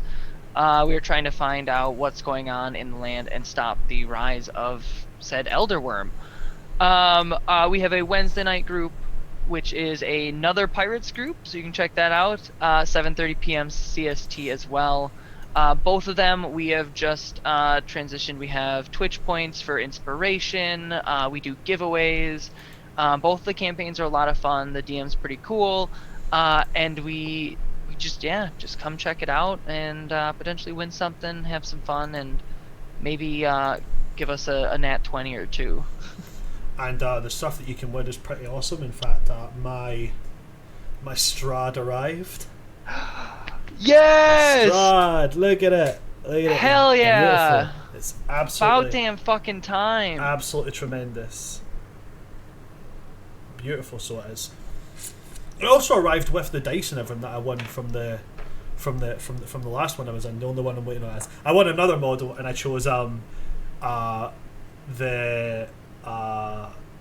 We are trying to find out what's going on in the land and stop the rise of said elder worm. We have a Wednesday night group, which is another pirates group, so you can check that out. 7:30 p.m. CST as well. Both of them we have just transitioned. We have Twitch points for inspiration. We do giveaways. Both the campaigns are a lot of fun. The DM's pretty cool, and we just come check it out and potentially win something, have some fun, and maybe give us a nat 20 or 2. And the stuff that you can win is pretty awesome. In fact, my Strad arrived. Yes! Strad, look at it. Hell yeah! Beautiful. It's absolutely about damn fucking time. Absolutely tremendous. Beautiful, so it is. It also arrived with the dice and everything that I won from the last one I was in. The only one I'm waiting on is I won another model, and I chose the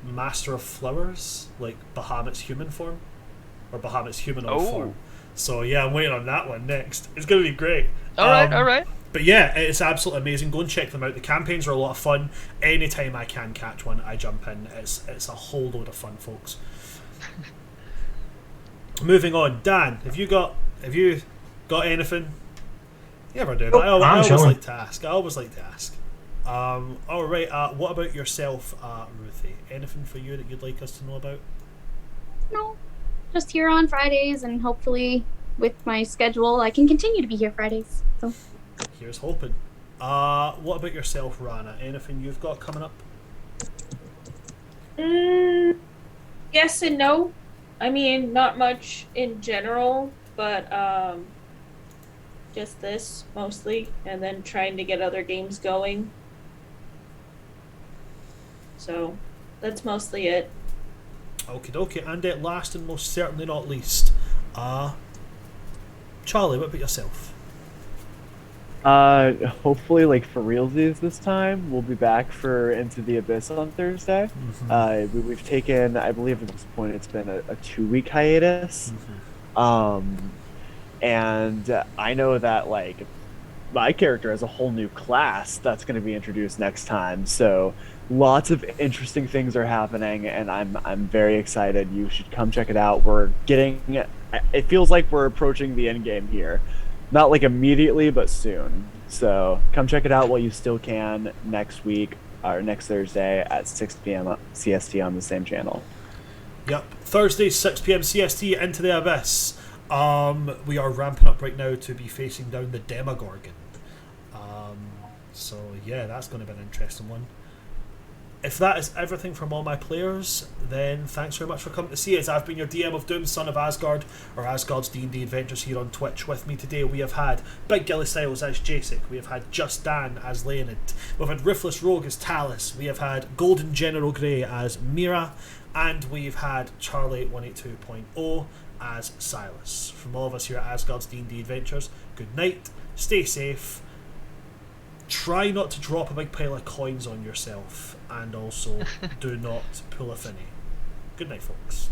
Master of Flowers, like Bahamut's human form, or Bahamut's humanoid form. So yeah, I'm waiting on that one next. It's gonna be great. All right. But yeah, it's absolutely amazing. Go and check them out. The campaigns are a lot of fun. Anytime I can catch one, I jump in. It's a whole load of fun, folks. Moving on, Dan, have you got anything? You ever do that? I always like to ask. All right. What about yourself, Ruthie? Anything for you that you'd like us to know about? No, just here on Fridays, and hopefully with my schedule, I can continue to be here Fridays. So here's hoping. What about yourself, Rana? Anything you've got coming up? Yes and no. I mean, not much in general, but just this mostly, and then trying to get other games going. So that's mostly it. Okie dokie. And at last and most certainly not least, Charlie, what about yourself? Hopefully, like for realsies this time, we'll be back for Into the Abyss on Thursday. Mm-hmm. We've taken, I believe at this point, it's been a 2-week hiatus. Mm-hmm. And I know that like my character has a whole new class that's going to be introduced next time. So lots of interesting things are happening, and I'm very excited. You should come check it out. It feels like we're approaching the end game here. Not like immediately, but soon. So come check it out while you still can next week, or next Thursday at 6 p.m. CST on the same channel. Yep. Thursday, 6 p.m. CST, Into the Abyss. We are ramping up right now to be facing down the Demogorgon. So yeah, that's going to be an interesting one. if that is everything from all my players, then thanks very much for coming to see us. I've been your DM of Doom, Son of Asgard, or Asgard's D&D Adventures here on Twitch. With me today we have had Big Gilly Styles as Jacek, we have had Just Dan as Leonid, we've had Ruthless Rogue as Talus, we have had Golden General Grey as Mira, and we've had Charlie 182.0 as Silas. From all of us here at Asgard's D&D Adventures, good night, stay safe, try not to drop a big pile of coins on yourself, and also do not pull a finny. Good night, folks.